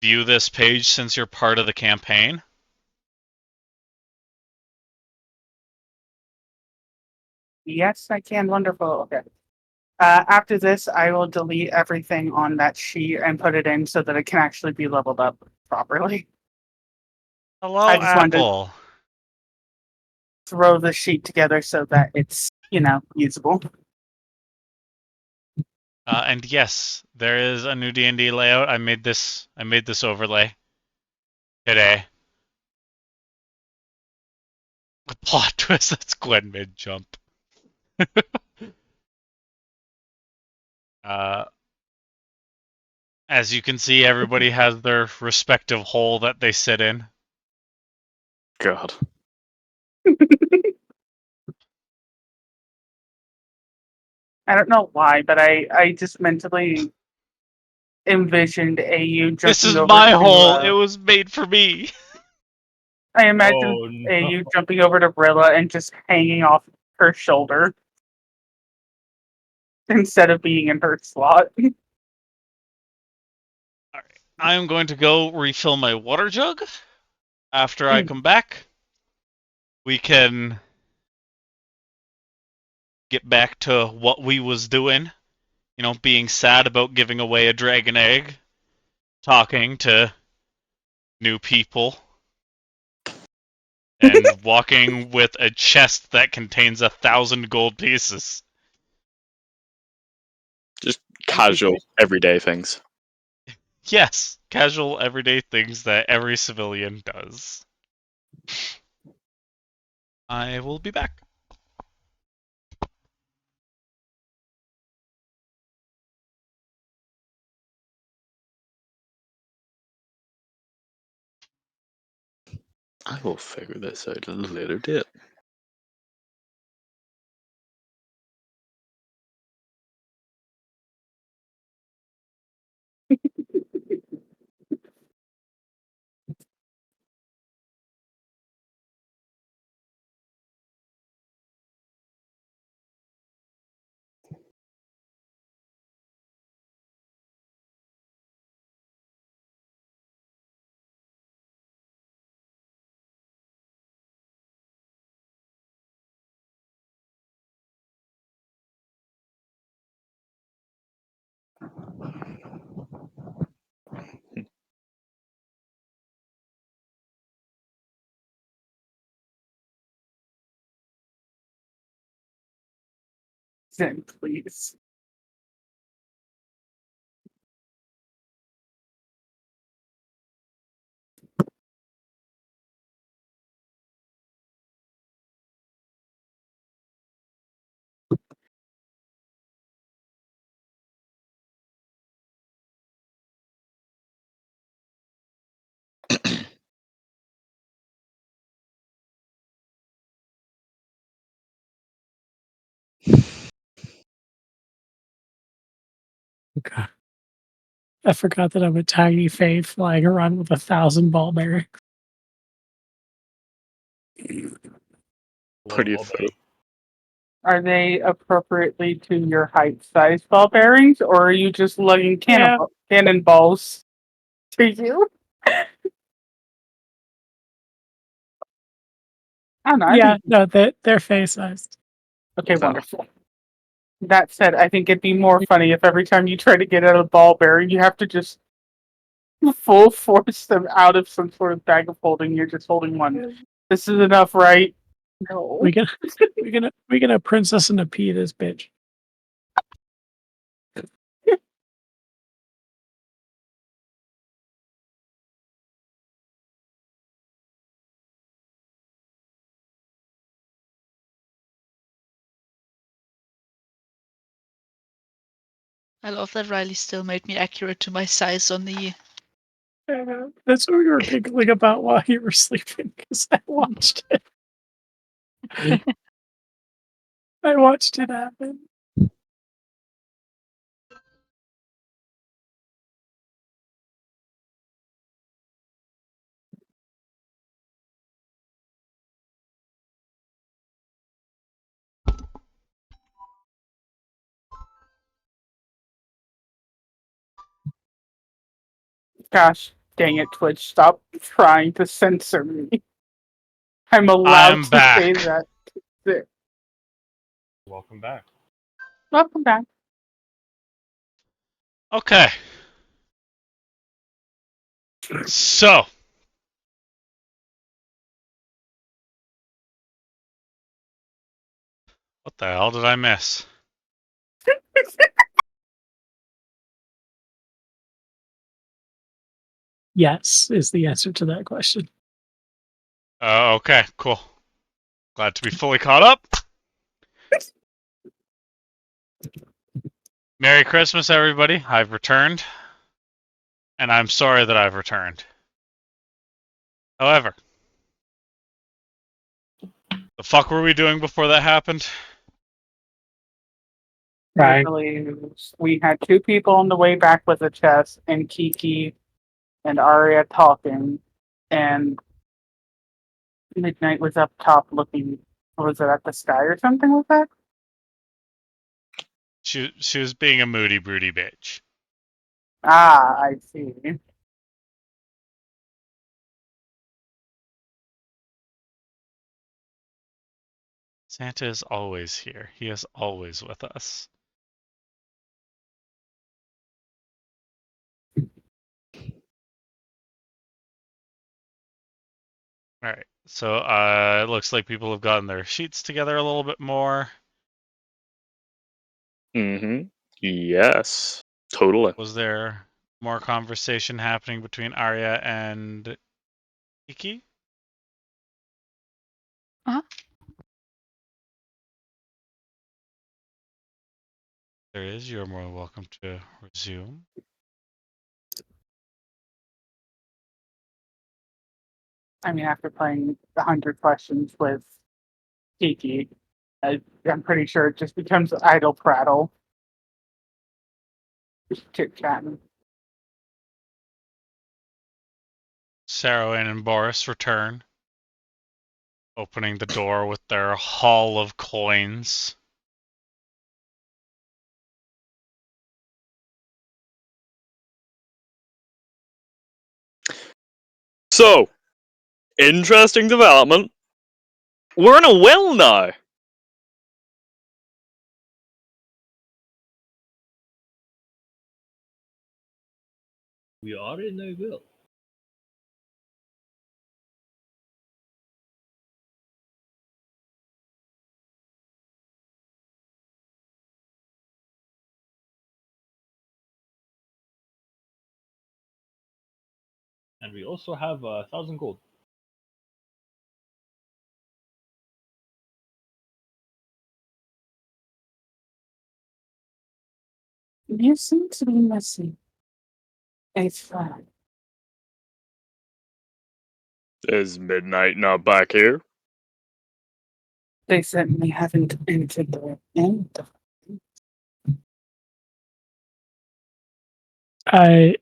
view this page since you're part of the campaign. Yes, I can. Wonderful. Okay. After this, I will delete everything on that sheet and put it in so that it can actually be leveled up properly. Hello, I just wanted to Apple. throw the sheet together so that it's, usable. And yes, there is a new D&D layout. I made this overlay today. The plot twist, that's Gwen mid jump. uh, as you can see, everybody has their respective hole that they sit in. God. I don't know why, but I just mentally envisioned AU This jumping is over my to. hole. It was made for me. I imagine Oh no. AU jumping over to Brilla and just hanging off her shoulder instead of being in her slot. I'm going to go refill my water jug. After I Mm. come back, we can get back to what we was doing. You know, being sad about giving away a dragon egg, talking to new people, and walking with a chest that contains 1,000 gold pieces. Just casual, everyday things. Yes, casual, everyday things that every civilian does. I will be back. I will figure this out at a later date. Zen, please. Okay. I forgot that I'm a tiny fade flying around with 1,000 ball bearings. Pretty All full. Are they appropriately to your height size ball bearings, or are you just lugging Yeah. cannonballs to you? I don't know. I Yeah, think no, they're face sized. okay, No. wonderful. That said, I think it'd be more funny if every time you try to get out of a ball bearing, you have to just full force them out of some sort of bag of holding. You're just holding one. This is enough, right? No. We gonna princess and a pea this bitch. I love that Riley still made me accurate to my size on the. That's what we were giggling about while you were sleeping because I watched it. I watched it happen. Gosh dang it, Twitch! Stop trying to censor me. I'm allowed I'm to say back. that. Welcome back. Welcome back. Okay. So, what the hell did I miss? Yes, is the answer to that question. Okay, cool. Glad to be fully caught up. Merry Christmas, everybody. I've returned. And I'm sorry that I've returned. However, the fuck were we doing before that happened? Right. Literally, we had two people on the way back with a chest, and Kiki and Arya talking, and Midnight was up top looking. Was it at the sky or something like that? She was being a moody, broody bitch. Ah, I see. Santa is always here. He is always with us. All right. So it looks like people have gotten their sheets together a little bit more. Mm-hmm. Yes. Totally. Was there more conversation happening between Arya and Iki? Uh-huh. There is. You're more welcome to resume. I mean, after playing 100 questions with Kiki, I'm pretty sure it just becomes idle prattle. Just chit chatting. Sarowyn and Boris return, opening the door with their haul of coins. So, interesting development. We're in a well now. We are in a will. And we also have 1,000 gold. You seem to be missing a flag. Is Midnight not back here? They certainly haven't entered the end. I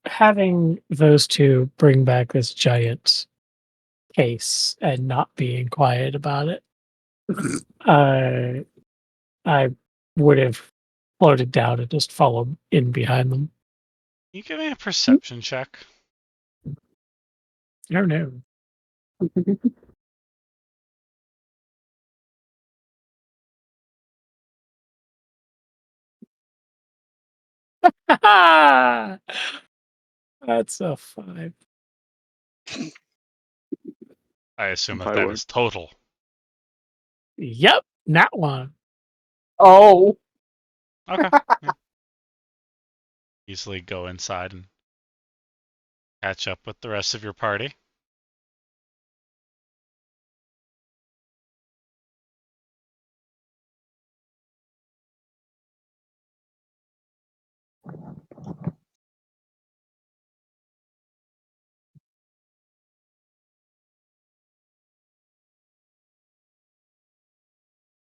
having those two bring back this giant case and not being quiet about it. I would have floated down and just followed in behind them. Can you give me a perception check? No, no. That's a 5. I assume that My that word. is total. Yep, that one. Oh, Okay. Yeah. Easily go inside and catch up with the rest of your party.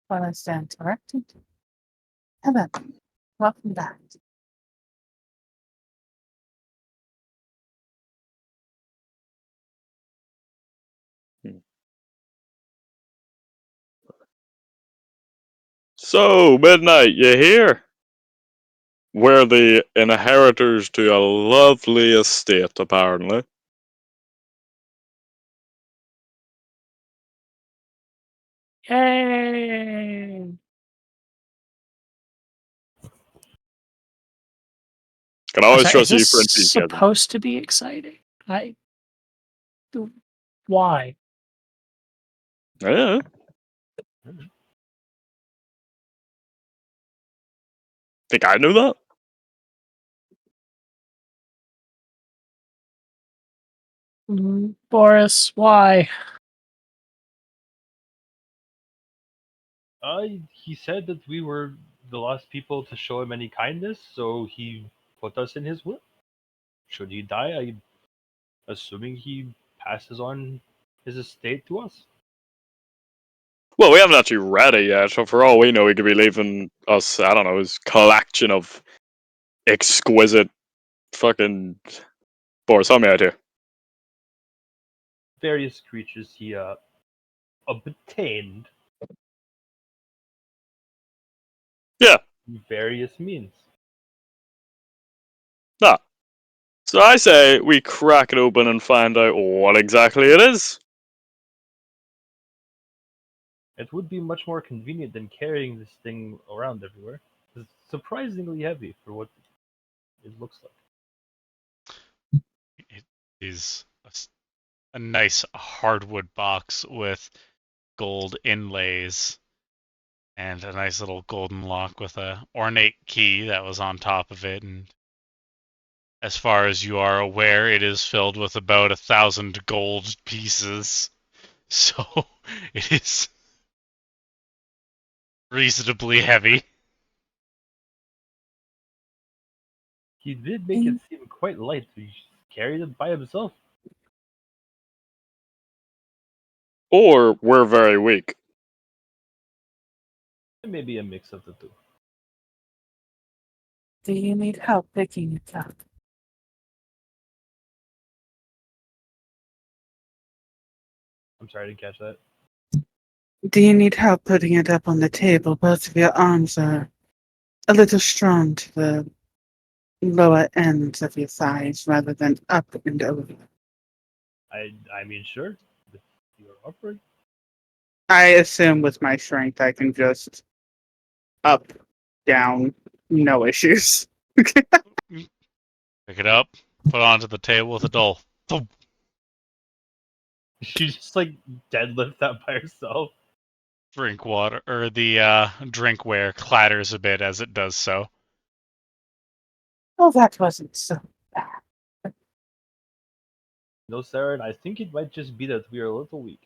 well, I stand corrected. Hello, welcome back. So, Midnight, you here? We're the inheritors to a lovely estate, apparently. Yay! Can always Sorry, is trust you this for enthusiasm. supposed to be exciting? Why? Yeah. Think I knew that? Boris, why? He said that we were the last people to show him any kindness, so he put us in his will. Should he die, I'm assuming he passes on his estate to us. Well, we haven't actually read it yet, so for all we know, he could be leaving us, I don't know, his collection of exquisite fucking Boris, help me out here. Various creatures he obtained. Yeah. Through various means. Nah. So I say we crack it open and find out what exactly it is. It would be much more convenient than carrying this thing around everywhere. It's surprisingly heavy for what it looks like. It is a nice hardwood box with gold inlays and a nice little golden lock with a ornate key that was on top of it. And as far as you are aware, it is filled with about 1,000 gold pieces. So it is reasonably heavy. He did make it seem quite light. He carried it by himself. Or we're very weak. It may be a mix of the two. Do you need help picking it up? I'm sorry, I didn't catch that. Do you need help putting it up on the table? Both of your arms are a little strong to the lower ends of your thighs rather than up and over. I mean, sure. If you're offering. I assume with my strength I can just up, down, no issues. Pick it up, put it onto the table with a dull thump. She just like deadlift that by herself. Drink water, or the drinkware clatters a bit as it does so. Oh, that wasn't so bad. No, Sarah, and I think it might just be that we are a little weak.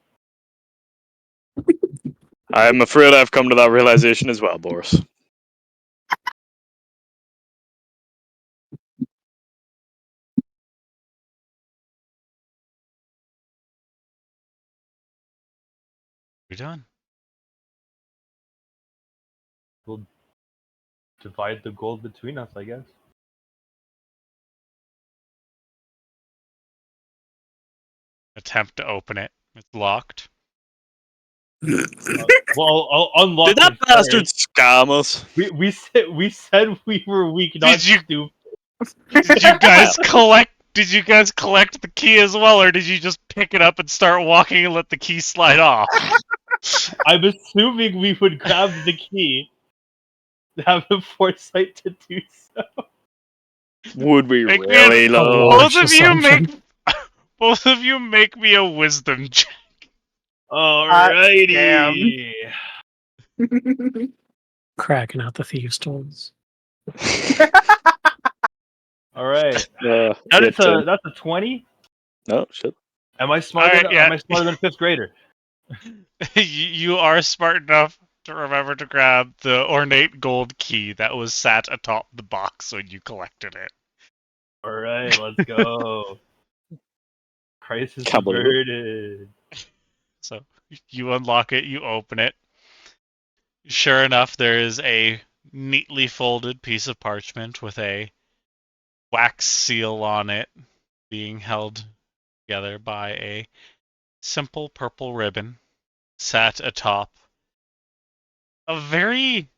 I'm afraid I've come to that realization as well, Boris. You're done. We'll divide the gold between us, I guess. Attempt to open it. It's locked. Well, I'll unlock Did that it bastard first. scam us? We said we were weak, not Did you- stupid. Did you guys collect? Did you guys collect the key as well, or did you just pick it up and start walking and let the key slide off? I'm assuming we would grab the key, have the foresight to do so. Would we Make me really, an- though? Large Both of you assumption. make. Both of you make me a wisdom check. Alrighty. Cracking out the thieves' tools. All right. That's That's a 20. No, shit. Am I smarter? Alright, yeah. Am I smarter than a fifth grader? You are smart enough to remember to grab the ornate gold key that was sat atop the box when you collected it. All right, let's go. Crisis Can't believe it. averted. So you unlock it, you open it. Sure enough, there is a neatly folded piece of parchment with a wax seal on it, being held together by a simple purple ribbon sat atop a very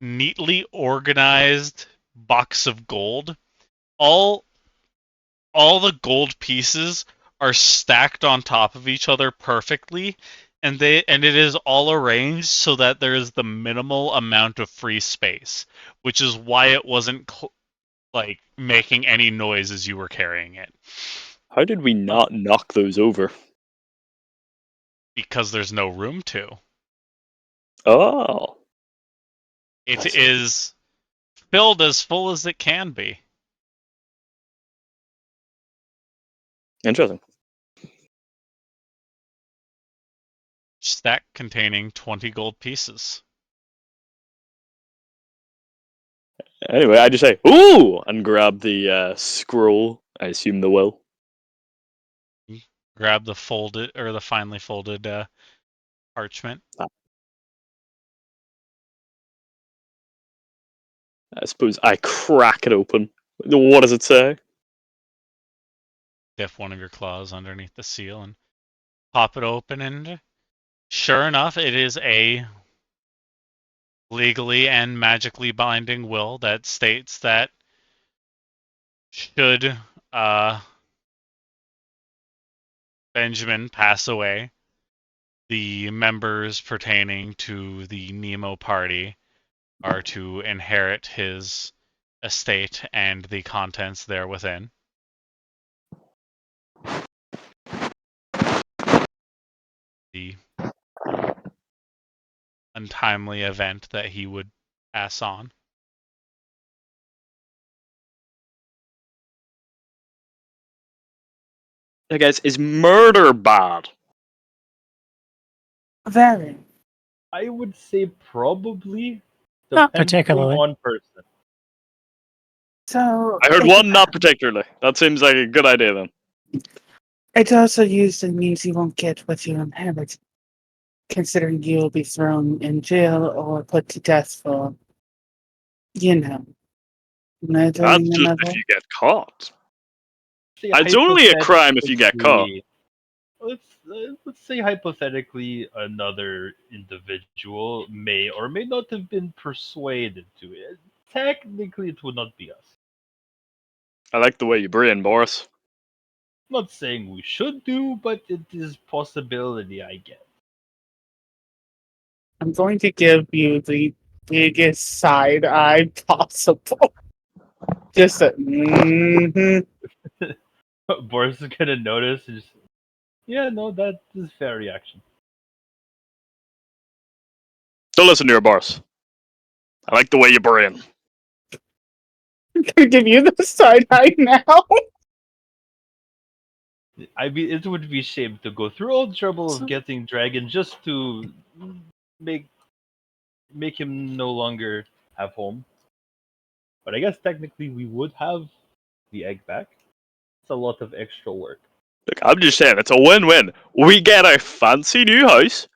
neatly organized box of gold. All the gold pieces are stacked on top of each other perfectly, and it is all arranged so that there is the minimal amount of free space, which is why it wasn't like making any noise as you were carrying it. How did we not knock those over? Because there's no room to. Oh. It I see. is filled as full as it can be. Interesting. Stack containing 20 gold pieces. Anyway, I just say, ooh! And grab the scroll. I assume the will. Grab the folded or the finely folded parchment. I suppose I crack it open. What does it say? Dip one of your claws underneath the seal and pop it open, and sure enough, it is a legally and magically binding will that states that should Benjamin pass away, the members pertaining to the Nemo party are to inherit his estate and the contents there within. The untimely event that he would pass on. Hey guys, is murder bad? Very. I would say probably Not depending particularly. on person. So I heard one, not particularly. That seems like a good idea then. it also usually means you won't get what you inherit, considering you'll be thrown in jail or put to death for, That's murdering just if another. you get caught. Say It's only a crime if you get caught. hypothetically- let's say hypothetically another individual may or may not have been persuaded to it. Technically, it would not be us. I like the way you brain, Boris. Not saying we should do, but it is possibility. I guess. I'm going to give you the biggest side eye possible. Just a Boris is gonna notice. And just, yeah, no, that is fair reaction. Don't listen to your Boris. I like the way you brain. I'm gonna give you the side eye now. I mean, it would be shame to go through all the trouble of getting Dragon just to make him no longer have home. But I guess technically we would have the egg back. It's a lot of extra work. Look, I'm just saying, it's a win-win. We get a fancy new house,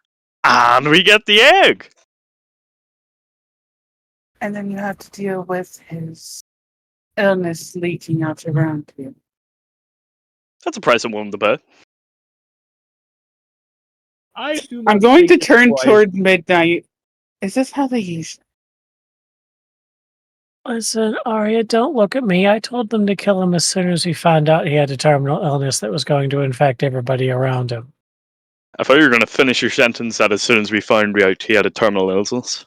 and we get the egg. And then you have to deal with his illness leaking out around you. That's a price I'm willing to pay. I do I'm not going to think turn twice. toward midnight. Is this how they use? Listen, Arya, don't look at me. I told them to kill him as soon as we found out he had a terminal illness that was going to infect everybody around him. I thought you were going to finish your sentence that as soon as we found out he had a terminal illness.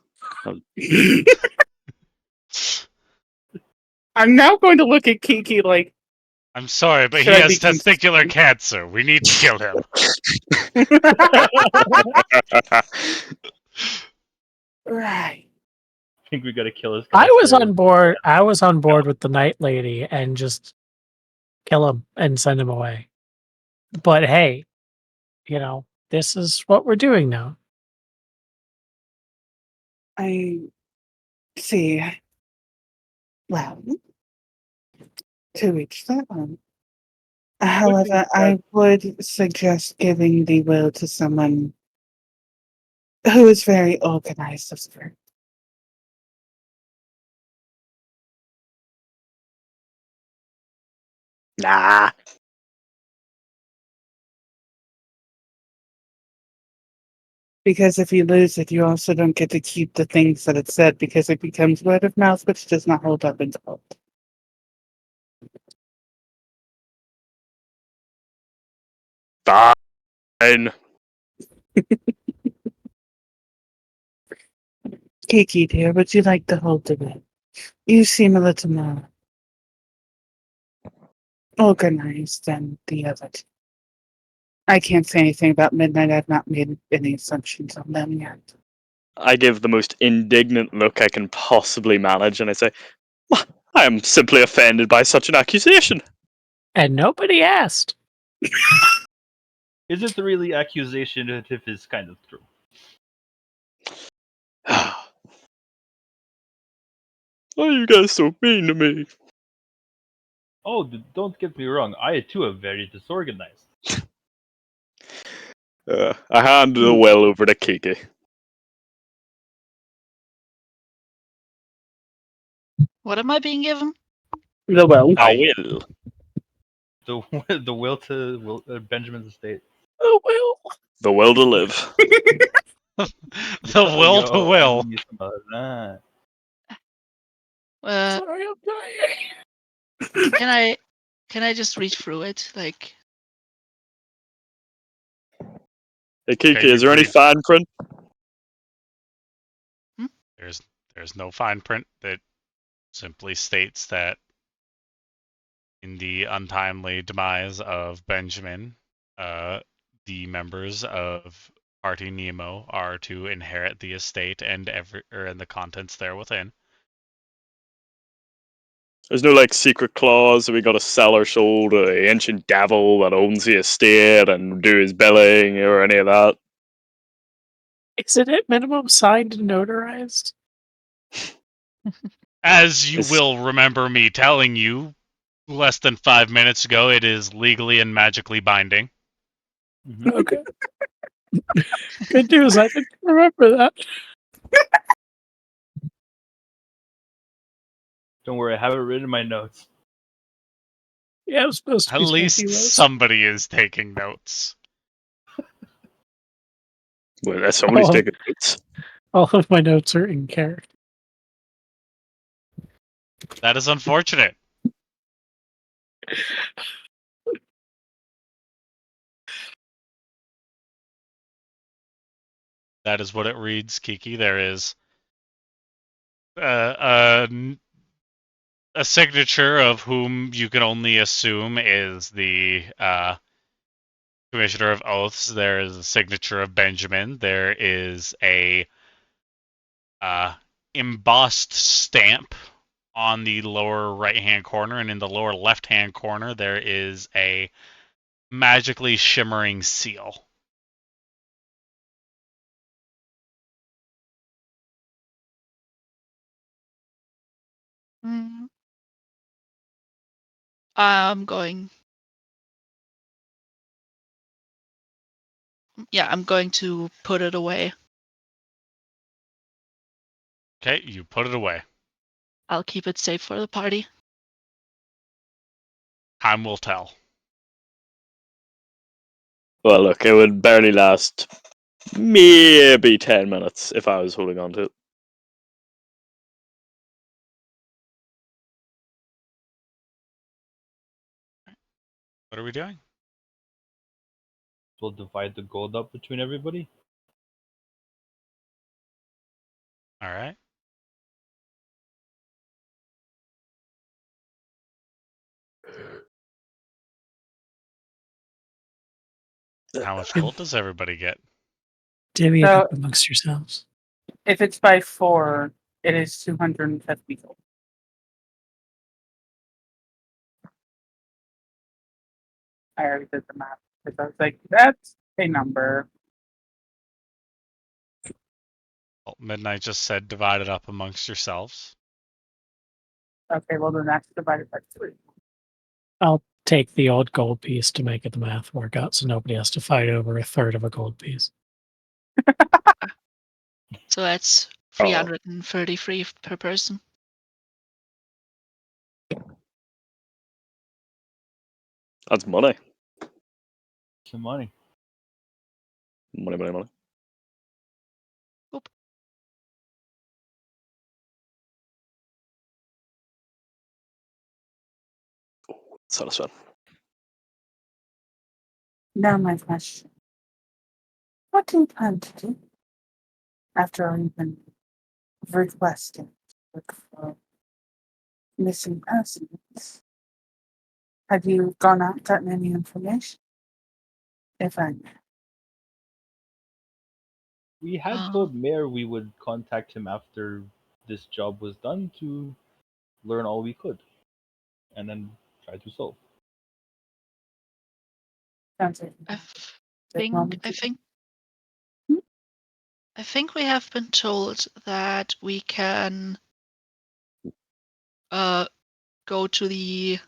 I'm now going to look at Kiki like, I'm sorry, but Should he I be has testicular cancer. We need to kill him. right. I think we gotta kill this I guy. was for- on board. I was on board with the night lady and just kill him and send him away. But hey, this is what we're doing now. I see. Well, to each their own. However, I would suggest giving the will to someone who is very organized of spirit. Nah. Because if you lose it, you also don't get to keep the things that it said because it becomes word of mouth, which does not hold up in court. Fine. Kiki, dear, would you like to hold the bit? You seem a little more organized than the other two. I can't say anything about Midnight. I've not made any assumptions on them yet. I give the most indignant look I can possibly manage, and I say, I am simply offended by such an accusation. And nobody asked. Is it really accusation if it's kind of true? Why are you guys so mean to me? Oh, don't get me wrong. I too am very disorganized. I hand the well over to Kiki. What am I being given? The well. I will. The will to Benjamin's estate. Oh, well. The will to live. The will to will. Sorry, I'm dying. Can I just read through it? Like, Hey Kiki, Okay, is there any read. fine print? There's no fine print that simply states that in the untimely demise of Benjamin, the members of Party Nemo are to inherit the estate and the contents there within. There's no like secret clause that we gotta sell our soul to the ancient devil that owns the estate and do his billing or any of that. Is it at minimum signed and notarized? As you It's- will remember me telling you less than 5 minutes ago, it is legally and magically binding. Okay. Good news. I didn't remember that. Don't worry, I have it written in my notes. Yeah, it was supposed to At be least Smoky Rose. somebody is taking notes. Well, that's somebody's Oh. taking notes. All of my notes are in character. That is unfortunate. That is what it reads, Kiki. There is a signature of whom you can only assume is the Commissioner of Oaths. There is a signature of Benjamin. There is a embossed stamp on the lower right-hand corner, and in the lower left-hand corner, there is a magically shimmering seal. mm, I'm going. Yeah, I'm going to put it away. Okay, you put it away. I'll keep it safe for the party. Time will tell. Well, look, it would barely last maybe 10 minutes if I was holding on to it. What are we doing? We'll divide the gold up between everybody. All right. How much gold does everybody get? Divvy it So- up amongst yourselves. If it's by 4, it is 250 gold. I already did the math. Because I was like, that's a number. Well, Midnight just said divide it up amongst yourselves. Okay, well then that's divided by 3. I'll take the old gold piece to make the math work out so nobody has to fight over a third of a gold piece. So that's 333 per person. That's money. Some money. Money, money, money. satisfied. Now my question. What do you plan to do after even requesting to look for missing persons? Have you gone out gotten any information? If I may. We had told Mayor we would contact him after this job was done to learn all we could, and then try to solve. Sounds like I take think moment I to- think Hmm? I think we have been told that we can go to the,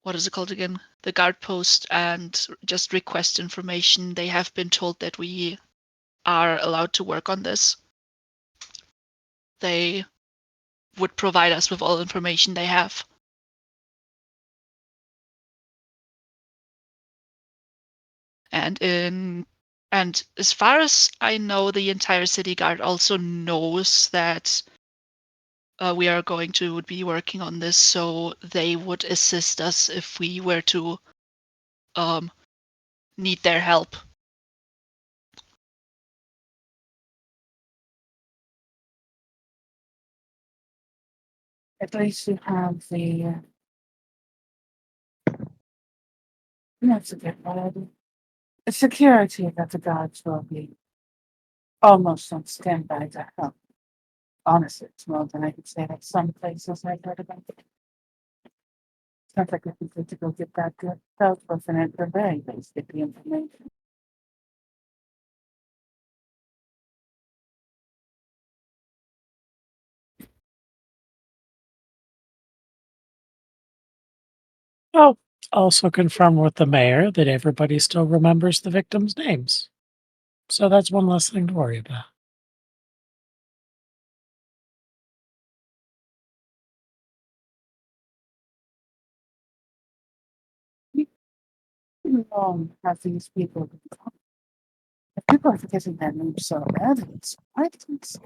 what is it called again? The guard post and just request information. They have been told that we are allowed to work on this. They would provide us with all information they have. And as far as I know, the entire city guard also knows that we are going to be working on this, so they would assist us if we were to need their help. At least you have the that's a good word. The security that the guards will be almost on standby to help. Honestly, it's more than I could say at some places I've heard about. Sounds like if we good to go get that good health person at the very least get the information. Oh, also confirm with the mayor that everybody still remembers the victims' names. So that's one less thing to worry about. How long have these people been gone? If people are forgetting their names so bad, it's quite insane.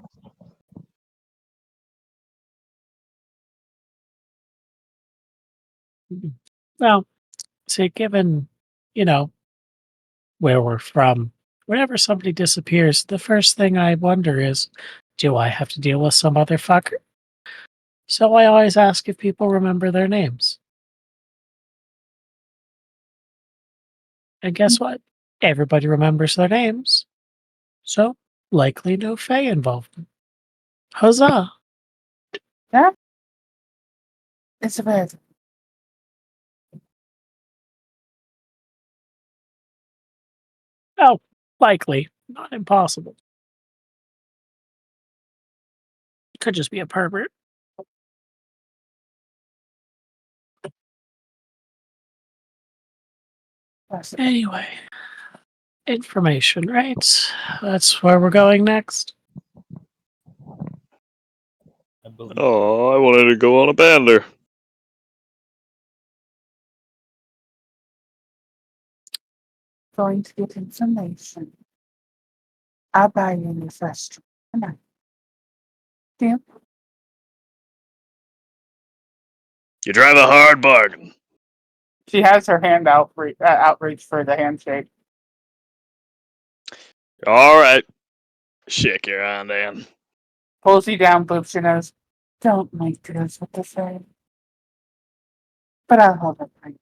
Well, see, given, where we're from, whenever somebody disappears, the first thing I wonder is, do I have to deal with some other fucker? So I always ask if people remember their names. And guess what? Everybody remembers their names. So, likely no Fae involvement. Huzzah! That is a bad. Oh, likely. Not impossible. Could just be a pervert. Anyway, information, right? That's where we're going next. I believe. Oh, I wanted to go on a bender. Going to get information. I'll buy you a new fresh tonight. Deal? You drive a hard bargain. She has her hand outreach for the handshake. All right. Shake your hand, Dan. Pulls you down, boops your nose. Don't make deals with the Fae. But I'll hold up my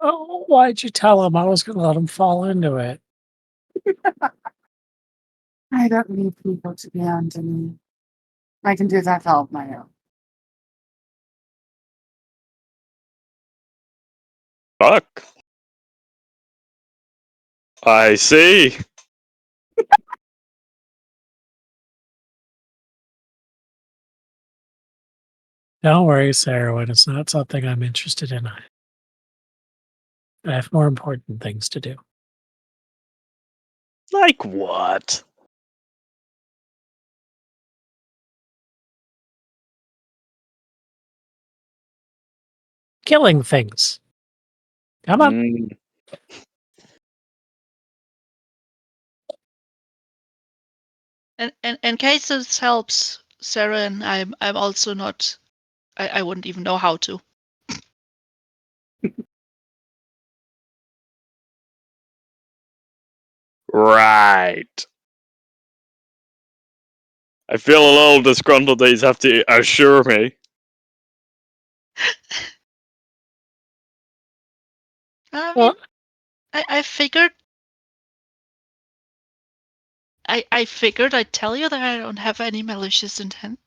Oh, why'd you tell him I was going to let him fall into it? I don't need people to be under me. I can do that all on my own. Fuck. I see. Don't worry, Sarah, it's not something I'm interested in. I have more important things to do. Like what? Killing things. Come on. Mm, And in case this helps, Sarah, and I'm also not I wouldn't even know how to. Right. I feel a little disgruntled that you have to assure me. I Well- mean, I figured. I figured I'd tell you that I don't have any malicious intent.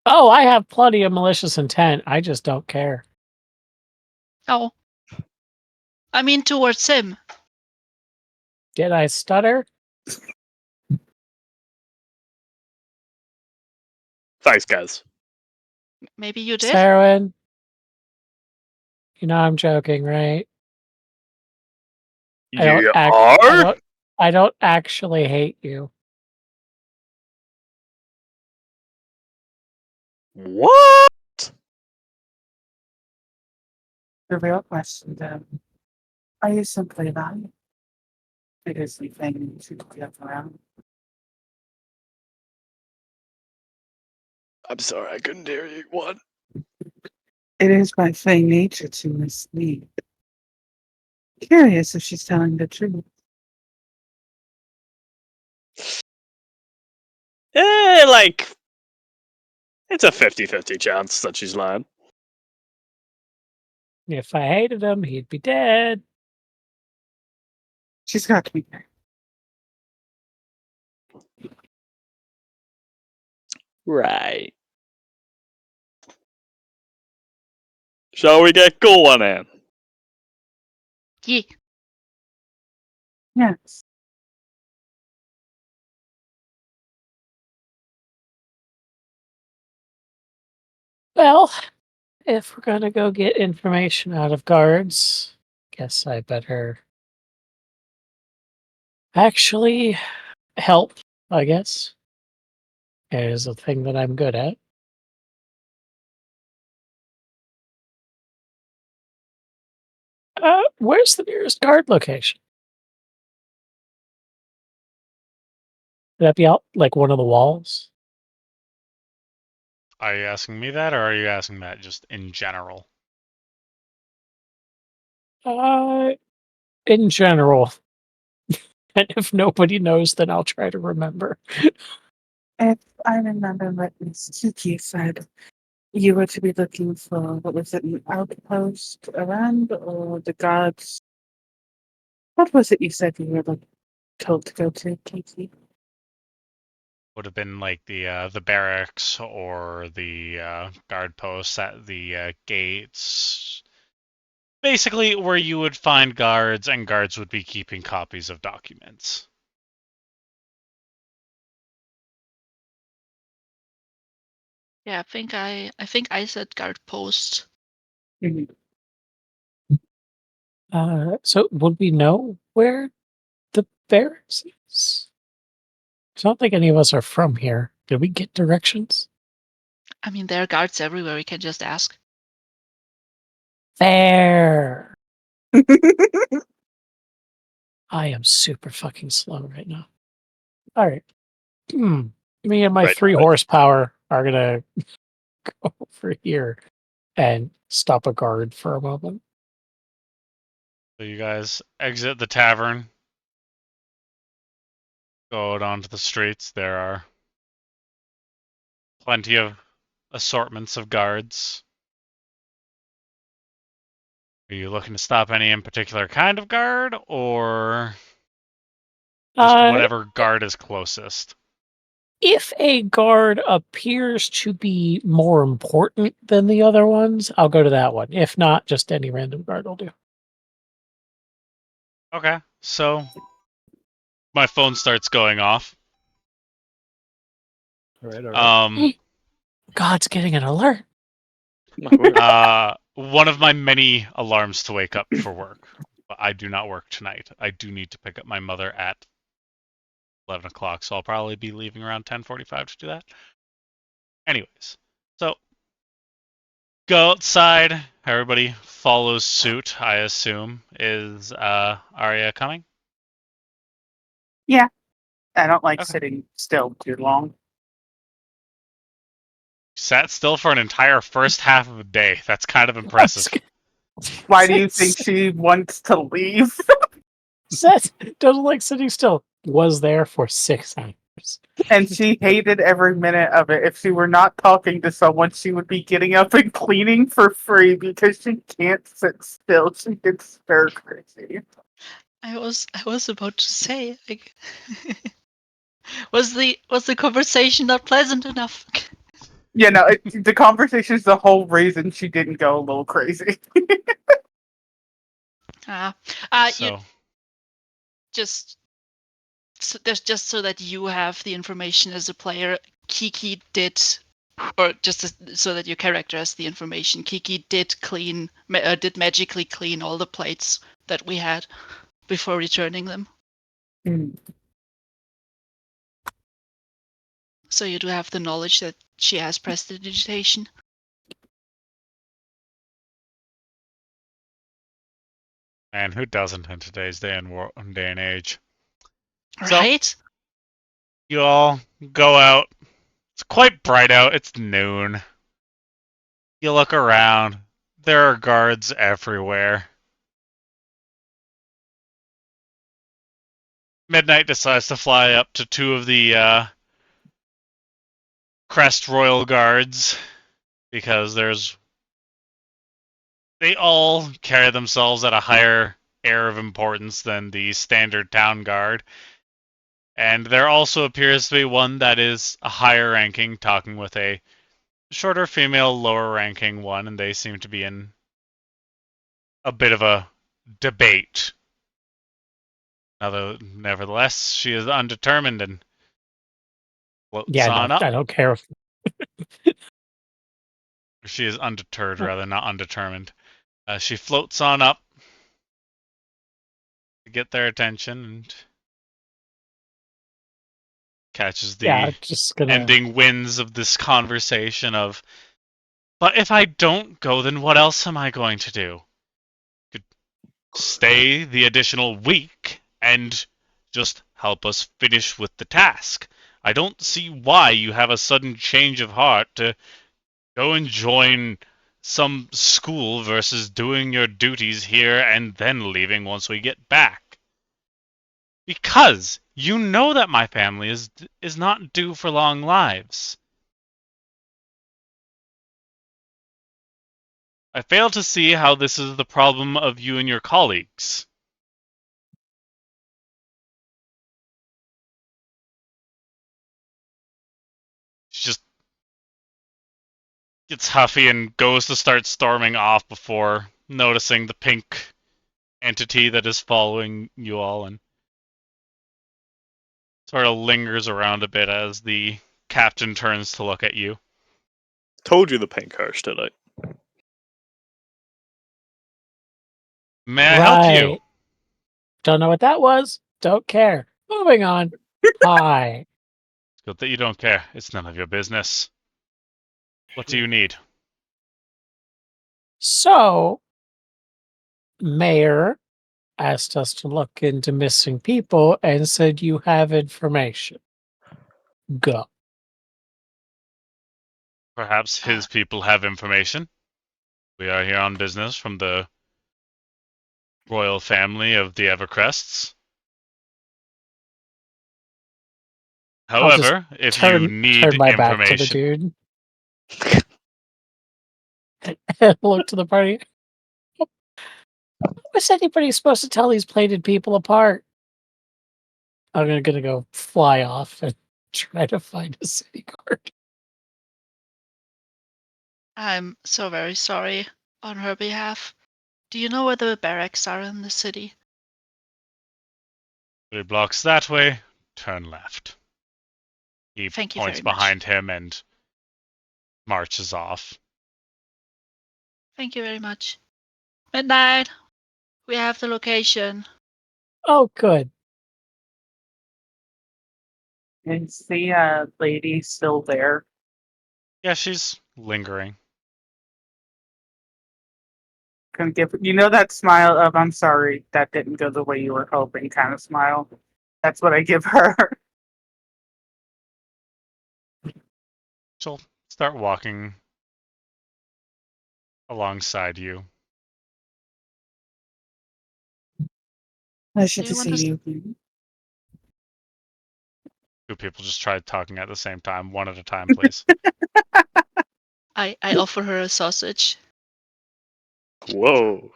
Oh, I have plenty of malicious intent. I just don't care. Oh. I mean, towards him. Did I stutter? Thanks, guys. Maybe you did? Sarwin, you know I'm joking, right? You I are? don't I don't actually hate you. What? The real question, then, are you simply lying? Because you think you get around. I'm sorry, I couldn't hear you. What? It is my fey nature to mislead. Curious if she's telling the truth. Like, it's a 50-50 chance that she's lying. If I hated him, he'd be dead. She's got to be there. Right. Shall we get going then? Yeah. Yes. Well, if we're gonna go get information out of guards, guess I better actually help, I guess. It is a thing that I'm good at. Where's the nearest guard location? Would that be out like one of the walls? Are you asking me that, or are you asking that just in general? In general. And if nobody knows, then I'll try to remember. If I remember what Miss Kiki said, you were to be looking for, what was it, an outpost around or the gods? What was it you said you were told to go to, Kiki? Would have been like the barracks or the guard posts at the gates. Basically, where you would find guards, and guards would be keeping copies of documents. Yeah, I think I said guard post. Mhm. So would we know where the barracks is? I don't think any of us are from here. Did we get directions? I mean, there are guards everywhere. We can just ask. There. I am super fucking slow right now. All right. Me and my Right. 3 horsepower are gonna go over here and stop a guard for a moment. So you guys exit the tavern, go out onto the streets. There are plenty of assortments of guards. Are you looking to stop any in particular kind of guard, or just Uh, whatever guard is closest? if a guard appears to be more important than the other ones, I'll go to that one. If not, just any random guard will do. Okay, so my phone starts going off. All right. God's getting an alert. My word. One of my many alarms to wake up for work. But I do not work tonight. I do need to pick up my mother at 11 o'clock, so I'll probably be leaving around 10:45 to do that. Anyways, so go outside. Everybody follows suit, I assume. Is Arya coming? Yeah. I don't like Okay. sitting still too long. Sat still for an entire first half of a day. That's kind of impressive. Why do you think she wants to leave? Seth doesn't like sitting still. Was there for 6 hours. And she hated every minute of it. If she were not talking to someone, she would be getting up and cleaning for free because she can't sit still. She gets stir crazy. I was about to say, like, was the conversation not pleasant enough? Yeah, no, the conversation is the whole reason she didn't go a little crazy. You So, just just so that you have the information as a player, Kiki did, or so that your character has the information. Kiki did did magically clean all the plates that we had before returning them. So you do have the knowledge that she has prestidigitation. and who doesn't in today's day and age? Right? So, you all go out. It's quite bright out. It's noon. You look around. There are guards everywhere. Midnight decides to fly up to two of the Crest Royal Guards because they all carry themselves at a higher air of importance than the standard town guard. And there also appears to be one that is a higher ranking, talking with a shorter female, lower ranking one, and they seem to be in a bit of a debate. Nevertheless, she is undetermined and floats Yeah, on no, up. I don't care. She is undeterred, rather, not undetermined. She floats on up to get their attention and catches the just gonna. ending winds of this conversation of, but if I don't go, then what else am I going to do? Could stay the additional week and just help us finish with the task. I don't see why you have a sudden change of heart to go and join some school versus doing your duties here and then leaving once we get back. Because you know that my family is not due for long lives. I fail to see how this is the problem of you and your colleagues. She just gets huffy and goes to start storming off before noticing the pink entity that is following you all and sort of lingers around a bit as the captain turns to look at you. Told you the pink hair stood out. May I help you? Right. Don't know what that was. Don't care. Moving on. Hi. It's good that you don't care. It's none of your business. What do you need? So, Mayor asked us to look into missing people and said you have information. Go. Perhaps his people have information. We are here on business from the royal family of the Evercrests. However, if you need Turn my back to the information, dude and look to the party. How is anybody supposed to tell these plated people apart? I'm gonna go fly off and try to find a city guard. I'm so very sorry on her behalf. Do you know where the barracks are in the city? 3 blocks that way, turn left. He Thank you points very much. behind him and marches off. Thank you very much. Midnight. We have the location. Oh, good. Is the lady still there? Yeah, she's lingering. Can give that smile of "I'm sorry, that didn't go the way you were hoping" kind of smile. That's what I give her. She'll start walking alongside you. Pleasure Do to you want see to? you. Two people just tried talking at the same time, one at a time, please. I offer her a sausage. Whoa.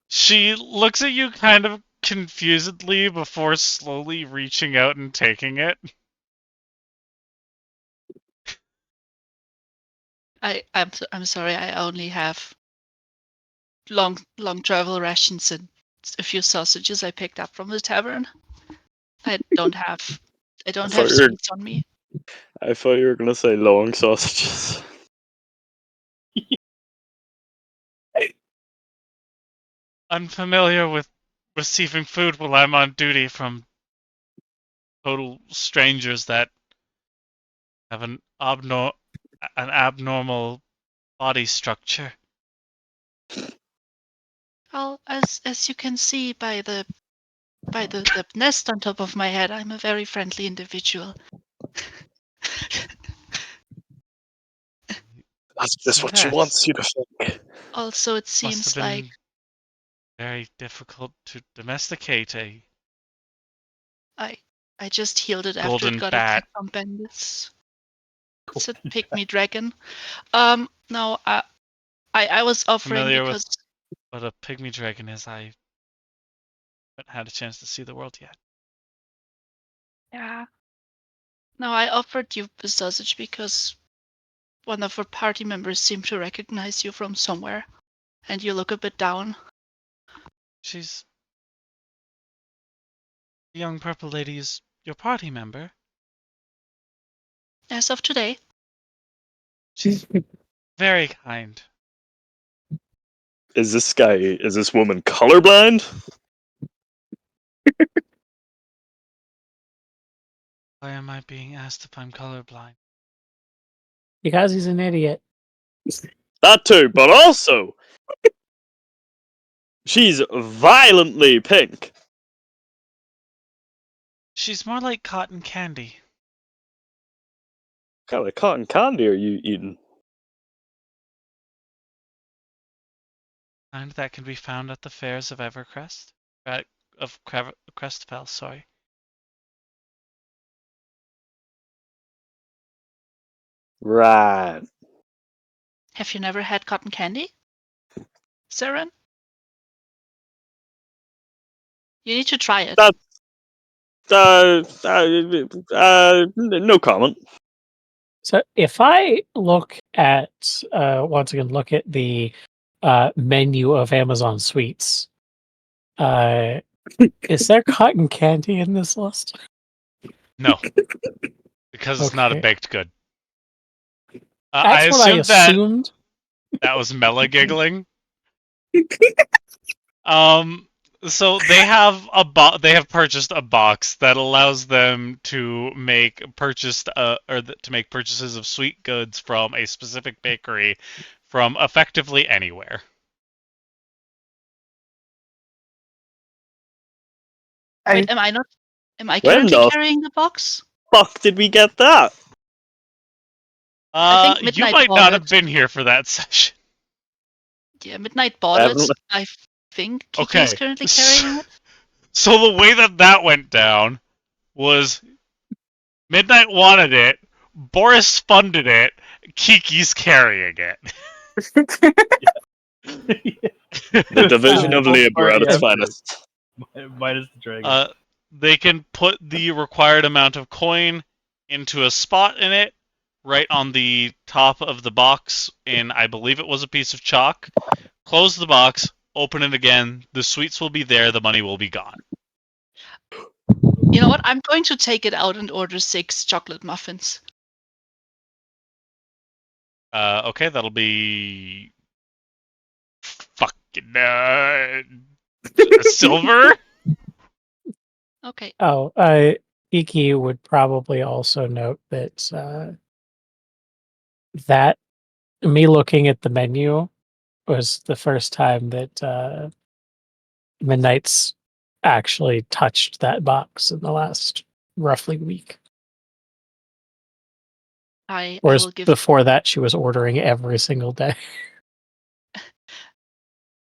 She looks at you kind of confusedly before slowly reaching out and taking it. I'm sorry. I only have long travel rations and a few sausages I picked up from the tavern. I don't have thought you were- sweets on me. I thought you were gonna say long sausages. Unfamiliar with receiving food while I'm on duty from total strangers that have an abnormal body structure. Well, as you can see by the nest on top of my head, I'm a very friendly individual. That's what she Yes. wants you to think. Also, it Must have seems been like very difficult to domesticate a I just healed it after it golden got bat. attacked from bandits. It's a pygmy dragon. No, I was offering Familiar because with what a pygmy dragon is. I haven't had a chance to see the world yet. yeah. No, I offered you the sausage because one of our party members seemed to recognize you from somewhere, and you look a bit down. She's the young purple lady is your party member. As of today, She's very kind. Is this woman colorblind? Why am I being asked if I'm colorblind? Because he's an idiot. That too, but also she's violently pink. She's more like cotton candy. What kind of cotton candy are you eating? Kind that can be found at the fairs of Evercrest. Crestfell, sorry. Right. have you never had cotton candy, Saren? You need to try it. That's no comment. So if I look at once again look at the menu of Amazon Sweets, is there cotton candy in this list? No, because it's not a Okay. baked good. That's I what I assumed that assumed. that was Mela giggling. So they have they have purchased a box that allows them to make to make purchases of sweet goods from a specific bakery from effectively anywhere. Wait, am I not? Am I When currently the carrying the box? fuck did we get that? I think You Midnight might bought not it. have been here for that session. Yeah, Midnight bought I it. haven't- I think Kiki is Okay. currently carrying it. So the way that went down was Midnight wanted it, Boris funded it, Kiki's carrying it. The division of Both labor at its parties. finest. Minus the dragon. They can put the required amount of coin into a spot in it, right on the top of the box, in I believe it was a piece of chalk. Close the box, open it again. The sweets will be there. The money will be gone. You know what? I'm going to take it out and order 6 chocolate muffins. Okay, that'll be fucking silver. Okay. Oh, Iki would probably also note that that me looking at the menu was the first time that Midnight's actually touched that box in the last roughly week. I Whereas will give. before that, she was ordering every single day.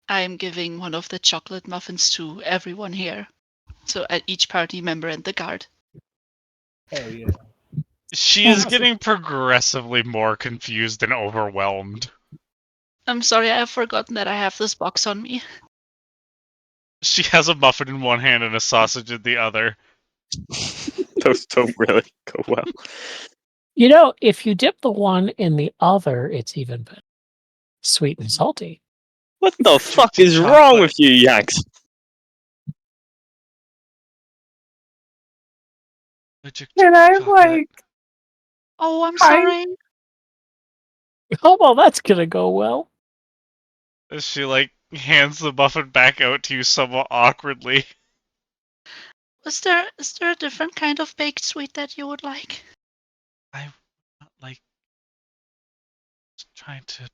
I'm giving one of the chocolate muffins to everyone here. So at each party member and the guard. Hell yeah. She is getting progressively more confused and overwhelmed. I'm sorry, I have forgotten that I have this box on me. She has a muffin in one hand and a sausage in the other. Those don't really go well. You know, if you dip the one in the other, it's even better. Sweet and salty. What the fuck to is wrong chocolate. with you, Yanks? Allergic to And I'm chocolate. like, Oh, I'm Hi. sorry. Oh, well, that's gonna go well. She hands the muffin back out to you somewhat awkwardly. Is there a different kind of baked sweet that you would like? I trying to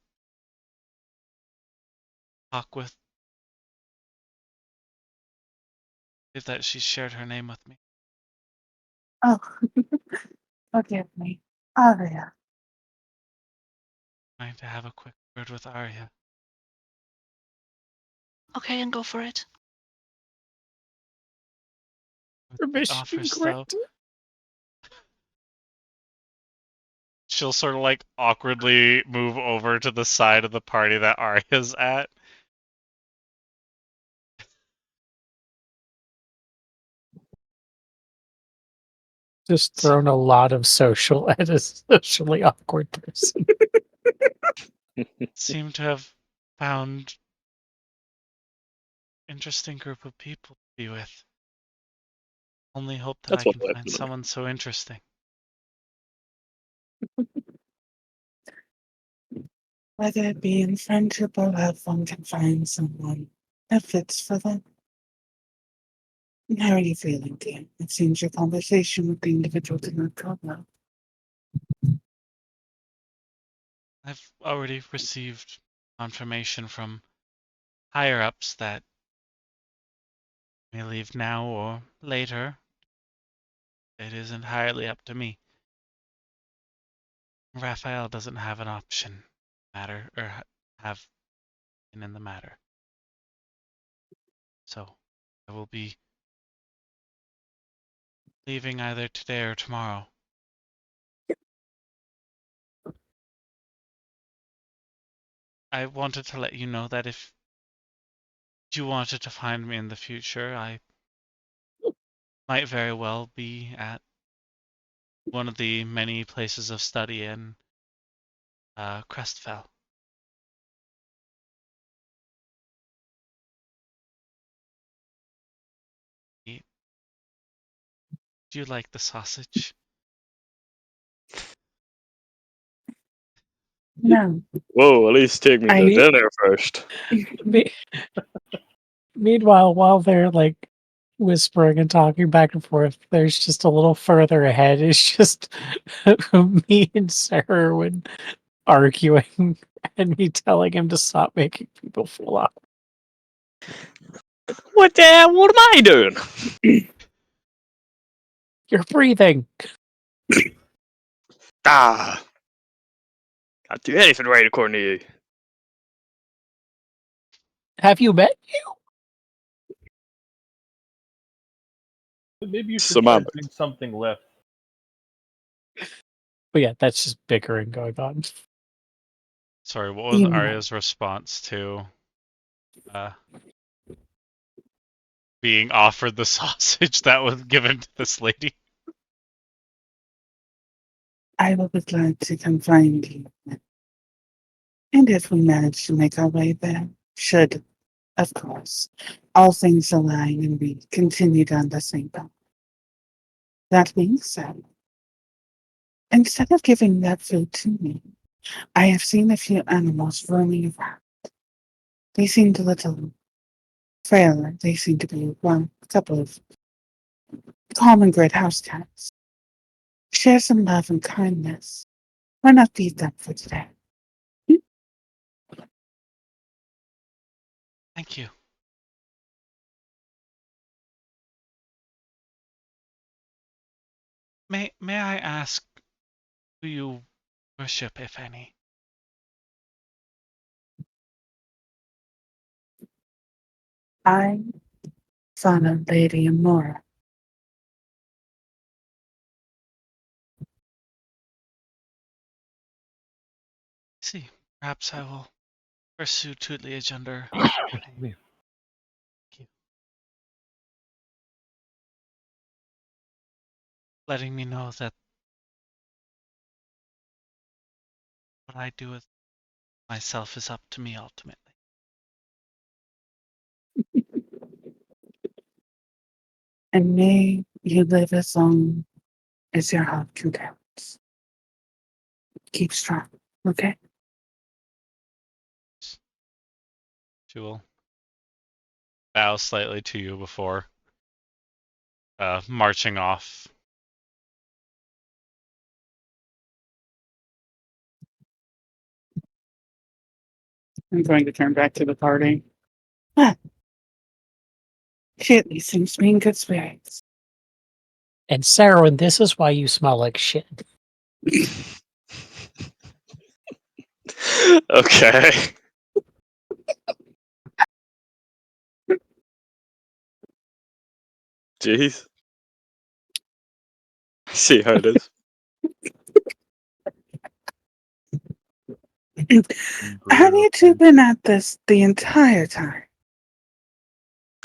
talk with. If that she shared her name with me. oh, forgive me. Aria. Trying to have a quick word with Arya. Okay, and go for it. With the Permission offers, though, granted. she'll sort of awkwardly move over to the side of the party that Arya's at. Just thrown a lot of social at a socially awkward person. Seem to have found interesting group of people to be with. Only hope that That's I one can way of find putting it. someone so interesting. Whether it be in friendship or love, one can find someone that fits for them. How are you feeling, dear? It seems your conversation with the individual did not go well. I've already received confirmation from higher ups that I may leave now or later. It is entirely up to me. Raphael doesn't have an option matter or have in the matter. So I will be leaving either today or tomorrow. I wanted to let you know that if you wanted to find me in the future, I might very well be at one of the many places of study in Crestfell. Do you like the sausage? No. Whoa, at least take me to I- dinner first. Me- Meanwhile, while they're whispering and talking back and forth, there's just a little further ahead. It's just me and Sarah arguing and me telling him to stop making people feel up. What am I doing? You're breathing. Ah. Can't do anything right according to you. Have you met you? Maybe you should try Samantha. doing something left. But yeah, that's just bickering going on. Sorry, what was You know. Arya's response to being offered the sausage that was given to this lady? I will be glad to come find you. And if we manage to make our way there, should, of course, all things align and we continue down the same path. That being said, instead of giving that food to me, I have seen a few animals roaming around. They seemed a little frailer. They seem to be, well, a couple of common great house cats. Share some love and kindness. Why not feed them for today? Thank you. May I ask who you Worship, if any. I follow Lady Amora. See, perhaps I will pursue tutelage under. Me. Letting me know that what I do with myself is up to me ultimately. And may you live as long as your heart contents. Keep strong, okay? She will bow slightly to you before marching off. I'm going to turn back to the party. Ah, she at least seems to be in good spirits. And Sarah, and this is why you smell like shit. Okay. Jeez. See how it is. Have you two been at this the entire time?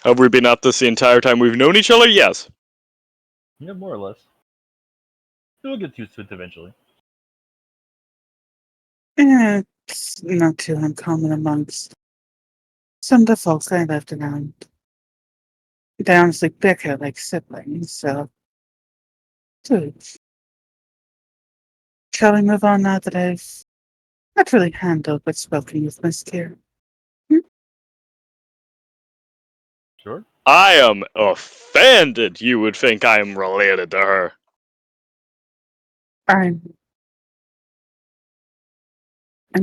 Have we been at this the entire time we've known each other? Yes. Yeah, more or less. We'll get used to it eventually. Yeah, it's not too uncommon amongst some of the folks I left around. They honestly bicker like siblings, so. Dude. Shall we move on now that I've not really handled but spoken with Miss Kier? Sure. I am offended you would think I am related to her. I'm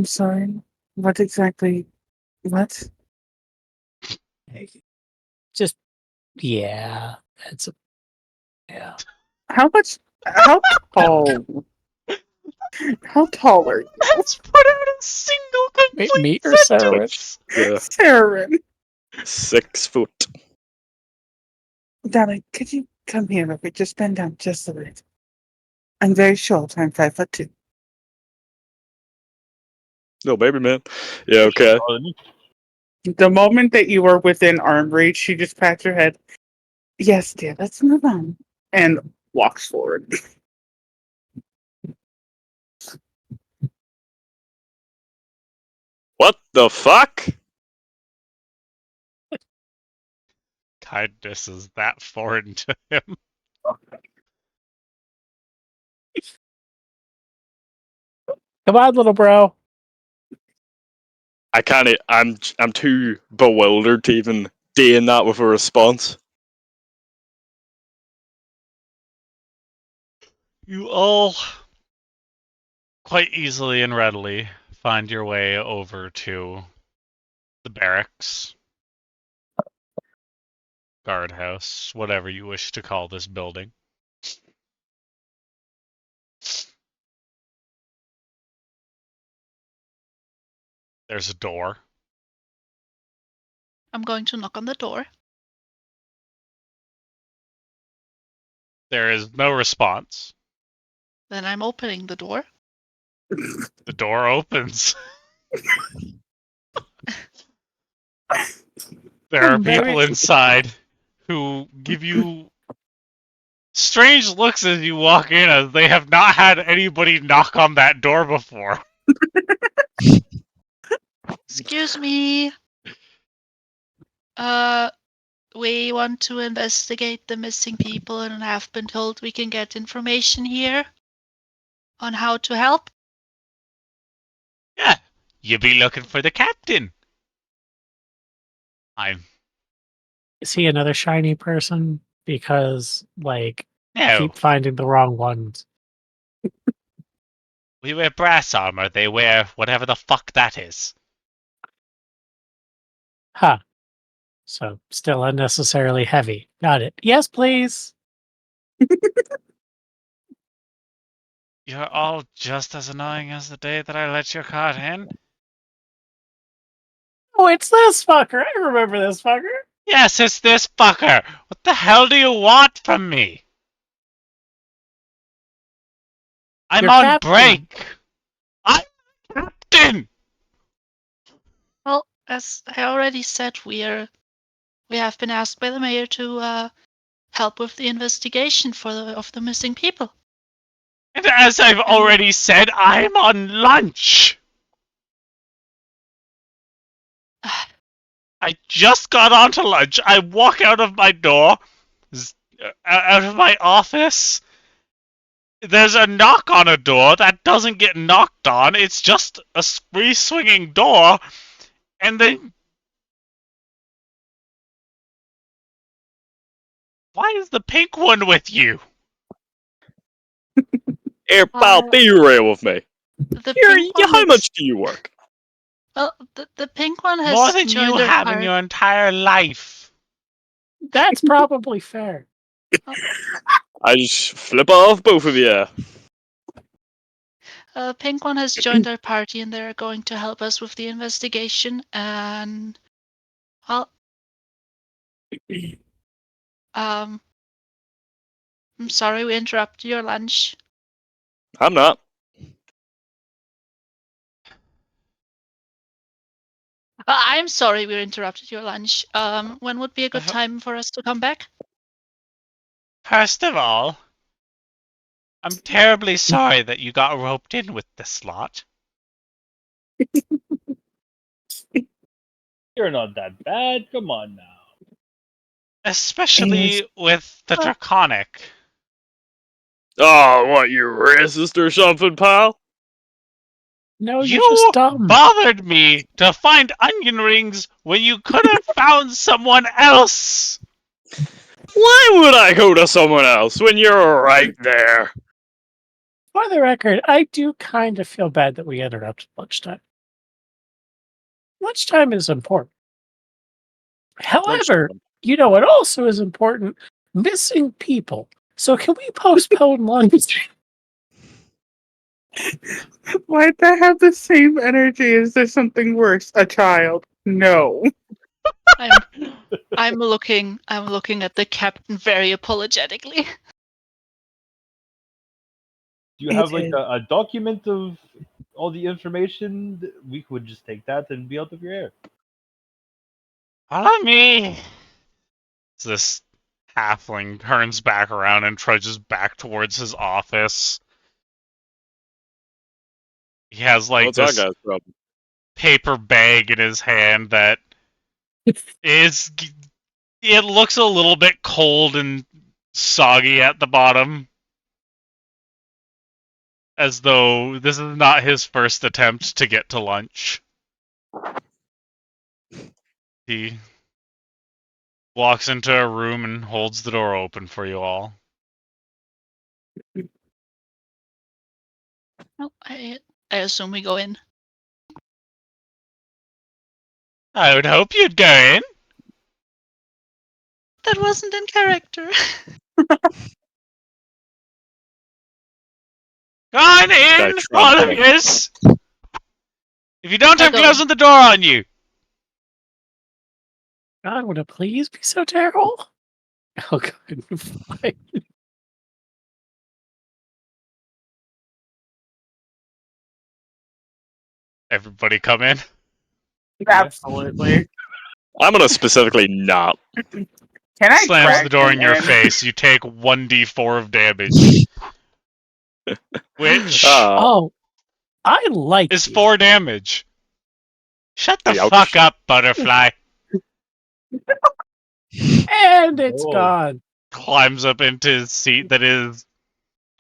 sorry. What exactly? What? Just yeah, that's a yeah. How much? How tall? How tall are you? Let's put out a single complete Me or Sarah? sentence. Yeah. Saren. 6 foot. Darling, could you come here if we just bend down just a bit? I'm very short. I'm 5'2". No, baby man. Yeah, okay. The moment that you are within arm reach, she just pats her head. Yes, dear, let's move on. And walks forward. What the fuck? Kindness is that foreign to him. Come on, little bro. I can't. I'm too bewildered to even deign that with a response. You all quite easily and readily find your way over to the barracks, guardhouse, whatever you wish to call this building. There's a door. I'm going to knock on the door. There is no response. Then I'm opening the door. The door opens. There are people inside who give you strange looks as you walk in, as they have not had anybody knock on that door before. Excuse me. We want to investigate the missing people and have been told we can get information here on how to help. Yeah, you be looking for the captain. Is he another shiny person? Because like No, keep finding the wrong ones. we wear brass armor. They wear whatever the fuck that is. Huh. So still unnecessarily heavy. Got it. Yes, please. You're all just as annoying as the day that I let your card in. Oh, it's this fucker. I remember this fucker. Yes, it's this fucker. What the hell do you want from me? I'm Your on captain. break. I'm captain. Well, as I already said, we have been asked by the mayor to help with the investigation of the missing people. And as I've already said, I'm on lunch. I just got onto lunch. I walk out of my door, out of my office. There's a knock on a door that doesn't get knocked on. It's just a free swinging door. And then. Why is the pink one with you? Here, pal, be real with me. The Here, pink one how is- much do you work? Well, the pink one has More than joined you our have in party. your entire life. That's probably fair. I just flip off both of you. Pink one has joined our party, and they're going to help us with the investigation. And well, I'm sorry we interrupted your lunch. I'm not. I'm sorry we interrupted your lunch. When would be a good time for us to come back? First of all, I'm terribly sorry that you got roped in with this lot. You're not that bad. Come on now. Especially with the Draconic. Oh, what, you racist or something, pal? No, you're You just dumb. bothered me to find onion rings when you could have found someone else. Why would I go to someone else when you're right there? For the record, I do kind of feel bad that we interrupted lunchtime. Lunchtime is important. However, you know what also is important? Missing people. So can we postpone lunch? Why'd that have the same energy? Is there something worse? A child? No. I'm looking at the captain very apologetically. Do you have like a document of all the information? We could just take that and be out of your hair. Follow me. This halfling turns back around and trudges back towards his office. He has like What's that this guy's problem? paper bag in his hand that is. It looks a little bit cold and soggy at the bottom. As though this is not his first attempt to get to lunch. He walks into a room and holds the door open for you all. Oh, I assume we go in. I would hope you'd go in. That wasn't in character. Go on in, all of yous. If you don't have closing the door on you. God, would it please be so terrible? Oh, God. Fine. Everybody come in. Absolutely. I'm gonna specifically not. Can I Slams drag the door him in your in? face. You take 1d4 of damage. Which Oh, I like is you. 4 damage. Shut the Ouch. fuck up, butterfly. And it's Oh. gone. Climbs up into his seat that is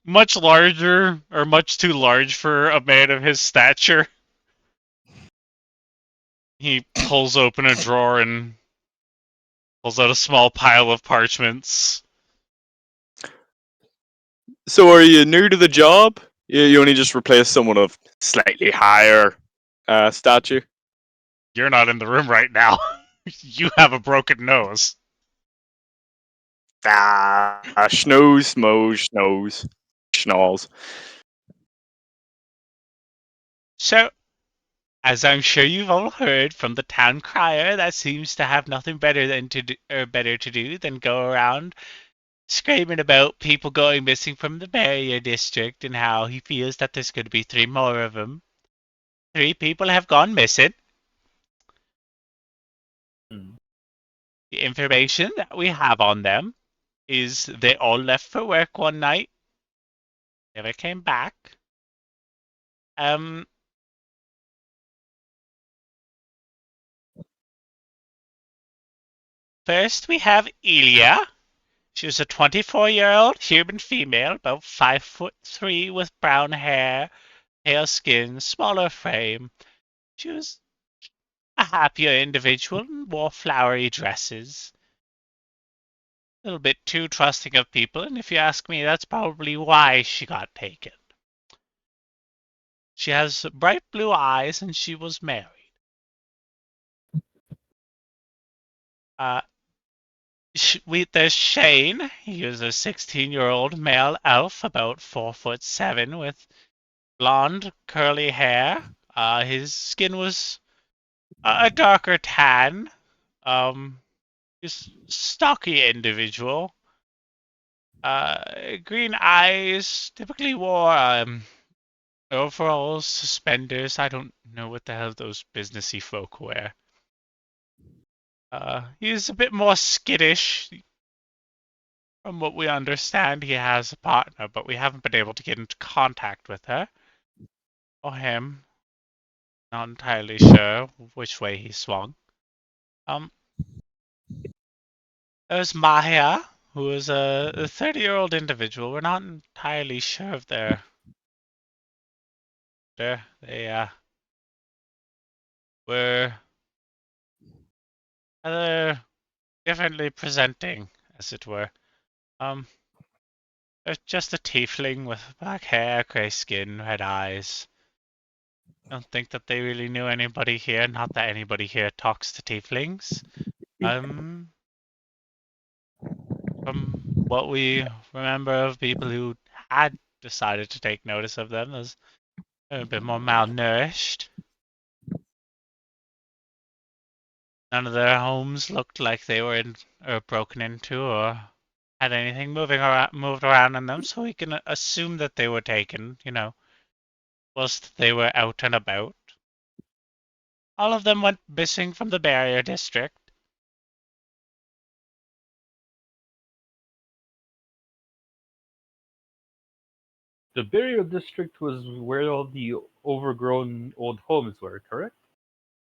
much larger, or much too large for a man of his stature. He pulls open a drawer and pulls out a small pile of parchments. So are you new to the job? You only just replaced someone of slightly higher stature? You're not in the room right now. You have a broken nose. Schnoz, schmoes, schnoz, schnoz. So, as I'm sure you've all heard from the town crier, that seems to have nothing better better to do than go around screaming about people going missing from the barrier district and how he feels that there's going to be 3 more of them. 3 people have gone missing. Hmm. The information that we have on them is they all left for work one night, never came back. Um, First we have Ilya. She was a 24-year-old human female, about 5'3", with brown hair, pale skin, smaller frame. She was a happier individual and wore flowery dresses. A little bit too trusting of people, and if you ask me, that's probably why she got taken. She has bright blue eyes, and she was married. Uh, there's Shane. He was a 16-year-old male elf, about 4'7", with blonde, curly hair. His skin was a darker tan. He's a stocky individual. Green eyes. Typically wore overalls, suspenders. I don't know what the hell those businessy folk wear. He's a bit more skittish. From what we understand, he has a partner, but we haven't been able to get into contact with her or him. Not entirely sure which way he swung. Um, there's Maya, who is a 30-year-old individual. We're not entirely sure of they were rather differently presenting, as it were. There's just a tiefling with black hair, grey skin, red eyes. I don't think that they really knew anybody here. Not that anybody here talks to tieflings. From what we remember of people who had decided to take notice of them, as a bit more malnourished. None of their homes looked like they were or broken into or had anything moved around in them, so we can assume that they were taken, whilst they were out and about. All of them went missing from the barrier district. The burial district was where all the overgrown old homes were, correct?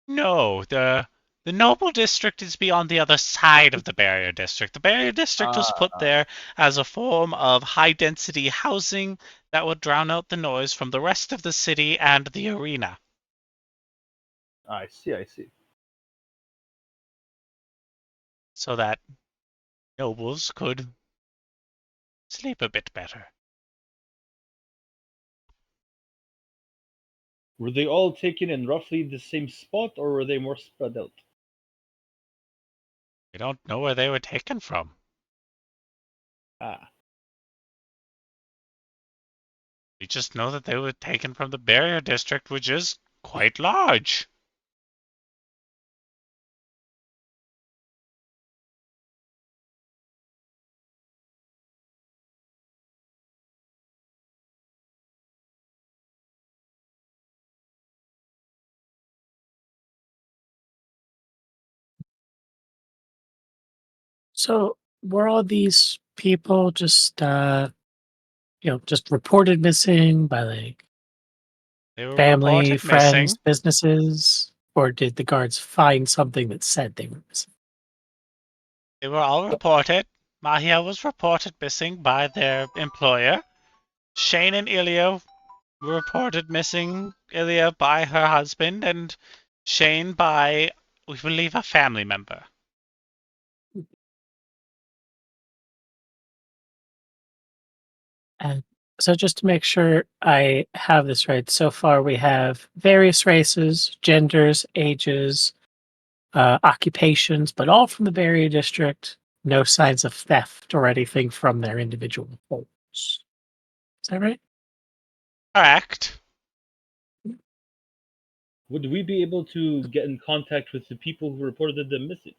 No, the noble district is beyond the other side of the barrier district. The barrier district was put there as a form of high density housing that would drown out the noise from the rest of the city and the arena. I see, I see. So that nobles could sleep a bit better. Were they all taken in roughly the same spot, or were they more spread out? We don't know where they were taken from. Ah, We just know that they were taken from the barrier district, which is quite large. So were all these people just reported missing by like They were family, reported friends, missing. businesses, or did the guards find something that said they were missing? They were all reported. Mahia was reported missing by their employer. Shane and Ilya were reported missing. Ilya by her husband, and Shane by, we believe, a family member. And so just to make sure I have this right, so far we have various races, genders, ages, occupations, but all from the barrier district. No signs of theft or anything from their individual homes. Is that right? Correct. Would we be able to get in contact with the people who reported them missing?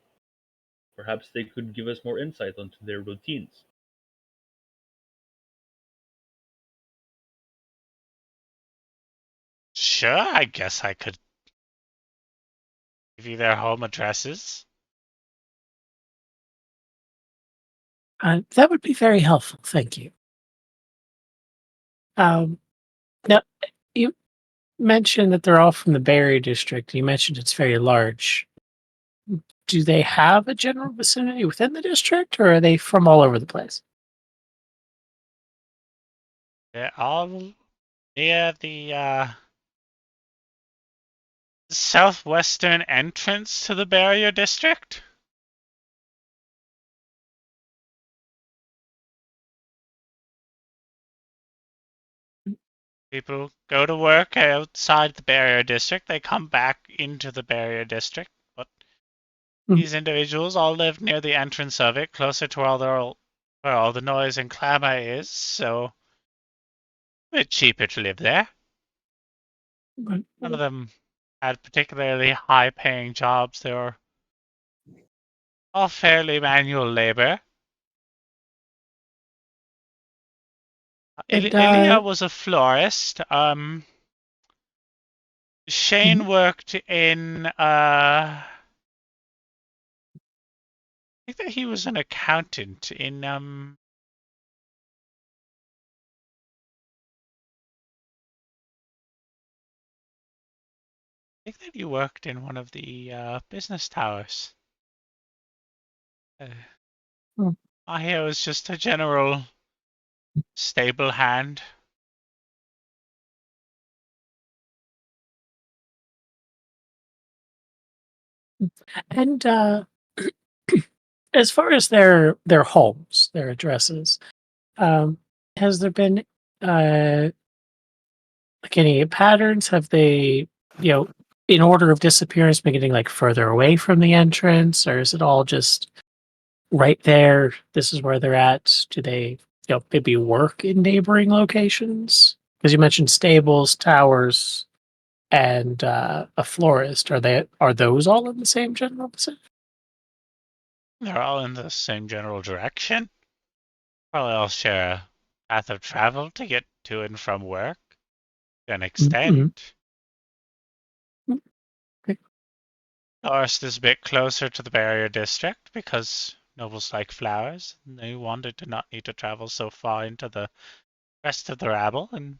Perhaps they could give us more insight onto their routines. Sure, I guess I could give you their home addresses. That would be very helpful. Thank you. Now, you mentioned that they're all from the Bay Area district. You mentioned it's very large. Do they have a general vicinity within the district, or are they from all over the place? They're all near the southwestern entrance to the barrier district. People go to work outside the barrier district. They come back into the barrier district, but these individuals all live near the entrance of it, closer to where all the noise and clamor is, so a bit cheaper to live there. None of them had particularly high-paying jobs. They were all fairly manual labor. And, Ilya was a florist. Shane worked in I think that he was an accountant in I think that he worked in one of the business towers. My hero is just a general stable hand. And as far as their homes, their addresses, has there been like any patterns? Have they, you know, in order of disappearance, been getting like further away from the entrance, or is it all just right there? This is where they're at. Do they, maybe work in neighboring locations? Because you mentioned stables, towers, and a florist. Are those all in the same general vicinity? They're all in the same general direction. Probably all share a path of travel to get to and from work to an extent. Okay. Forest is a bit closer to the barrier district because nobles like flowers, and they wanted to not need to travel so far into the rest of the rabble, and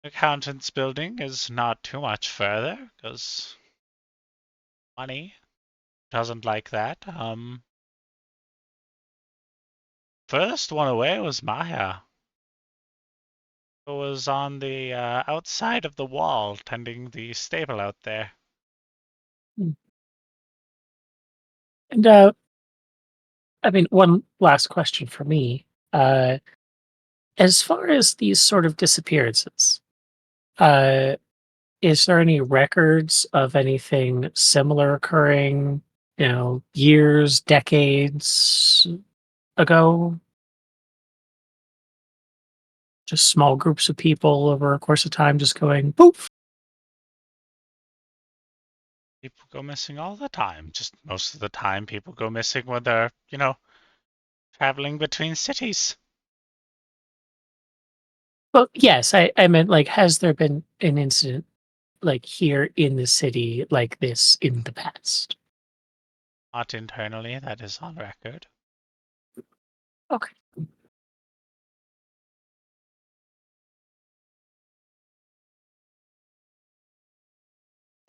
the accountant's building is not too much further because money doesn't like that. Furthest one away was Maya. It was on the outside of the wall, tending the stable out there. And I mean, one last question for me. As far as these sort of disappearances, uh, is there any records of anything similar occurring, years, decades ago? Just small groups of people over a course of time just going poof. People go missing all the time. Just most of the time, people go missing when they're traveling between cities. Well, yes, I meant like, has there been an incident like here in the city like this in the past? Not internally, that is on record. Okay.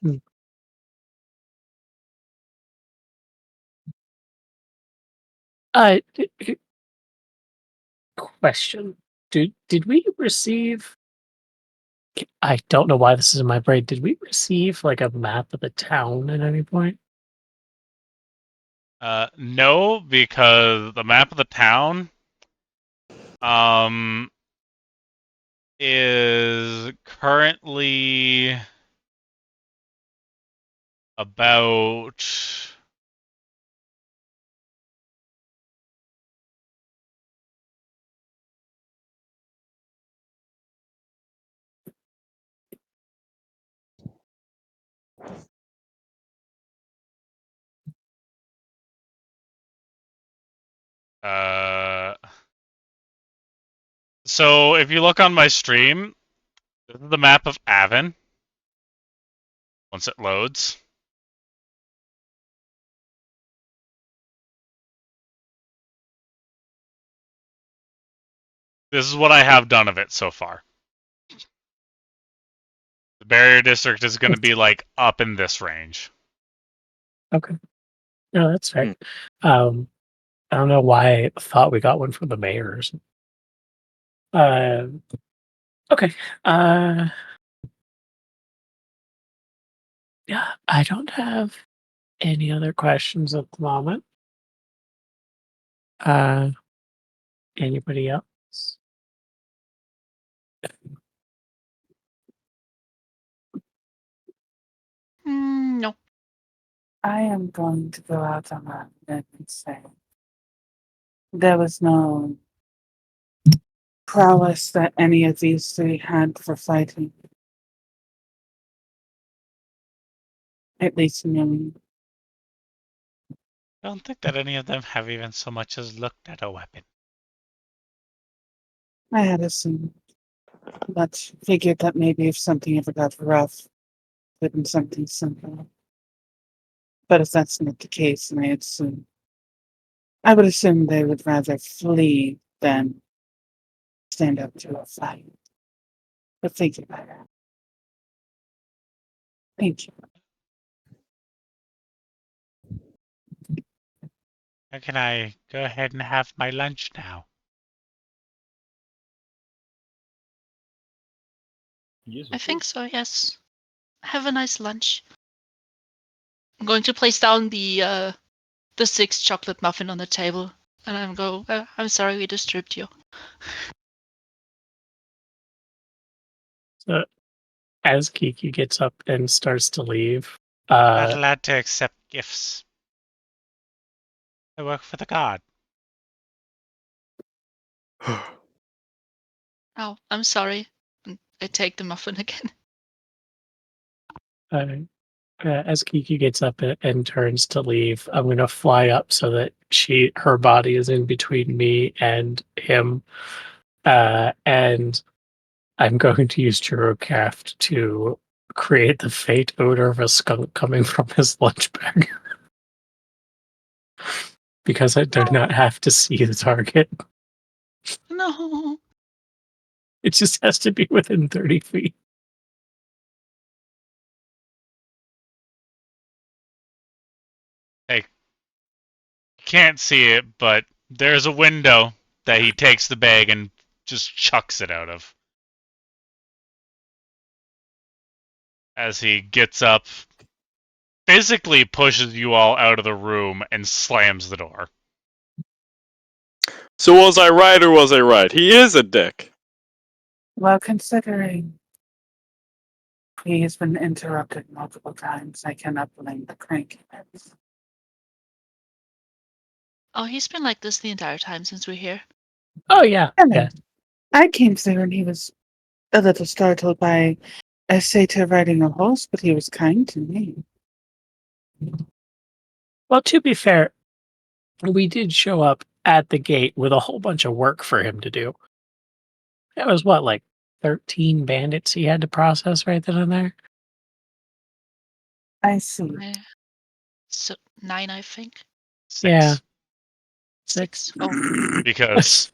Hmm. Question. Did we receive, I don't know why this is in my brain. Did we receive like a map of the town at any point? No, because the map of the town is currently about So if you look on my stream, this is the map of Avon. Once it loads. This is what I have done of it so far. The barrier district is going to be like up in this range. Okay. No, that's fair. Hmm. I don't know why I thought we got one from the mayor or something. Okay. Yeah, I don't have any other questions at the moment. Anybody else? No. I am going to go out on that limb and say there was no prowess that any of these three had for fighting. At least me. I don't think that any of them have even so much as looked at a weapon. I had assumed, but figured that maybe if something ever got rough, it would been something simple. But if that's not the case, then I would assume they would rather flee than stand up to a fight. But think about it. Thank you. Can I go ahead and have my lunch now? Yes, I of think course. so, yes. Have a nice lunch. I'm going to place down the 6 chocolate muffin on the table, and I'm sorry we disturbed you. So as Kiki gets up and starts to leave, Not allowed to accept gifts. I work for the god. Oh, I'm sorry. And I take the muffin again. as Kiki gets up and turns to leave, I'm gonna fly up so that her body is in between me and him, and I'm going to use Girocraft to create the faint odor of a skunk coming from his lunch bag. Because I do not have to see the target. No. It just has to be within 30 feet. Hey, can't see it, but there's a window that he takes the bag and just chucks it out of. As he gets up, physically pushes you all out of the room and slams the door. So was I right or was I right? He is a dick. Well, considering he has been interrupted multiple times, I cannot blame the crankiness. Oh, he's been like this the entire time since we're here. Oh, yeah. And Yeah. I came through and he was a little startled by a satyr riding a horse, but he was kind to me. Well, to be fair, we did show up at the gate with a whole bunch of work for him to do. That was what, like 13 bandits he had to process right then and there? I see. So 9, I think. 6. Yeah. 6. Oh, Because,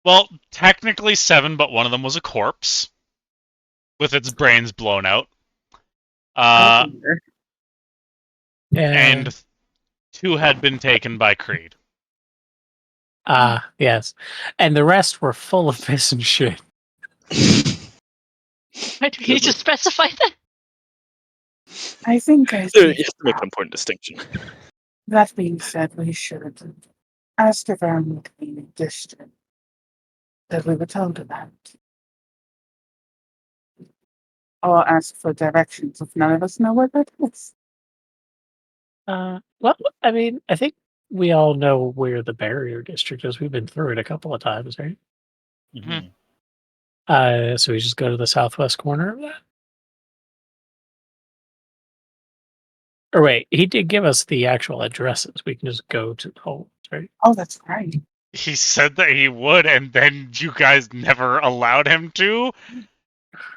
well, technically 7, but one of them was a corpse with its brains blown out. Oh, dear. Yeah. And 2 had been taken by Creed. Yes. And the rest were full of piss and shit. why do we need to specify that? I think I You see. have to make an important distinction. That being said, we should ask around the cleaning district that we were told about. Or ask for directions if none of us know where that is. Well, I mean, I think we all know where the barrier district is. We've been through it a couple of times, right? Mhm. So we just go to the southwest corner of that. Or wait, he did give us the actual addresses. We can just go to right? Oh, that's right. He said that he would, and then you guys never allowed him to,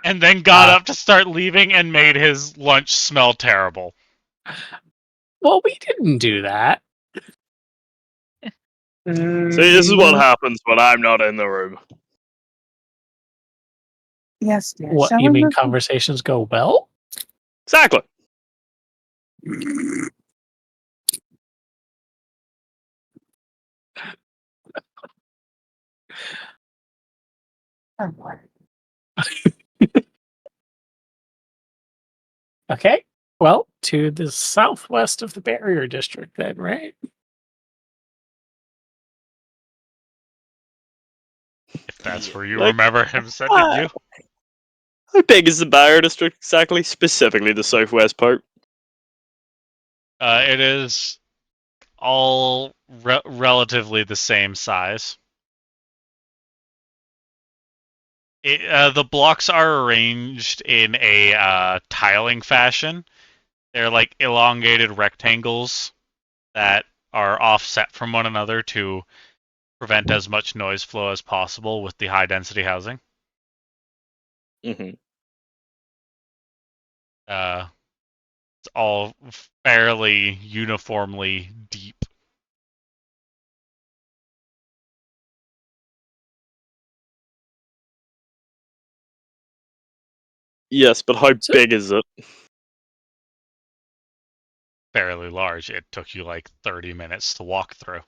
and then got up to start leaving and made his lunch smell terrible. Well, we didn't do that. See, this is what happens when I'm not in the room. Yes, dear. What, Shall you we mean move- conversations go well? Exactly. Oh, boy. Okay. Well, to the southwest of the barrier district, then, right? If that's where you Like, remember him sending you. How big is the Barrier District exactly? Specifically the southwest part. It is all relatively the same size. The blocks are arranged in a tiling fashion. They're like elongated rectangles that are offset from one another to prevent as much noise flow as possible with the high density housing. Mm-hmm. It's all fairly uniformly deep. Yes, but how So- big is it? Fairly large. It took you like 30 minutes to walk through.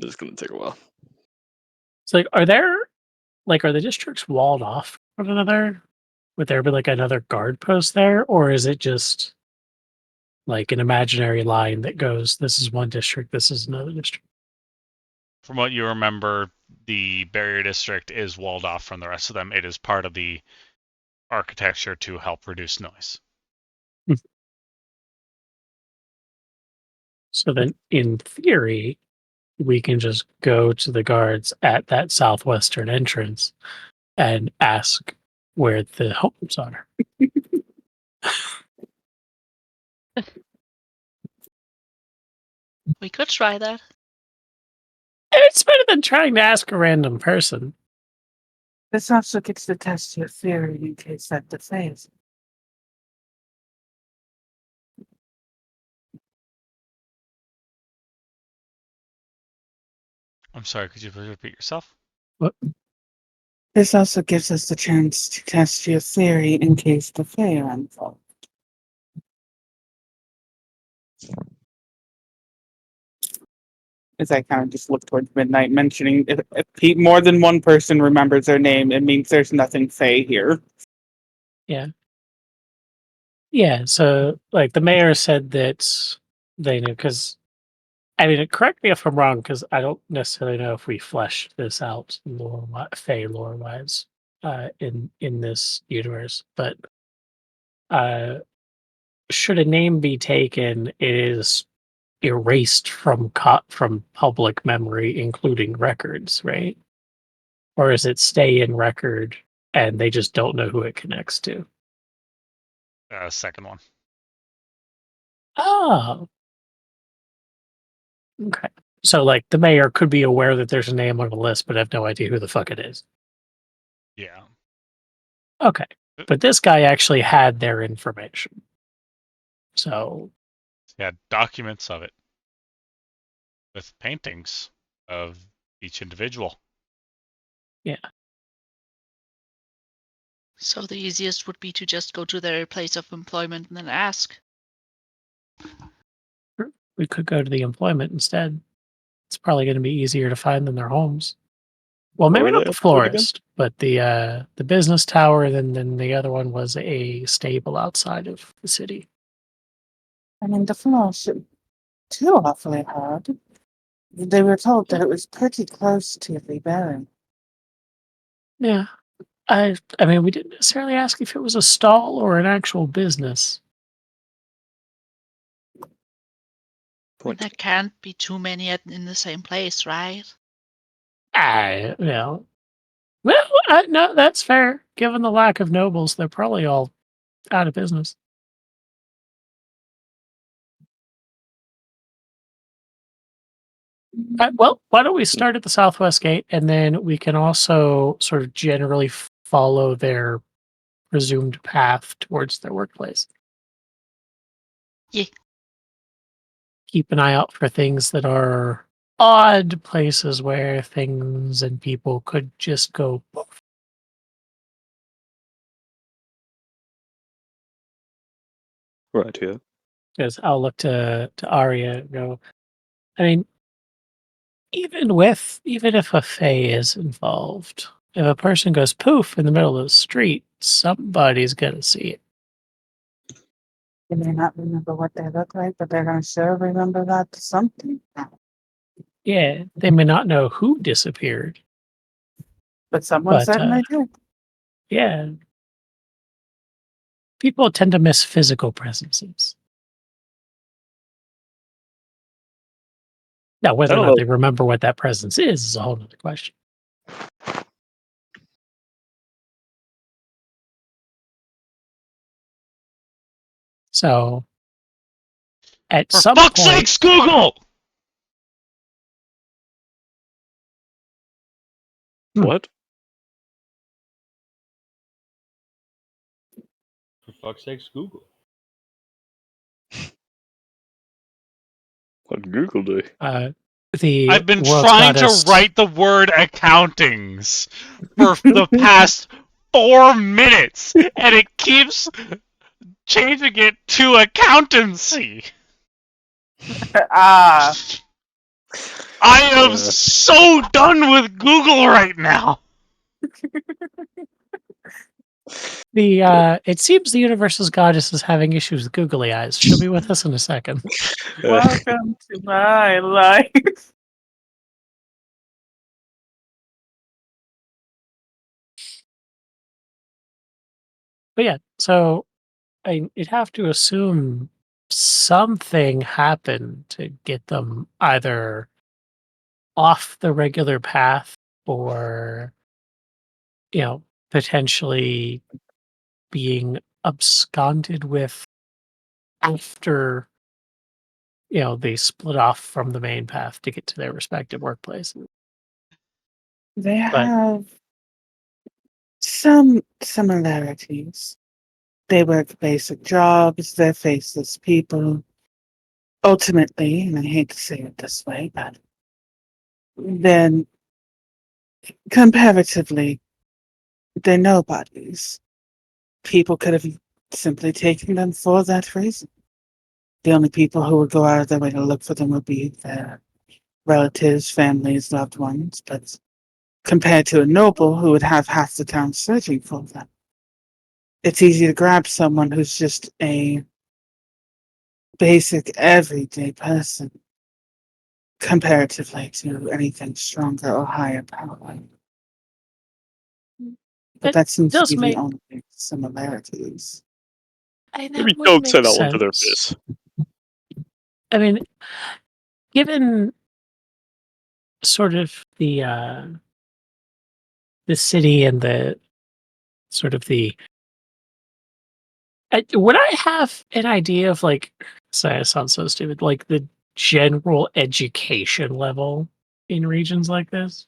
It's gonna take a while. It's like, are the districts walled off from one another? Would there be like another guard post there, or is it just like an imaginary line that goes, this is one district, this is another district? From what you remember, the barrier district is walled off from the rest of them. It is part of the architecture to help reduce noise. So then, in theory, we can just go to the guards at that southwestern entrance and ask where the homes are. We could try that. It's better than trying to ask a random person. This also gets to test your theory in case that defays. I'm sorry, could you please repeat yourself? This also gives us the chance to test your theory in case the fae are involved. As I kind of just look towards midnight, mentioning if more than one person remembers their name, it means there's nothing fae here. Yeah, so like the mayor said that they knew because I mean, correct me if I'm wrong because I don't necessarily know if we fleshed this out Fey lore wise in this universe, but uh, should a name be taken, it is erased from from public memory, including records, right? Or is it stay in record and they just don't know who it connects to? Second one. Oh, okay. So, like, the mayor could be aware that there's a name on the list, but have no idea who the fuck it is. Yeah. Okay. But this guy actually had their information. So, Yeah, documents of it with paintings of each individual. So the easiest would be to just go to their place of employment and then ask. we could go to the employment instead. It's probably going to be easier to find than their homes. Well, Where maybe were not they the employed again? florist, but the business tower. Then the other one was a stable outside of the city. I mean, the floor should too awfully hard. They were told that it was pretty close to rebelling. Yeah, I mean, we didn't necessarily ask if it was a stall or an actual business. Point. There can't be too many in the same place, right? Well, no, that's fair. Given the lack of nobles, they're probably all out of business. Well, why don't we start at the southwest gate, and then we can also sort of generally follow their presumed path towards their workplace. Yeah. Keep an eye out for things that are odd places where things and people could just go poof. Right here. Because I'll look to Arya and go, I mean, even if a fae is involved, if a person goes poof in the middle of the street, somebody's gonna see it. They may not remember what they look like, but they're gonna sure remember that something. Yeah, they may not know who disappeared, But someone but certainly did. yeah, people tend to miss physical presences. Now, I whether or don't not know. they remember what that presence is a whole other question. So, at For some fuck's point, sakes, Google! What? For fuck's sakes, Google. What did Google do? the I've been world's trying to goddess, write the word accountings for the past 4 minutes, and it keeps changing it to accountancy. Ah, I am so done with Google right now. it seems the universe's goddess is having issues with googly eyes. She'll be with us in a second. welcome to my life. But yeah, so you'd have to assume something happened to get them either off the regular path or, potentially being absconded with after, they split off from the main path to get to their respective workplaces. They But have some similarities. They work basic jobs, they're faceless people. Ultimately, and I hate to say it this way, but then comparatively, they're nobodies. People could have simply taken them for that reason. The only people who would go out of their way to look for them would be their relatives, families, loved ones, but compared to a noble who would have half the town searching for them, it's easy to grab someone who's just a basic everyday person comparatively to anything stronger or higher power. But it that seems to does be the make only similarities. that Maybe would don't say make that one to their sense. face. I mean, given sort of the city and the sort of the would I have an idea of like, sorry, I sound so stupid, like the general education level in regions like this?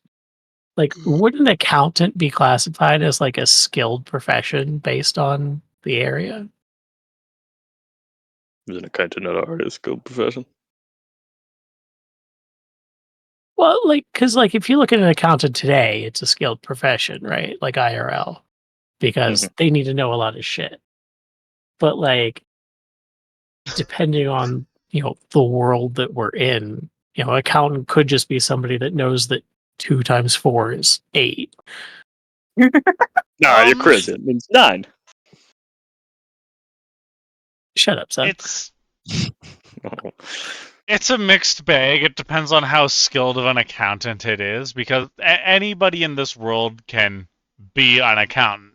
Like, would an accountant be classified as like a skilled profession based on the area? Is an accountant not already a skilled profession? Well, like, because like if you look at an accountant today, it's a skilled profession, right? Like IRL, because they need to know a lot of shit. But like, depending on the world that we're in, accountant could just be somebody that knows that 2 times 4 is 8. Nah, you're Um, crazy. It means 9. Shut up, son. It's a mixed bag. It depends on how skilled of an accountant it is, because anybody in this world can be an accountant.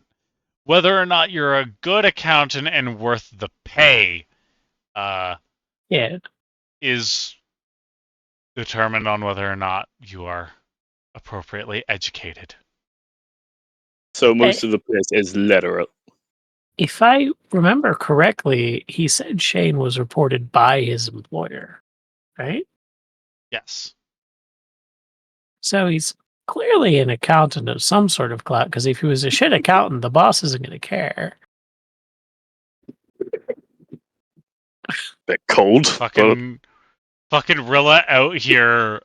Whether or not you're a good accountant and worth the pay Yeah, is determined on whether or not you are appropriately educated. So Eh, most of the place is literal. if I remember correctly, he said Shane was reported by his employer, right? Yes. So he's clearly an accountant of some sort of clout, because if he was a shit accountant, the boss isn't going to care. Bit cold, but Fucking Rilla out here,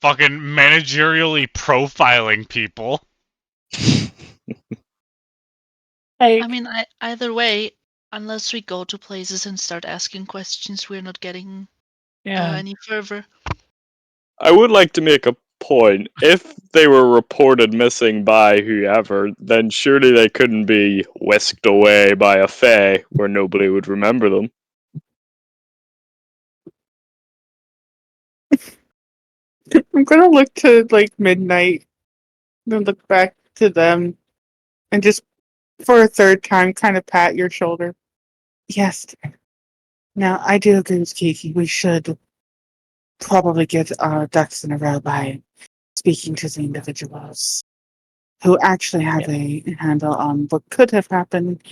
fucking managerially profiling people. Hey, I mean, either way, unless we go to places and start asking questions, we're not getting yeah, any further. I would like to make a point. If they were reported missing by whoever, then surely they couldn't be whisked away by a fae where nobody would remember them. I'm gonna look to like midnight and look back to them and just for a third time kind of pat your shoulder. Yes. Now I do agree with Kiki. We should probably get our ducks in a row by speaking to the individuals who actually have a handle on what could have happened.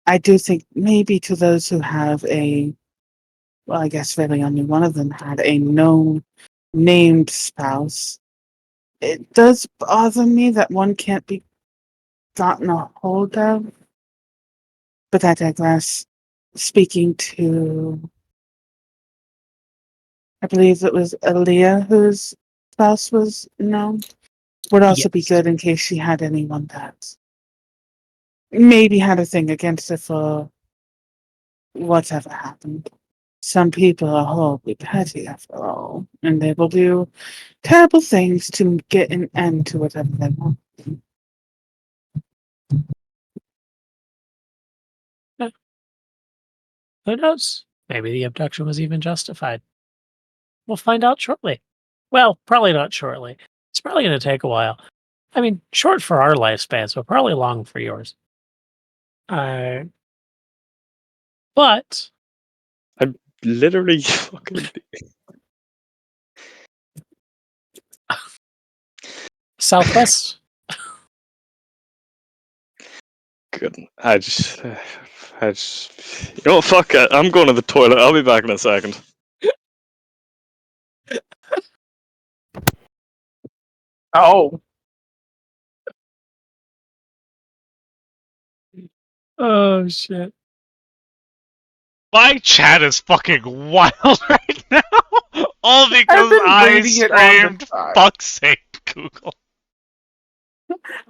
I do think maybe to those who have well, I guess really only one of them had a known named spouse. It does bother me that one can't be gotten a hold of, but I digress. Speaking to, I believe it was Aaliyah whose spouse was known, would also be yes. good in case she had anyone that maybe had a thing against her for whatever happened. Some people are horribly petty after all, and they will do terrible things to get an end to whatever they want. Who knows? Maybe the abduction was even justified. We'll find out shortly. Well, probably not shortly. It's probably going to take a while. I mean, short for our lifespans, but probably long for yours. But Literally fucking Southwest, good. I just, you know what? Fuck it. I'm going to the toilet. I'll be back in a second. Oh, oh shit! My chat is fucking wild right now. All I've because been I reading it on the screamed, side. fuck's sake, Google.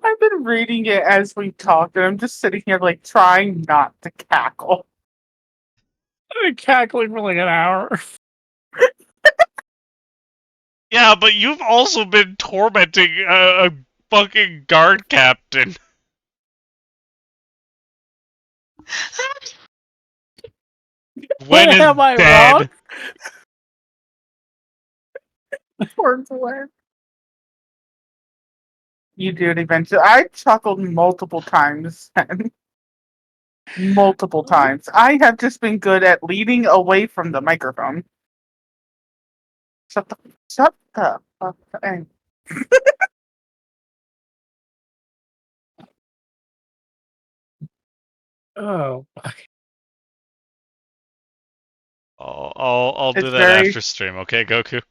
I've been reading it as we talked, and I'm just sitting here like trying not to cackle. I've been cackling for like an hour. Yeah, but you've also been tormenting a fucking guard captain. Gwen What is am I dead. Poor Glenn. You do it eventually. I chuckled multiple times then. Multiple times. I have just been good at leaning away from the microphone. Shut the fuck up. Oh, I'll do It's that very after stream, okay, Goku?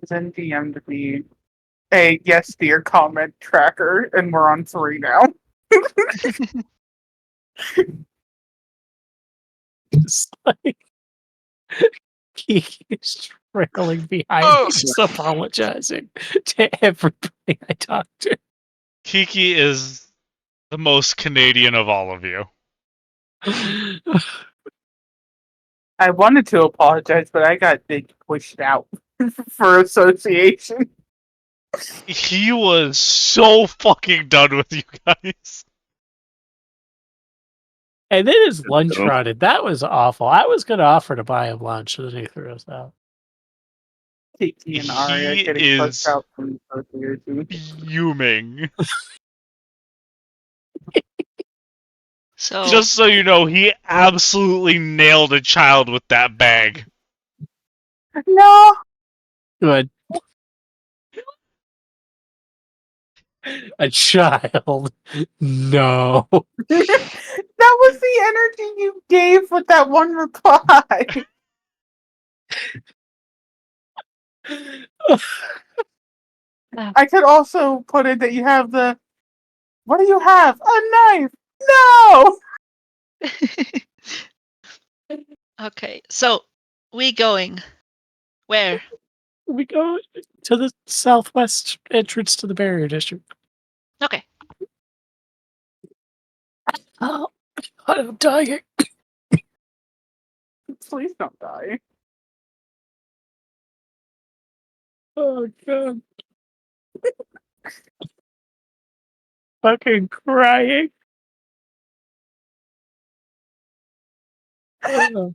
Zen DM'd me a yes dear comment tracker, and we're on 3 now. just like Kiki's trailing behind Oh, me, just apologizing to everybody I talk to. Kiki is the most Canadian of all of you. I wanted to apologize, but I got big pushed out for association. He was so fucking done with you guys. And then his lunch rotted. That was awful. I was going to offer to buy him lunch, and then he threw us out. Kiki and Arya He getting pushed is out from association. fuming. So Just so you know, he absolutely nailed a child with that bag. No! Good. A child. No. That was the energy you gave with that one reply. I could also put in that you have the. What do you have? A knife! No! Okay, so we going where? We go to the southwest entrance to the barrier district. Okay. Oh, I'm dying. Please don't die. Oh god. Fucking crying. Oh.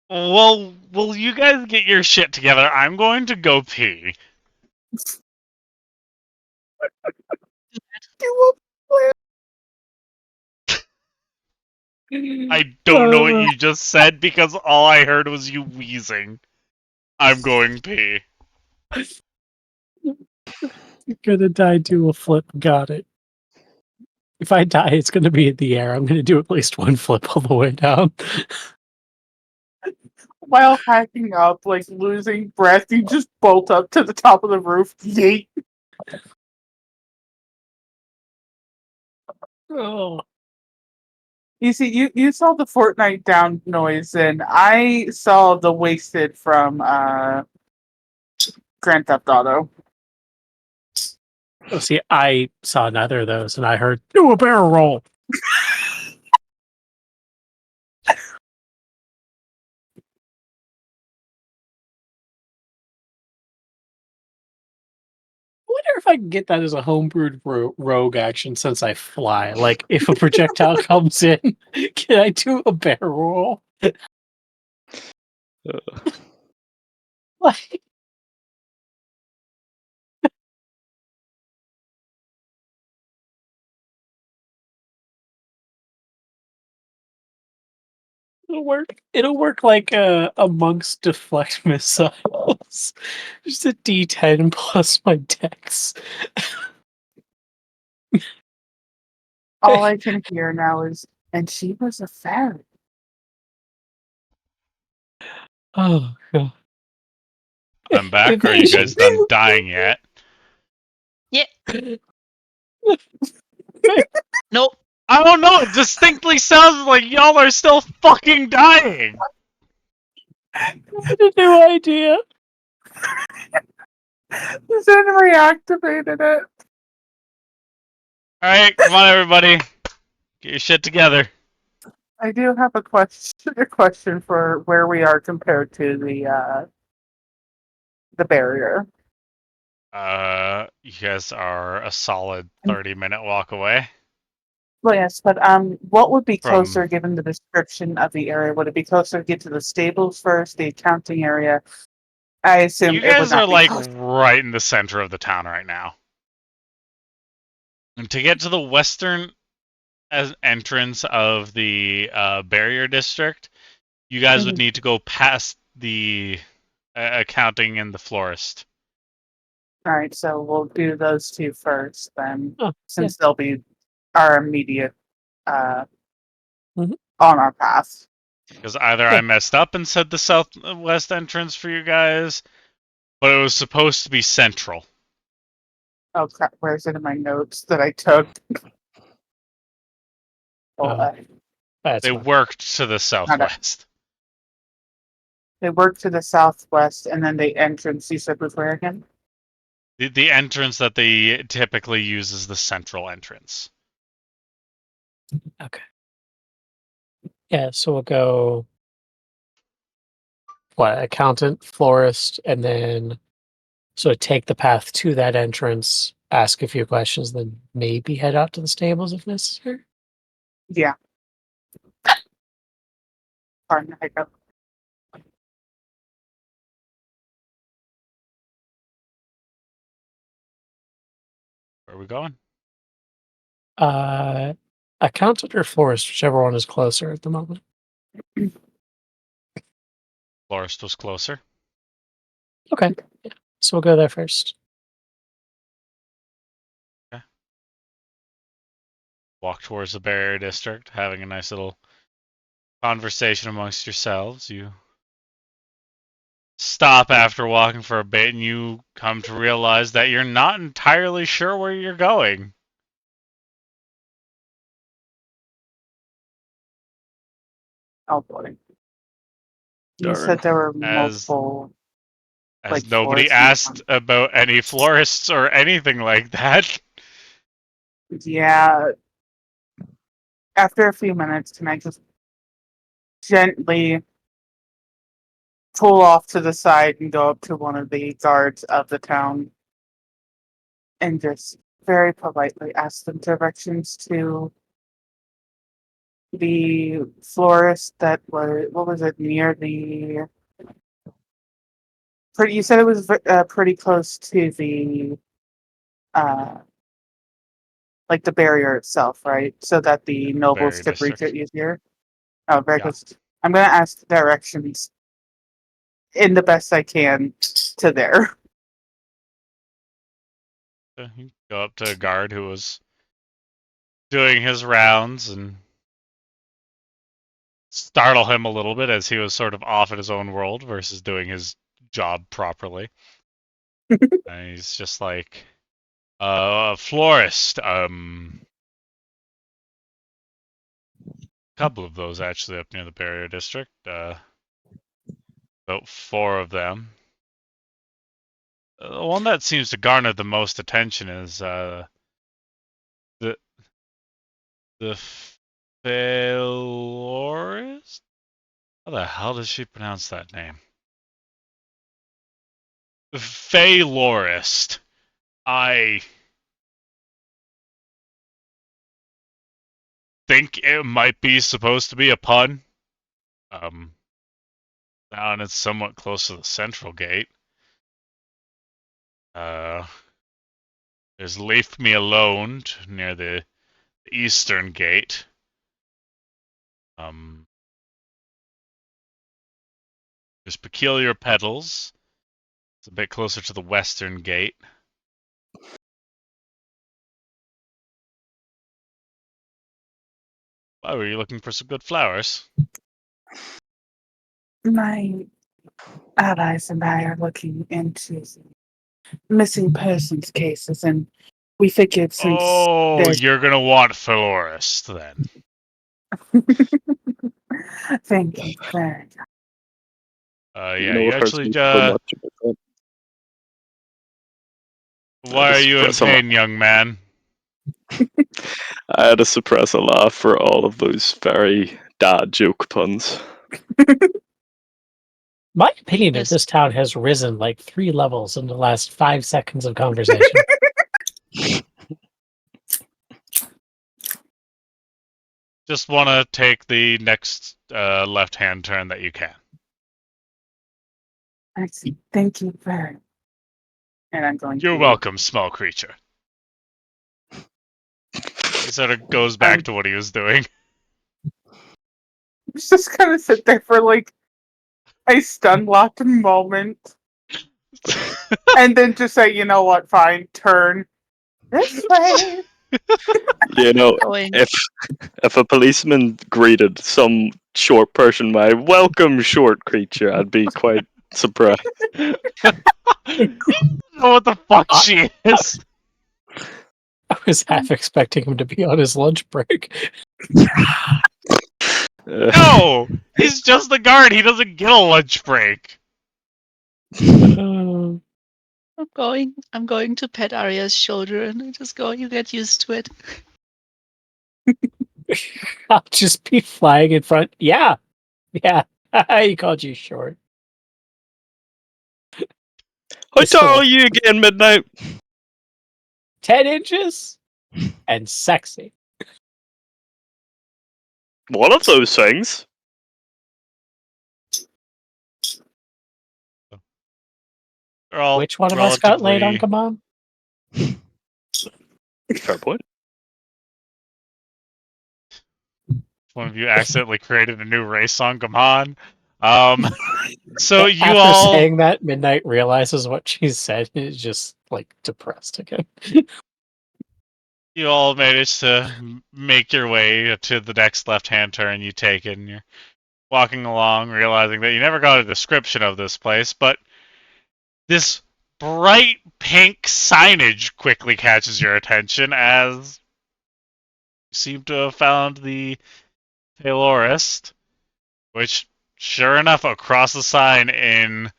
Well, will you guys get your shit together? I'm going to go pee. I don't know what you just said because all I heard was you wheezing. I'm going pee. You're gonna die, do a flip. Got it. If I die, it's gonna be in the air. I'm gonna do at least one flip all the way down. While hacking up, like losing breath, you just bolt up to the top of the roof. Yeet. Oh. You see, you saw the Fortnite down noise, and I saw the wasted from Grand Theft Auto. Oh, see, I saw neither of those, and I heard do a barrel roll. I wonder if I can get that as a homebrewed rogue action since I fly. Like, if a projectile comes in, can I do a barrel roll? Like, it'll work. It'll work like amongst deflect missiles. Just a D10 plus my dex. All I can hear now is, and she was a fairy. Oh god. I'm back. Are you guys done dying yet? Yeah. Nope. I don't know. It distinctly sounds like y'all are still fucking dying. I had a new idea. Zen reactivated it. All right, come on, everybody. Get your shit together. I do have a question for where we are compared to the barrier. You guys are a solid 30-minute walk away Well, yes, but what would be from. closer given the description of the area? Would it be closer to get to the stables first, the accounting area? I assume You it would guys are not be like close. right in the center of the town right now. And to get to the western entrance of the barrier district, you guys would need to go past the accounting and the florist. All right, so we'll do those two first then, Oh, since they'll be our immediate Mhm. on our path. Because either I messed up and said the southwest entrance for you guys, but it was supposed to be central. Oh crap, where's it in my notes that I took? That's They fine. worked to the southwest. They work to the southwest, and then the entrance, you said, was where again? The entrance that they typically use is the central entrance. Okay. Yeah, so we'll go accountant, florist, and then take the path to that entrance, ask a few questions, then maybe head out to the stables if necessary. Yeah. Pardon the hiccup. Where are we going? Accountant or florist, whichever one is closer at the moment. Florist was closer. Okay. Yeah. So we'll go there first. Walk towards the barrier district, having a nice little conversation amongst yourselves. You stop after walking for a bit, and you come to realize that you're not entirely sure where you're going. Oh boy. You Darn. said there were As multiple. Like nobody florists in asked about any florists or anything like that. Yeah. After a few minutes, can I just gently pull off to the side and go up to one of the guards of the town and just very politely ask them directions to the florist that was, what was it, near the pretty, you said it was pretty close to the uh like the barrier itself, right? So that the nobles Barrier could reach it district. easier. Oh, very Yeah. good. I'm gonna ask directions in the best I can to there. So you go up to a guard who was doing his rounds and startle him a little bit as he was sort of off in his own world versus doing his job properly. And he's just like, florist, couple of those actually up near the barrier district, about 4 of them. The one that seems to garner the most attention is the Phalorist? How the hell does she pronounce that name? The Phalorist. I think it might be supposed to be a pun. And it's somewhat close to the central gate. There's Leave Me Alone near the eastern gate. There's Peculiar Petals. It's a bit closer to the western gate. Why were you looking for some good flowers? My allies and I are looking into missing persons cases, and we figured since Oh, there's you're gonna want Florist then. thank you very much. Yeah, you It hurts actually, me so much. why are you in suppress a laugh. pain, young man? I had to suppress a laugh for all of those very dad joke puns. My opinion of Yes. this town has risen like 3 levels in the last 5 seconds of conversation. Just want to take the next left-hand turn that you can. I see. Thank you very much. And I'm going You're to welcome, small creature. He sort of goes back to what he was doing. just gonna sit there for like a stun locked moment. And then just say, you know what, fine, turn this way. You know, Going. if a policeman greeted some short person by "Welcome, short creature," I'd be quite surprised. I don't know what the fuck she is. I was half expecting him to be on his lunch break. No! He's just the guard. He doesn't get a lunch break. Uh, I'm going to pet Arya's shoulder and I just go, you get used to it. I'll just be flying in front. Yeah. He called you short. I tell you again, Midnight. 10 inches and sexy. One of those things. They're all Which one of us got laid on relatively- command? Fair point. One of you accidentally created a new race on Gaman. So you After all saying that, Midnight realizes what she said and is just like depressed again. You all manage to make your way to the next left-hand turn. You take it, and you're walking along, realizing that you never got a description of this place, but this bright pink signage quickly catches your attention as you seem to have found the Taylorist, which, sure enough, across the sign in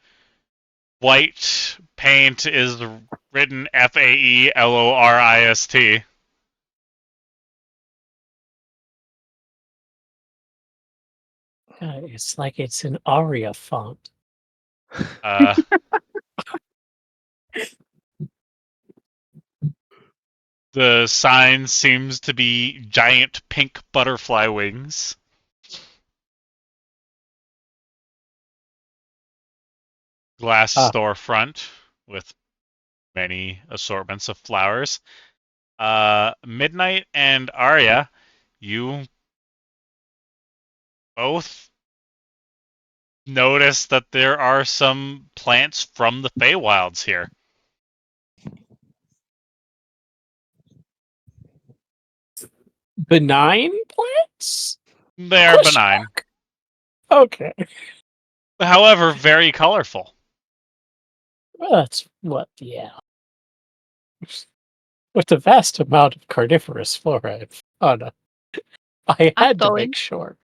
white paint is written Faelorist. It's like it's an aria font. Uh, the sign seems to be giant pink butterfly wings. Glass storefront with many assortments of flowers. Midnight and Arya, you both notice that there are some plants from the Feywilds here. Benign plants? They are Question benign, mark? Okay. however, very colorful. Well, that's what, yeah. With a vast amount of carnivorous flora. Oh no. I I'm had to going. make sure.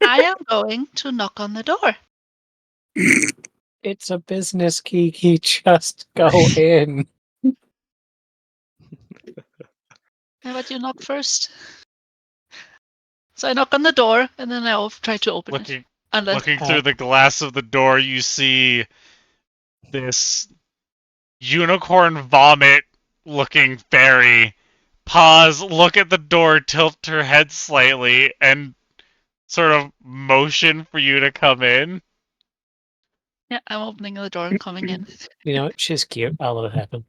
I am going to knock on the door. It's a business, Kiki. Just go in. But you knock first. So I knock on the door, and then I'll try to open it. Looking Unless looking through the glass of the door, you see this unicorn vomit looking fairy pause, look at the door, tilt her head slightly, and sort of motion for you to come in. yeah, I'm opening the door and coming in. You know, she's cute. I'll let it happen.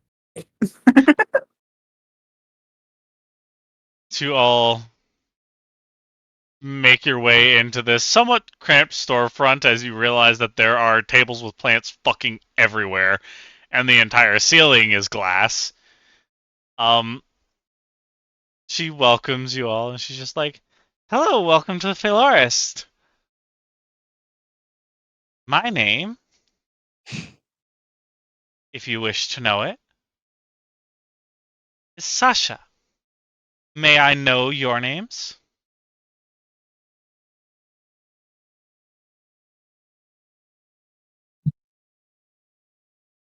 To all make your way into this somewhat cramped storefront as you realize that there are tables with plants fucking everywhere and the entire ceiling is glass. She welcomes you all and she's just like, "Hello, welcome to the Florist. My name, if you wish to know it, is Sasha. May I know your names?"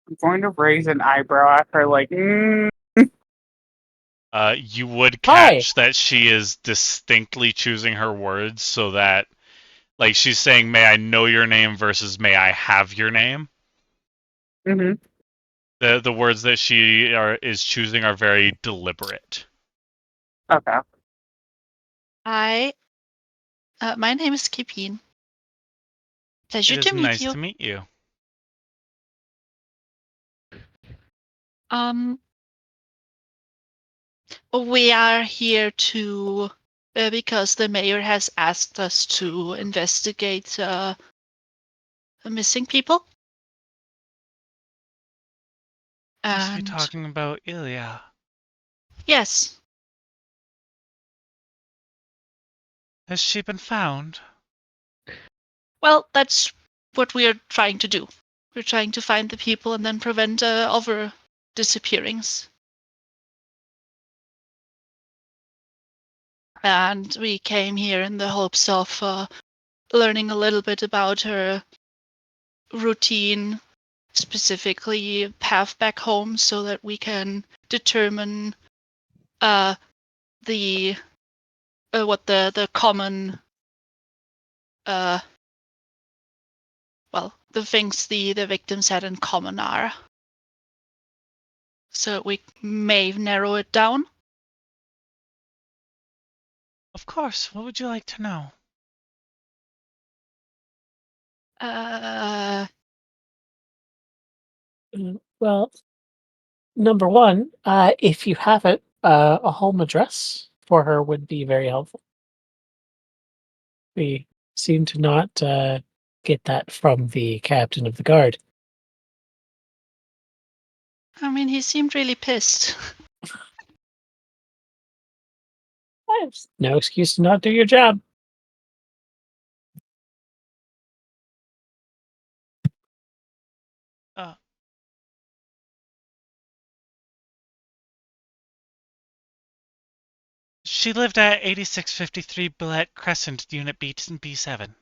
I'm going to raise an eyebrow at her, like, You would Hi. catch that she is distinctly choosing her words so that, like, she's saying, "May I know your name" versus "May I have your name." mm-hmm. The words that she is choosing are very deliberate. Okay. My name is Kipin. Pleasure It to is meet nice you. to meet you. We are here to because the mayor has asked us to investigate missing people. Must be And talking about Ilya. yes, Has she been found? well, that's what we are trying to do. We're trying to find the people and then prevent other disappearings. And we came here in the hopes of learning a little bit about her routine, specifically path back home, so that we can determine the what the common the things the victims had in common are. So we may narrow it down. Of course. What would you like to know? Well, number one, if you have it, a home address for her would be very helpful. We seem to not get that from the captain of the guard. I mean, he seemed really pissed. There's no excuse to not do your job. Uh, she lived at 8653 Billette Crescent, Unit B7.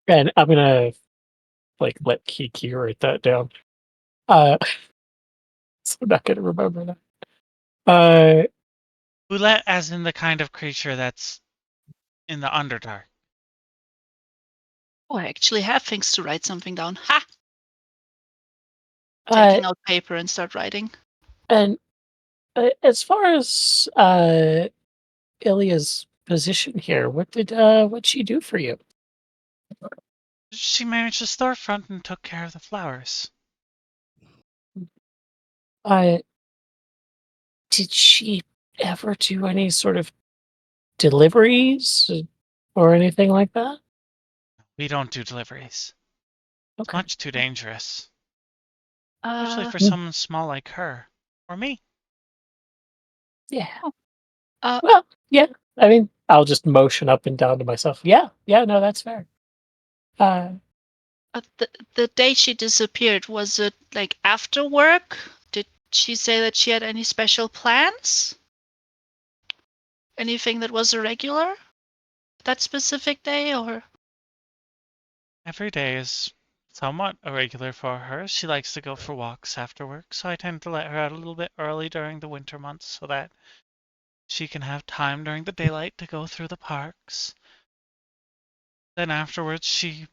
And I'm gonna let Kiki write that down. Uh, so I'm not gonna remember that. Boulette as in the kind of creature that's in the Underdark. Oh, I actually have things to write something down. Ha! uh, Taking out paper and start writing. and as far as Ilya's position here, what'd she do for you? She managed the storefront and took care of the flowers. Uh, did she ever do any sort of deliveries or anything like that? We don't do deliveries. It's Okay. much too dangerous. Especially for Hmm. someone small like her. Or me. Yeah. Uh, Well, yeah. I mean, I'll just motion up and down to myself. Yeah. Yeah. No, that's fair. Uh, the day she disappeared, was it like after work? Did she say that she had any special plans? Anything that was irregular that specific day, or? Every day is somewhat irregular for her. She likes to go for walks after work, so I tend to let her out a little bit early during the winter months so that she can have time during the daylight to go through the parks. Then afterwards, she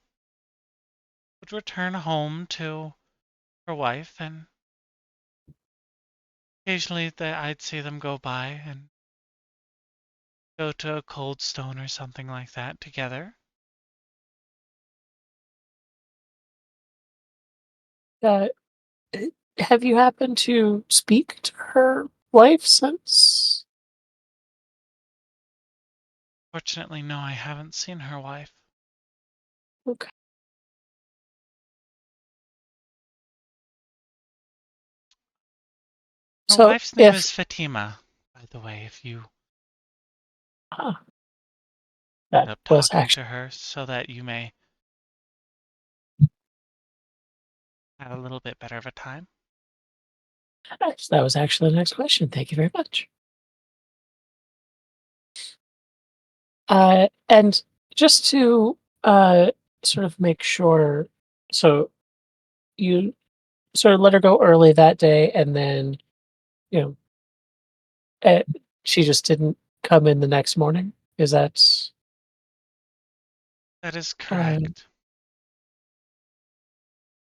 would return home to her wife, and occasionally I'd see them go by and go to a Cold Stone or something like that together. uh, have you happened to speak to her wife since? Fortunately, no, I haven't seen her wife. Okay. Her So wife's name if is Fatima, by the way, if you uh, end that up was talking actually to her so that you may have a little bit better of a time. that was actually the next question. Thank you very much. And just to sort of make sure, so you sort of let her go early that day, and then you know uh, she just didn't come in the next morning. Is that That is uh, correct.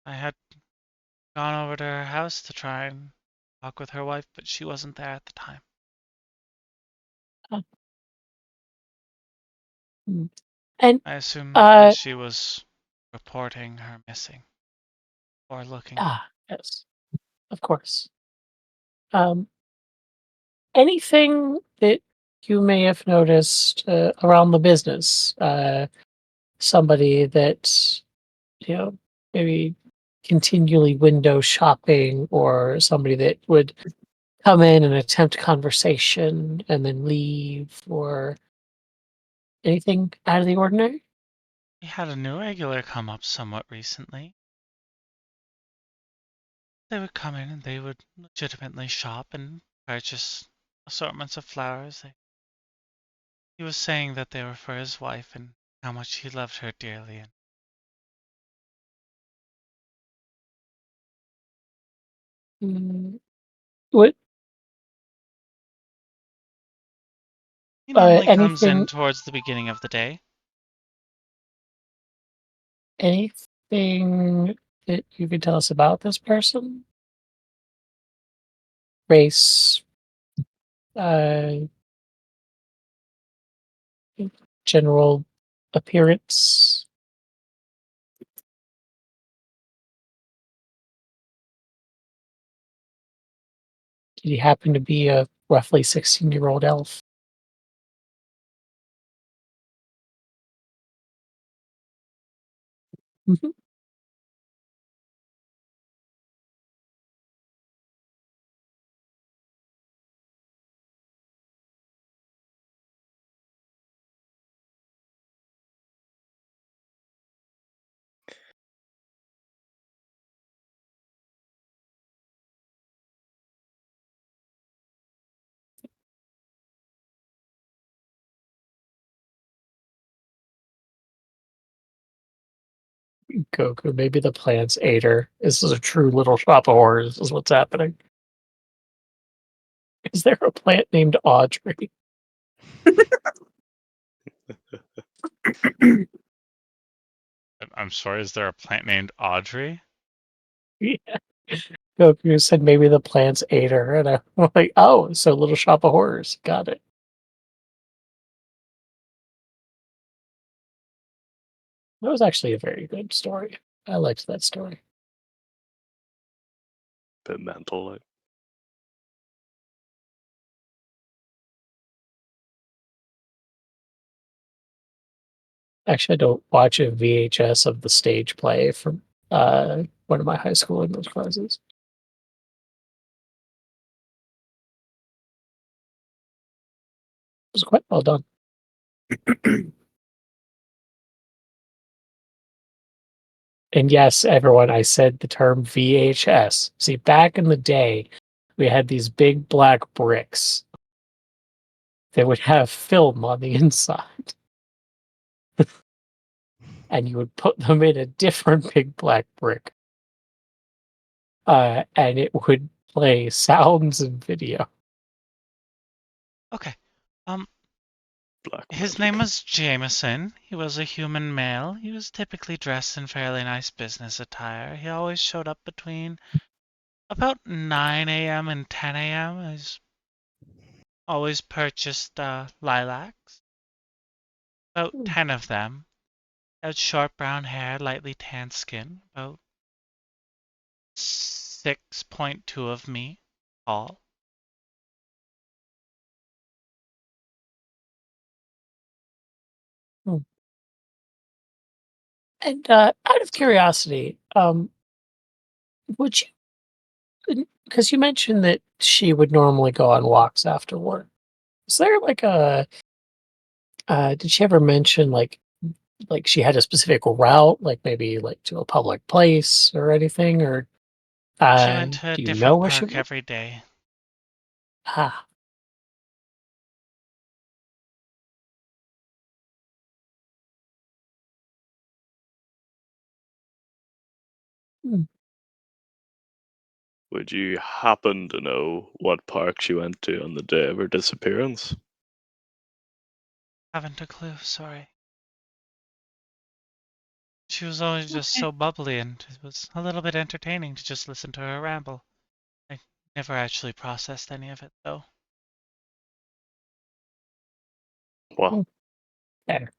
I had gone over to her house to try and talk with her wife, but she wasn't there at the time. uh, mm. And I assume that uh she was reporting her missing or looking. yes, of course. Um, anything that you may have noticed around the business? Somebody that maybe continually window shopping, or somebody that would come in and attempt conversation and then leave, or anything out of the ordinary? We had a new regular come up somewhat recently. They would come in and they would legitimately shop and purchase assortments of flowers. He was saying that they were for his wife and how much he loved her dearly. And Mm, what he normally comes in anything towards the beginning of the day. anything that you could tell us about this person? Race, uh, general appearance? Did he happen to be a roughly 16-year-old elf? Mhm. Goku, maybe the plants ate her. This is a true little shop of horrors, is what's happening. Is there a plant named Audrey? I'm sorry, is there a plant named Audrey? Yeah. Goku said maybe the plants ate her, and I'm like, oh, so little shop of horrors. Got it. That was actually a very good story. I liked that story. Bit mental, like. Actually, I don't watch a VHS of the stage play from one of my high school English classes. It was quite well done. And yes, everyone, I said the term VHS. See, back in the day, we had these big black bricks that would have film on the inside. And you would put them in a different big black brick. And it would play sounds and video. Okay. Black His magic. name was Jameson. He was a human male. He was typically dressed in fairly nice business attire. He always showed up between about 9 a.m. and 10 a.m. He's always purchased lilacs. About 10 of them. Had short brown hair, lightly tanned skin. About 6.2 of me tall. And out of curiosity, would you, because you mentioned that she would normally go on walks after work. Is there like did she ever mention like she had a specific route, like maybe like to a public place or anything, or She went to a do you know different where she park went? every day. Ah, hmm. Would you happen to know what park she went to on the day of her disappearance? Haven't a clue, sorry. She was always just Okay. so bubbly, and it was a little bit entertaining to just listen to her ramble. I never actually processed any of it, though. Well, Fair.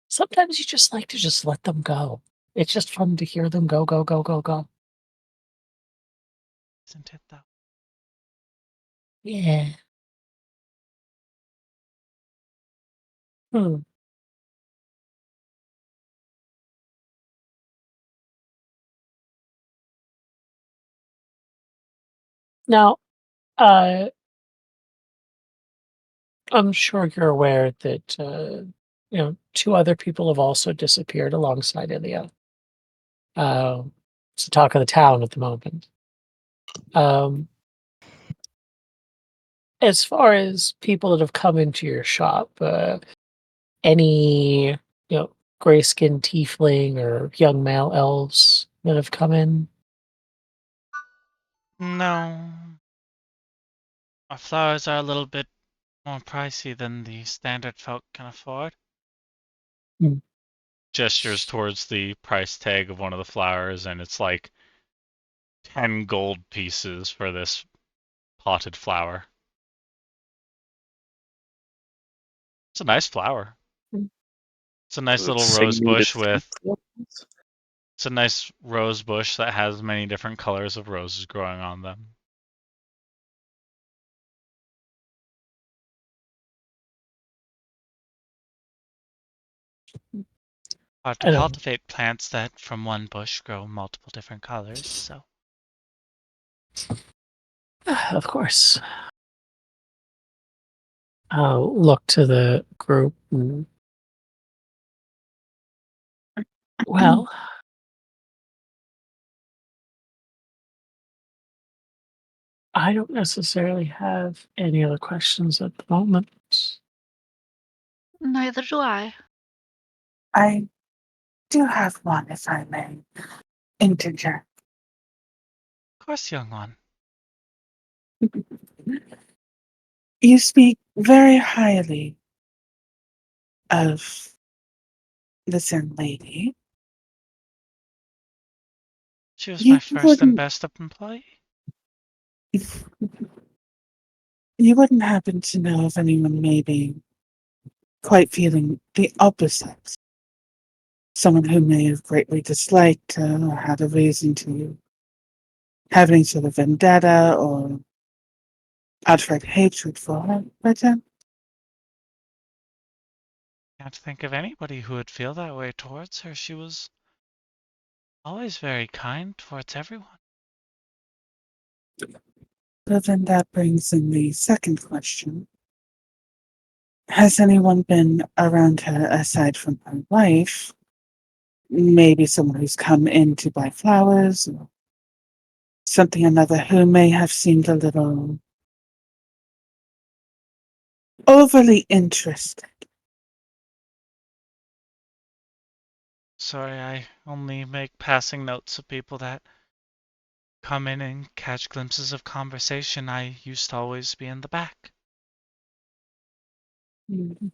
Sometimes you just like to just let them go. It's just fun to hear them go, go, go, go, go. Isn't it, though? Yeah. Hmm. Now, uh, I'm sure you're aware that two other people have also disappeared alongside Ilya. It's the talk of the town at the moment. Um, as far as people that have come into your shop, any gray skinned tiefling or young male elves that have come in? No. Our flowers are a little bit more pricey than the standard folk can afford. Hmm. Gestures towards the price tag of one of the flowers, and it's like 10 gold pieces for this potted flower. It's a nice flower. Mm. It's a nice does it little sing rose you to bush sleep? with. It's a nice rose bush that has many different colors of roses growing on them. Hard to I know. cultivate plants that from one bush grow multiple different colors, so. Of course. I'll look to the group. Well, I don't necessarily have any other questions at the moment. Neither do I. I do have one, if I may interject. Of course, young one. You speak very highly of this young lady. She was my You first and wouldn't, best employee. you wouldn't happen to know of anyone maybe quite feeling the opposite? Someone who may have greatly disliked her or had a reason to have any sort of vendetta or outright hatred for her, by chance? Can't think of anybody who would feel that way towards her. She was always very kind towards everyone. Well, then that brings in the second question. Has anyone been around her aside from her wife? Maybe someone who's come in to buy flowers or something another who may have seemed a little overly interested. Sorry, I only make passing notes of people that come in and catch glimpses of conversation. I used to always be in the back. Mhm.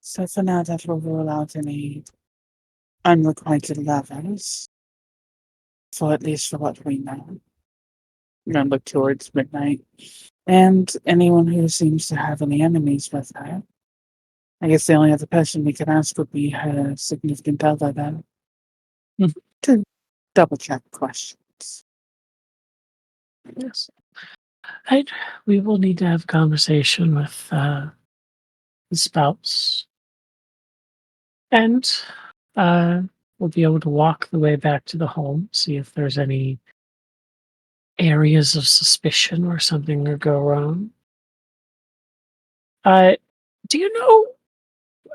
So for now, that will rule out any unrequited lovers, for at least for what we know. I'm gonna look towards midnight. And anyone who seems to have any enemies with her. I guess the only other person we could ask would be her significant other, then. To double check questions. Yes. We will need to have a conversation with the spouse. And we'll be able to walk the way back to the home, see if there's any areas of suspicion where something could go wrong. Uh, do you know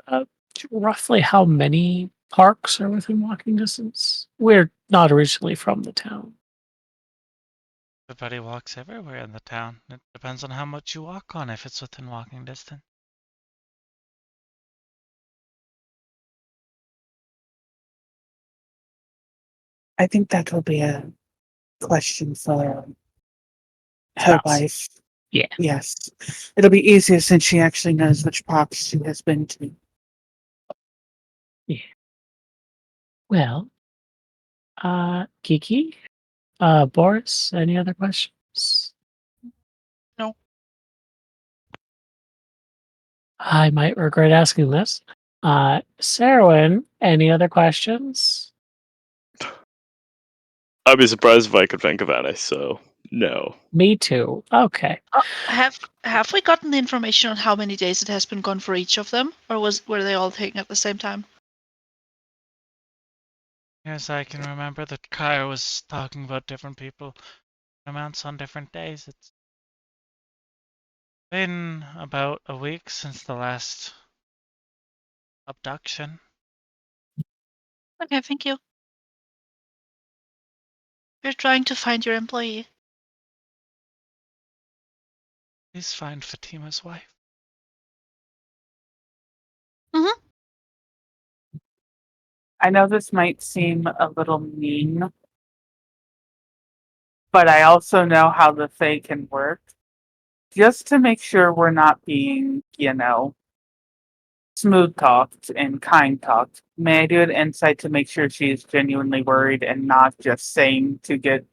uh, roughly how many parks are within walking distance? We're not originally from the town. Everybody walks everywhere in the town. It depends on how much you walk on if it's within walking distance. I think that will be a question for her Spouse. wife. Yeah. Yes. It'll be easier since she actually knows which parks she has been to. Well, Kiki, Boris, any other questions? No. I might regret asking this. Sarowin, any other questions? I'd be surprised if I could think of any, so no. Me too. Okay. Have we gotten the information on how many days it has been gone for each of them, or were they all taken at the same time? As I can remember, the Kaya was talking about different people amounts on different days. It's been about a week since the last abduction. Okay, thank you. You're trying to find your employee. Please find Fatima's wife. I know this might seem a little mean, but I also know how the Fae can work. Just to make sure we're not being, smooth talked and kind talked, may I do an insight to make sure she's genuinely worried and not just saying to get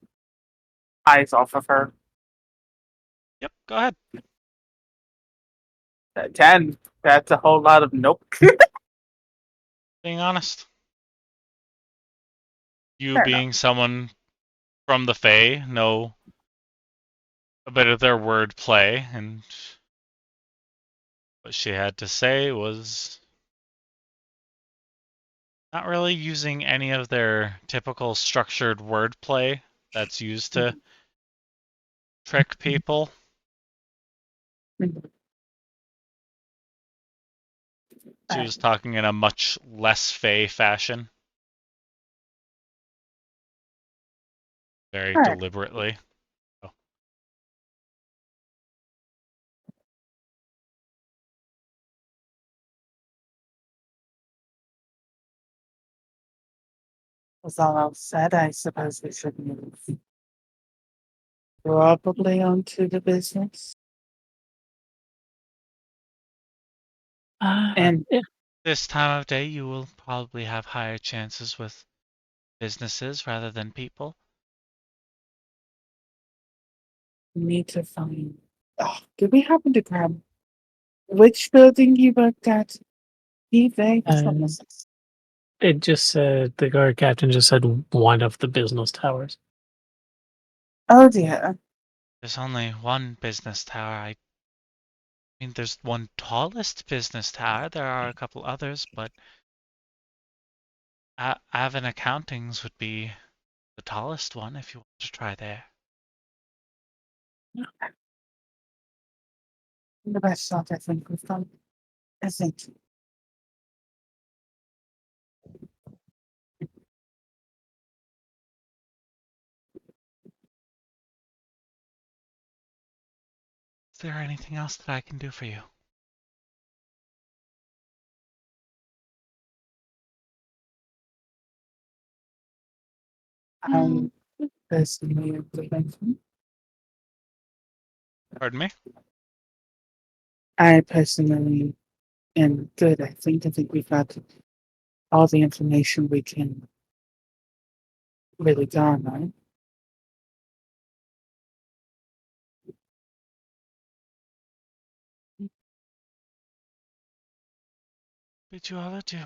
eyes off of her? Yep, go ahead. 10. That's a whole lot of nope. Being honest. You Fair being someone from the Fae know a bit of their wordplay, and what she had to say was not really using any of their typical structured wordplay that's used to trick people. enough. She was talking in a much less Fae fashion, very Alright. deliberately. With all else said, I suppose we should move probably onto the business. And Yeah. This time of day, you will probably have higher chances with businesses rather than people. we need to find. Oh, did we happen to grab which building you worked at? Evening? It just said the guard captain just said one of the business towers. Oh dear. There's only one business tower. I mean, there's one tallest business tower. There are a couple others, but Avon Accountings would be the tallest one if you want to try there. The best shot I think we've done. I think. Is there anything else that I can do for you? I personally am Pardon me? I personally am good. I think we've got all the information we can really go on, right? Bid you all adieu.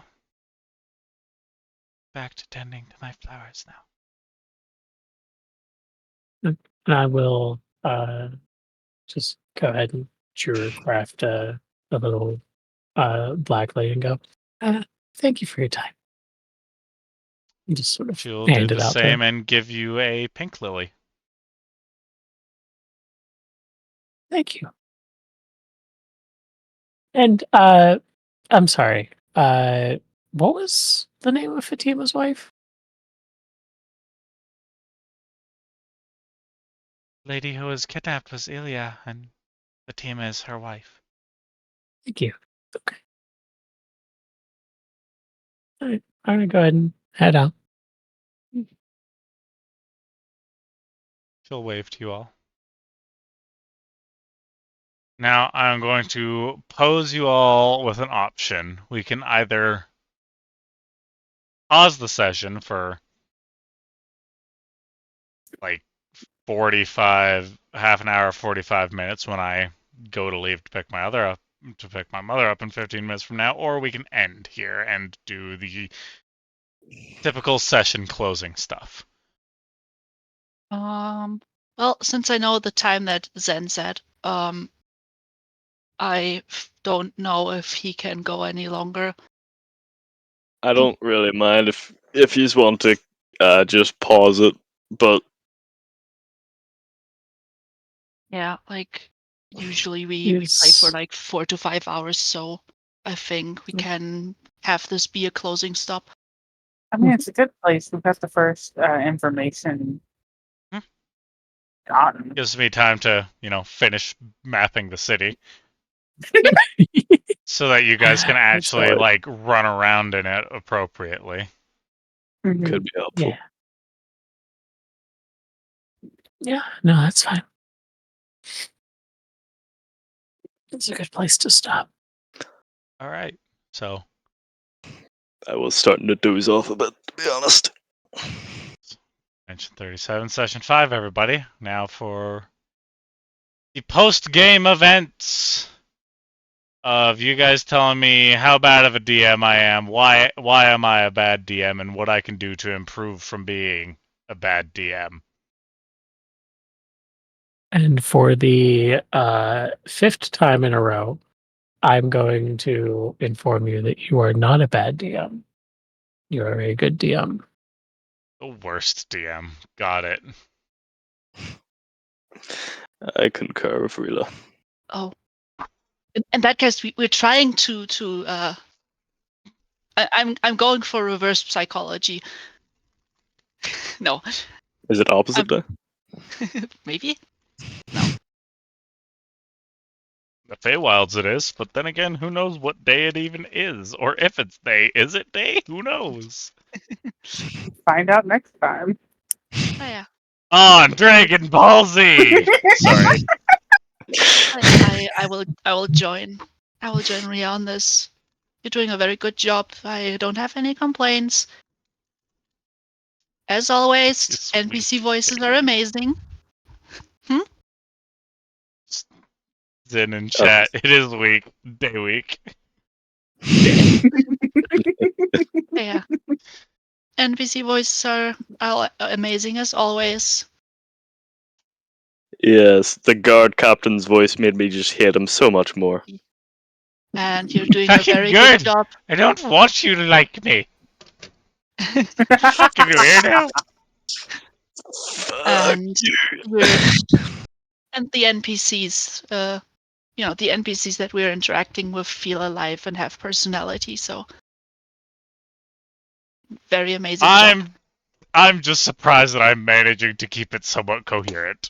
Back to tending to my flowers now. And I will just go ahead and craft a little black lady and go, thank you for your time. And just sort of She'll do hand the it out same to her. and give you a pink lily. Thank you. And I'm sorry. What was the name of Fatima's wife? Lady who was kidnapped was Ilya, and Fatima is her wife. Thank you. Okay. All right. I'm gonna go ahead and head out. She'll wave to you all. Now I'm going to pose you all with an option. We can either pause the session for like 45, half an hour, 45 minutes when I go to leave to pick my mother up in 15 minutes from now, or we can end here and do the typical session closing stuff. Well, since I know the time that Zen said, don't know if he can go any longer. I don't really mind if you just want to just pause it, but Yeah, like usually we play for Is like 4 to 5 hours, so I think we can have this be a closing stop. I mean, it's a good place. We've got the first information Hmm. gotten. Gives me time to, finish mapping the city so that you guys can actually Sorry. like run around in it appropriately. Mhm. could be helpful. yeah. Yeah, no, that's fine. It's a good place to stop. All right. So I was starting to doze off a bit, to be honest. mention 37, session 5, everybody. Now for the post-game events of you guys telling me how bad of a DM I am, why am I a bad DM, and what I can do to improve from being a bad DM. And for the fifth time in a row, I'm going to inform you that you are not a bad DM. You are a good DM. The worst DM. Got it. I concur with Rila. Oh, in that case, we're trying to. I'm going for reverse psychology. No, Is it opposite though? maybe. The Feywilds it is, but then again, who knows what day it even is? Or if it's day. Is it day? Who knows? Find out next time. Oh, yeah. On Dragon Ball Z! Sorry. I will join. I will join Ria on this. You're doing a very good job. I don't have any complaints. As always, Sweet. NPC voices are amazing. Zen in chat. It is week. Day week. Yeah. NPC voices are amazing as always. Yes, the guard captain's voice made me just hate him so much more. And you're doing a Fucking very good. good job. I don't want you to like me. Fucking weirdo. And we're and the NPCs, the NPCs that we're interacting with feel alive and have personality. So very amazing job. I'm just surprised that I'm managing to keep it somewhat coherent.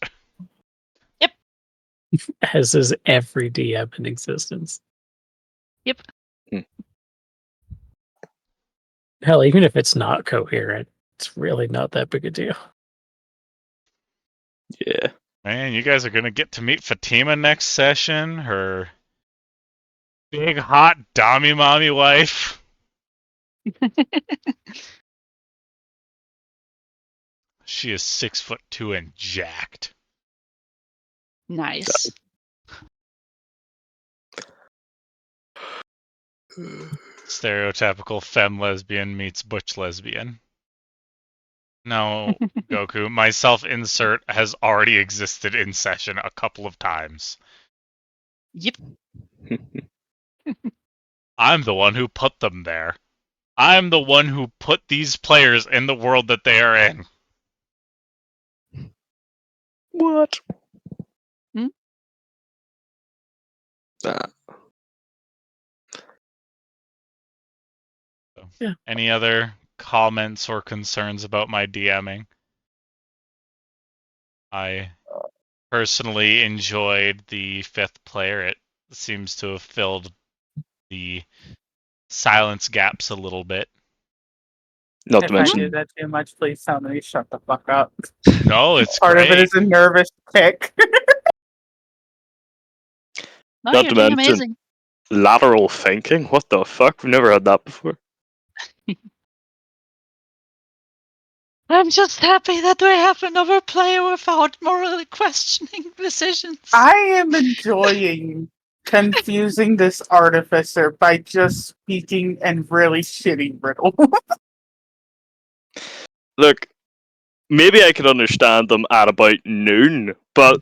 As is every DM in existence. Yep. Hell, even if it's not coherent, it's really not that big a deal. Yeah. Man, you guys are gonna get to meet Fatima next session. Her big hot Dami mommy wife. She is 6'2" and jacked. Nice. Stereotypical femme lesbian meets butch lesbian. No, Goku, my self-insert has already existed in session a couple of times. Yep. I'm the one who put them there. I'm the one who put these players in the world that they are in. What? Hmm? Yeah. Any other comments or concerns about my DMing? I personally enjoyed the fifth player. It seems to have filled the silence gaps a little bit. Not If to I mention, do that too much, please tell me to shut the fuck up. No, it's Part of it great. is a nervous tick. No, Not you're to doing mention- amazing. lateral thinking? What the fuck? We've never had that before. I'm just happy that we have another player without morally questioning decisions. I am enjoying confusing this artificer by just speaking in really shitty riddle. Look, maybe I could understand them at about noon, but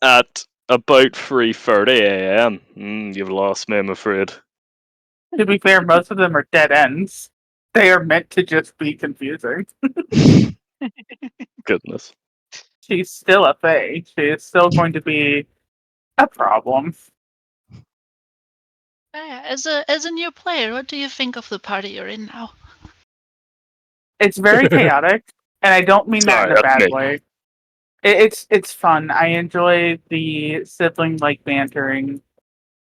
at about 3:30 a.m., you've lost me, I'm afraid. To be fair, most of them are dead ends. They are meant to just be confusing. Goodness. She's still a fae. She is still going to be a problem. As a new player, what do you think of the party you're in now? It's very chaotic, and I don't mean that in Sorry, a that's bad me. way. It's fun. I enjoy the sibling like bantering.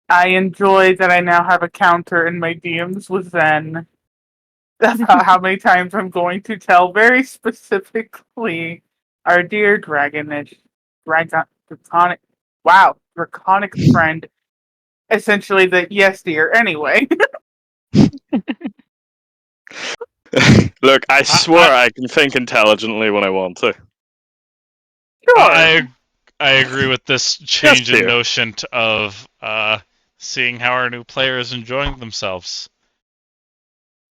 I enjoy that I now have a counter in my DMs with Zen about how many times I'm going to tell very specifically our dear draconic friend essentially that yes dear anyway. Look, I swear I can think intelligently when I want to. Sure. I agree with this change in dear. notion of seeing how our new player is enjoying themselves.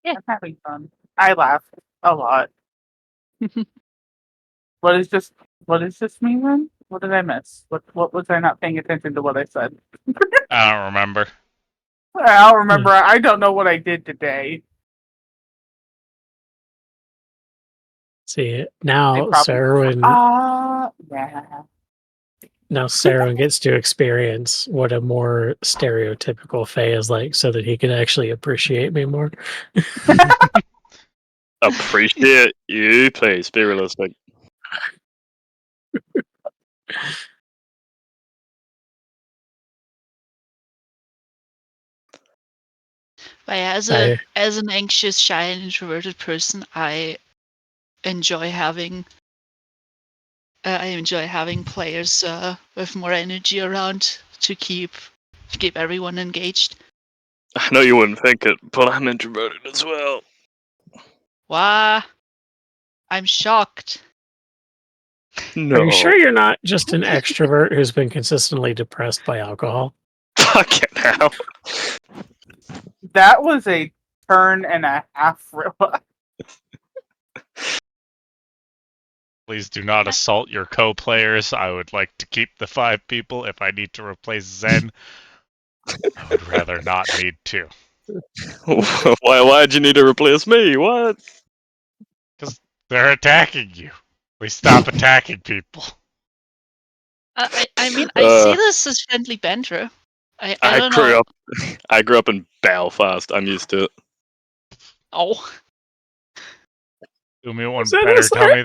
I'm having fun. I laugh a lot. What is this mean then? What did I miss? What was I not paying attention to what I said? I don't remember. I don't remember. I don't know what I did today. See, They now probably yeah. Sarah gets to experience what a more stereotypical Fae is like so that he can actually appreciate me more. Appreciate you, please. Be realistic. But yeah, as an anxious, shy, and introverted person, I enjoy having players with more energy around to keep everyone engaged. I know you wouldn't think it, but I'm introverted as well. Wah! I'm shocked. No. Are you sure you're not just an extrovert who's been consistently depressed by alcohol? Fucking hell. That was a turn and a half, Rilla. Please do not assault your co-players. I would like to keep the 5 people. If I need to replace Zen, I would rather not need to. Why'd you need to replace me? What? Because they're attacking you. We stop attacking people. I mean, I see this as friendly banter. I don't know. I grew up in Belfast. I'm used to it. Oh, Do me one Is that better. us, Tell sir? me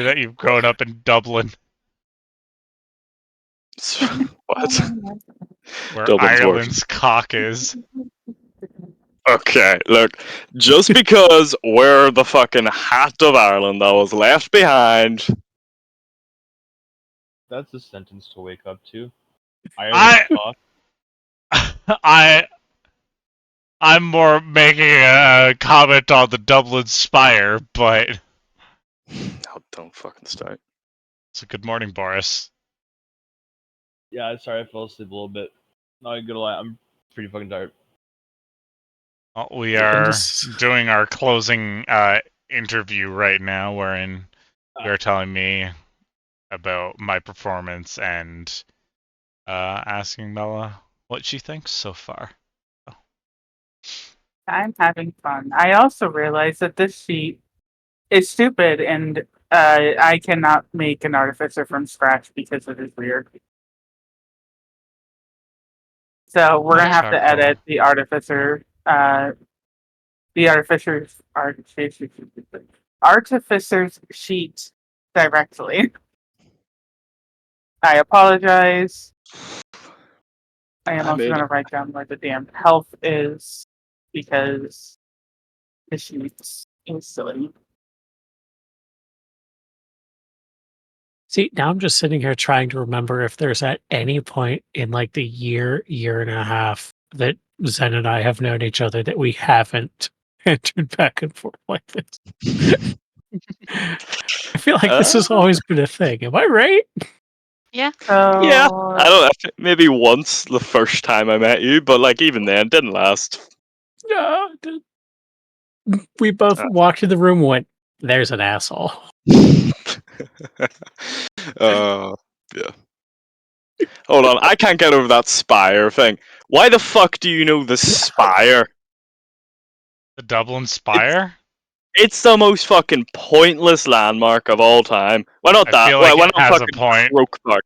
that you've grown up in Dublin, What? where Dublin's worse. Ireland's cock is. Okay, look. Just because we're the fucking hat of Ireland that was left behind. That's a sentence to wake up to. I- Ireland cock. I'm more making a comment on the Dublin Spire, but Oh, don't fucking start. so good morning, Boris. Yeah, sorry, I fell asleep a little bit. Not gonna lie, I'm pretty fucking tired. Well, we I'm are just- doing our closing interview right now, wherein you're telling me about my performance and asking Bella what she thinks so far. I'm having fun. I also realized that this sheet is stupid, and I cannot make an artificer from scratch because it is weird. So we're gonna have to Charcoal. edit the artificer's sheet directly. I apologize. I am I also made gonna it. write down where the damn health is because the sheet is silly. See, now I'm just sitting here trying to remember if there's at any point in like the year and a half that Zen and I have known each other that we haven't entered back and forth like this. I feel like this has always been a thing. Am I right? yeah. So Yeah, I don't. Maybe once the first time I met you, but like even then, it didn't last. No. We both walked in the room and went, there's an asshole. Yeah. Hold on, I can't get over that spire thing. Why the fuck do you know the spire? The Dublin Spire? It's the most fucking pointless landmark of all time. Why not I that? feel like Why it not has a fucking point. Croke Park?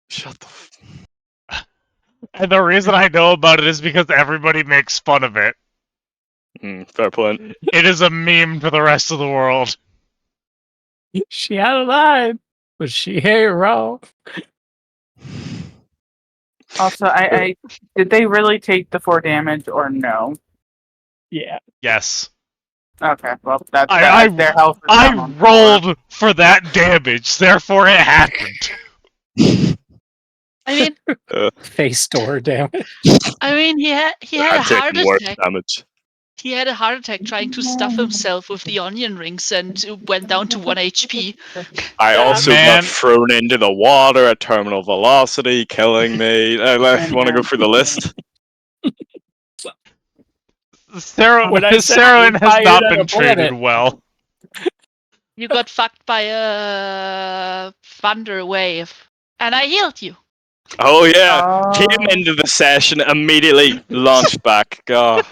Shut the. And the reason I know about it is because everybody makes fun of it. Fair point. It is a meme to the rest of the world. She had a line, but she ain't wrong. also, I did they really take the 4 damage or no? Yeah. Yes. Okay, well that's I their health is down on 4. rolled for that damage, therefore it happened. I mean, Face door damage. he had a I've heart taken worse attack. damage. He had a heart attack trying to stuff himself with the onion rings and went down to 1 HP. I also Man. got thrown into the water at terminal velocity, killing me. Want to go through the list? Sarah When I said Sarah we has fired not at a been treated planet. well. You got fucked by a thunder wave, and I healed you. Oh yeah, came Oh. into the session immediately, launched back. God.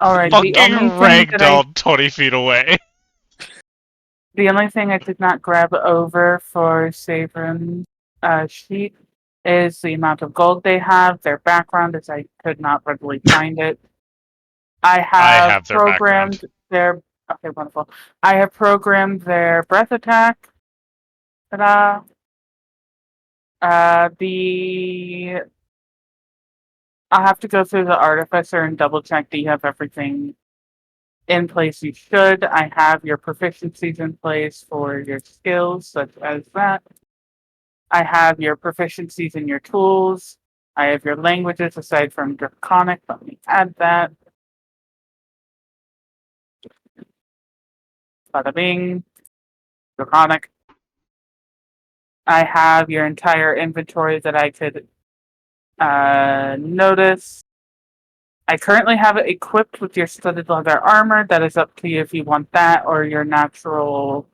Alright, Fucking the only thing that ragdolled 20 feet away. the only thing I did not grab over for Saverin's sheet is the amount of gold they have, their background, as I could not readily find it. I have their programmed their okay, wonderful. I have programmed their breath attack. Ta-da. The I'll have to go through the artificer and double check that you have everything in place you should. I have your proficiencies in place for your skills, such as that. I have your proficiencies in your tools. I have your languages aside from Draconic. Let me add that. Bada bing. Draconic. I have your entire inventory that I could notice. I currently have it equipped with your studded leather armor. That is up to you if you want that or your natural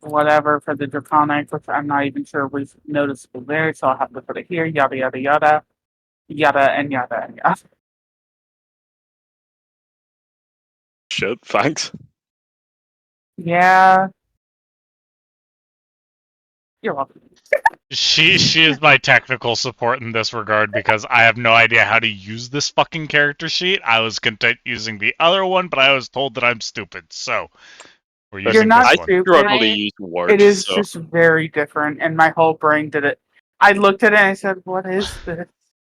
whatever for the Draconic, which I'm not even sure was noticeable there, so I'll have to put it here. Yada yada yada. Yada and yada and yada. Shit, thanks. Yeah. You're welcome. She is my technical support in this regard because I have no idea how to use this fucking character sheet. I was content using the other one, but I was told that I'm stupid, so we're You're using not this I one. stupid. struggle to I- use It words, is so just very different, and my whole brain did it. I looked at it and I said, "What is this?"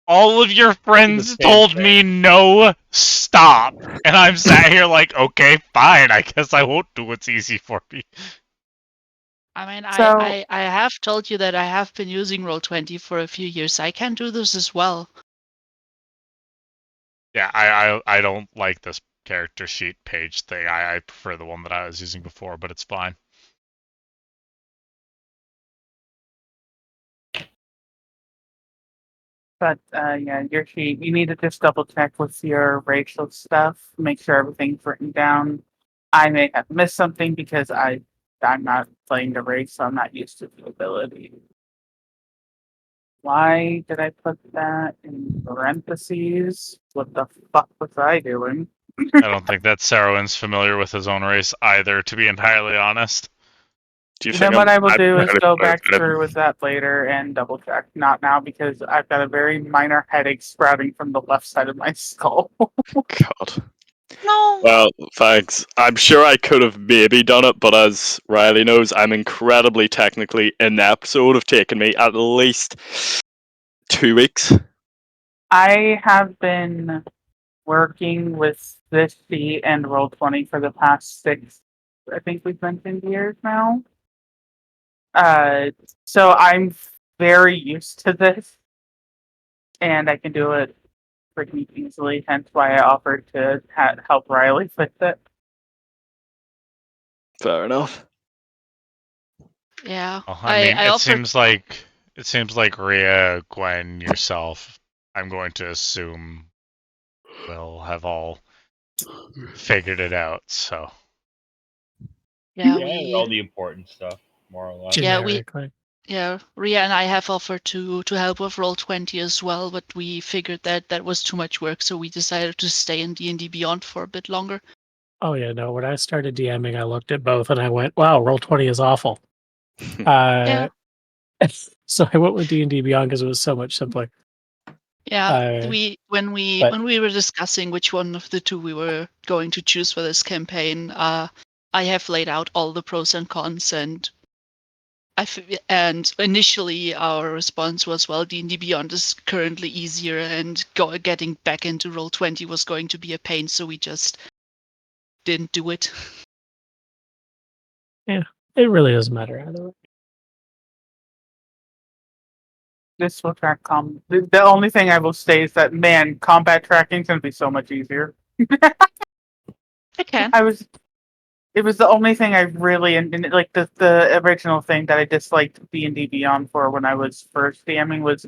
All of your friends same told me no, stop. And I'm sat here like, okay, fine. I guess I won't do what's easy for me. I mean, So I have told you that I have been using Roll20 for a few years. I can do this as well. Yeah, I don't like this character sheet page thing. I prefer the one that I was using before, but it's fine. But yeah, your sheet. You need to just double check with your racial stuff. Make sure everything's written down. I may have missed something because I'm not playing the race, so I'm not used to the ability. Why did I put that in parentheses? What the fuck was I doing? I don't think that Sarowin's familiar with his own race either, to be entirely honest. do you Then think what I will I'm do is fairly go familiar back with it? through with that later and double check. Not now because I've got a very minor headache sprouting from the left side of my skull. God. No. Well, thanks. I'm sure I could have maybe done it, but as Riley knows, I'm incredibly technically inept, so it would have taken me at least 2 weeks. I have been working with this sheet and Roll20 for the past 6, I think we've mentioned years now. Uh, so I'm very used to this, and I can do it pretty easily. Hence why I offered to help Riley with it. Fair enough. Yeah. Well, I mean, I offered. it seems like Rhea, Gwen, yourself, I'm going to assume will have all figured it out, so Yeah, Yeah, all the important stuff, more or less. Yeah, Generically. yeah, Ria and I have offered to help with Roll20 as well, but we figured that that was too much work, so we decided to stay in D&D Beyond for a bit longer. Oh yeah, no. When I started DMing, I looked at both and I went, "Wow, Roll20 is awful." Yeah. So I went with D&D Beyond because it was so much simpler. Yeah, Uh, when but we were discussing which one of the two we were going to choose for this campaign, I have laid out all the pros and cons, and and initially our response was, well, D&D Beyond is currently easier, and getting back into Roll20 was going to be a pain, so we just didn't do it. it really doesn't matter either way. This will track the only thing I will say is that man, combat tracking is gonna be so much easier. I can. It was the only thing I really and like the original thing that I disliked D&D Beyond for when I was first DMing was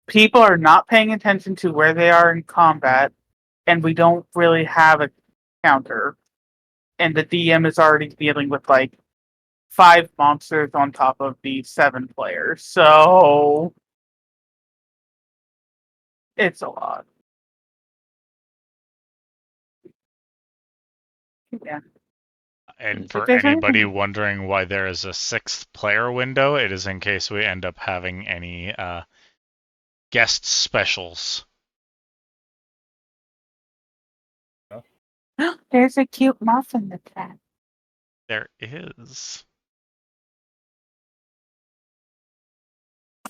people are not paying attention to where they are in combat, and we don't really have a counter. And the DM is already dealing with like 5 monsters on top of the 7 players, so it's a lot. Yeah. and If for there's anybody anything, wondering why there is a 6th player window, it is in case we end up having any guest specials. there's a cute moth in the chat. There is.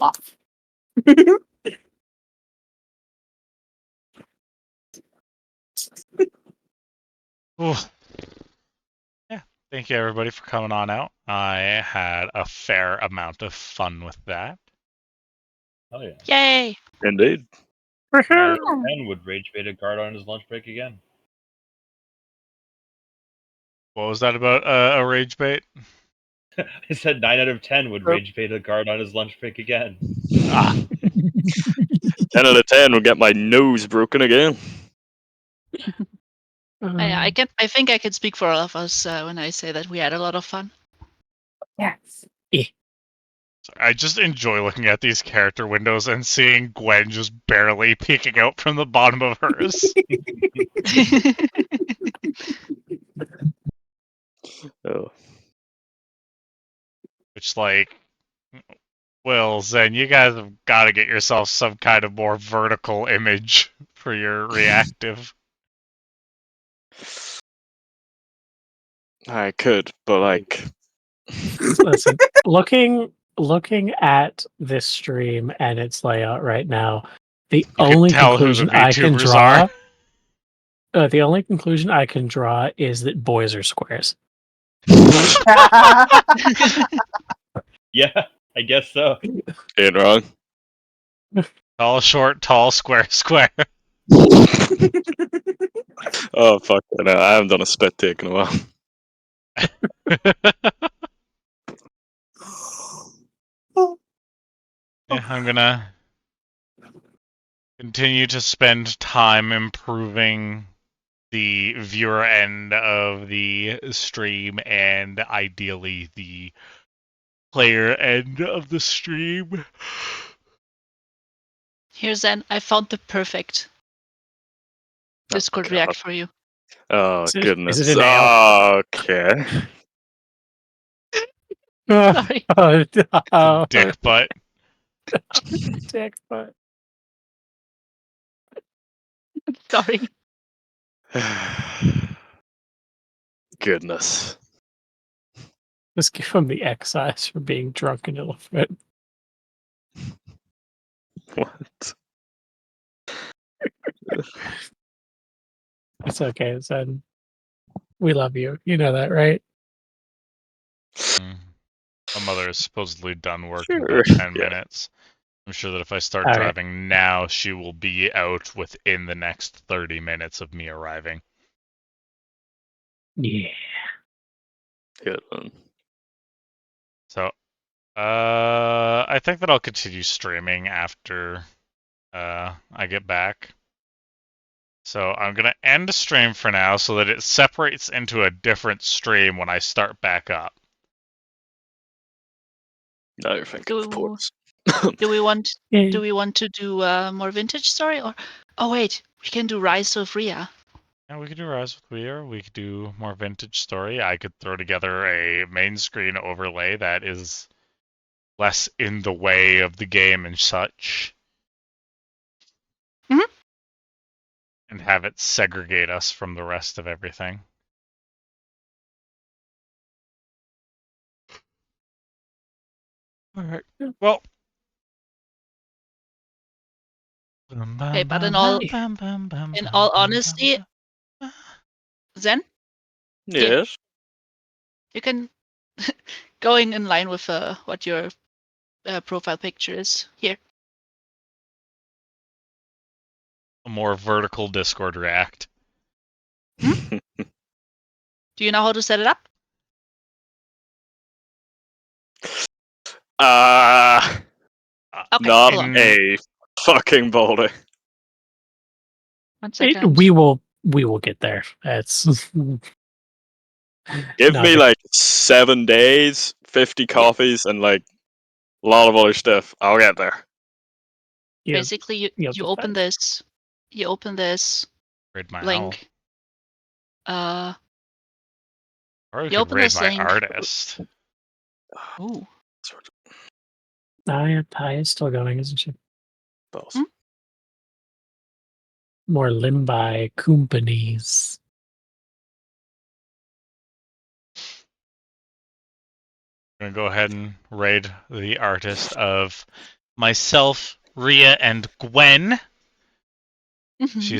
Off. Ooh. Yeah. Thank you everybody for coming on out. I had a fair amount of fun with that. Oh yeah. Yay! Indeed. 9 out of 10 would rage bait a guard on his lunch break again. What was that about a rage bait? I said 9 out of 10 would rage bait a guard on his lunch break again. Ah, 10 out of 10 will get my nose broken again. I think I can speak for all of us when I say that we had a lot of fun. Yes. I just enjoy looking at these character windows and seeing Gwen just barely peeking out from the bottom of hers. Oh. Which, like, Will, Zen, you guys have got to get yourself some kind of more vertical image for your reactive. I could, but like, Listen, looking at this stream and its layout right now, the You can only tell who the conclusion I can VTubers draw, are. the only conclusion I can draw is that boys are squares. Yeah, I guess so. ain't wrong. Tall, short, tall, square, square. Oh fuck! No, I haven't done a spit take in a while. Yeah, I'm gonna continue to spend time improving the viewer end of the stream and ideally the player end of the stream. Here's Zen. I found the perfect Discord God. react for you. Oh Is it goodness. a nail? Okay. Sorry. Oh, Dick butt. dick butt. Sorry. Goodness. Just give him the excise for being drunk and ill-fed. What? It's okay, son. We love you. You know that, right? My mother is supposedly done work in Sure. about 10 Yeah. minutes. I'm sure that if I start All right. driving now, she will be out within the next 30 minutes of me arriving. Yeah. Good one. So, I think that I'll continue streaming after I get back. So I'm gonna end the stream for now so that it separates into a different stream when I start back up. Now you're thinking of ports. Do we want Yeah. do we want to do more vintage story or oh wait, we can do Rise of Rhea. Yeah, we could do Rise with Weir. We could do more vintage story. I could throw together a main screen overlay that is less in the way of the game and such. Mhm. And have it segregate us from the rest of everything. Alright. Well. Okay, but in all honesty, Zen, Yes. you can going in line with what your profile picture is here. A more vertical Discord react. Do you know how to set it up? Okay, Not hold on. a fucking boulder. 1 second. We will get there. That's Give not me a- like 7 days, 50 coffees, and like a lot of other stuff. I'll get there. you know, Basically, you'll you get open that. this. You open this Raid my owl. link. Or we You could open raid this my link. artist. Ooh. Pi is still going, isn't she? Balls. Hmm? More Limbai companies. I'm gonna go ahead and raid the artist of myself, Rhea, and Gwen. Mhm. She's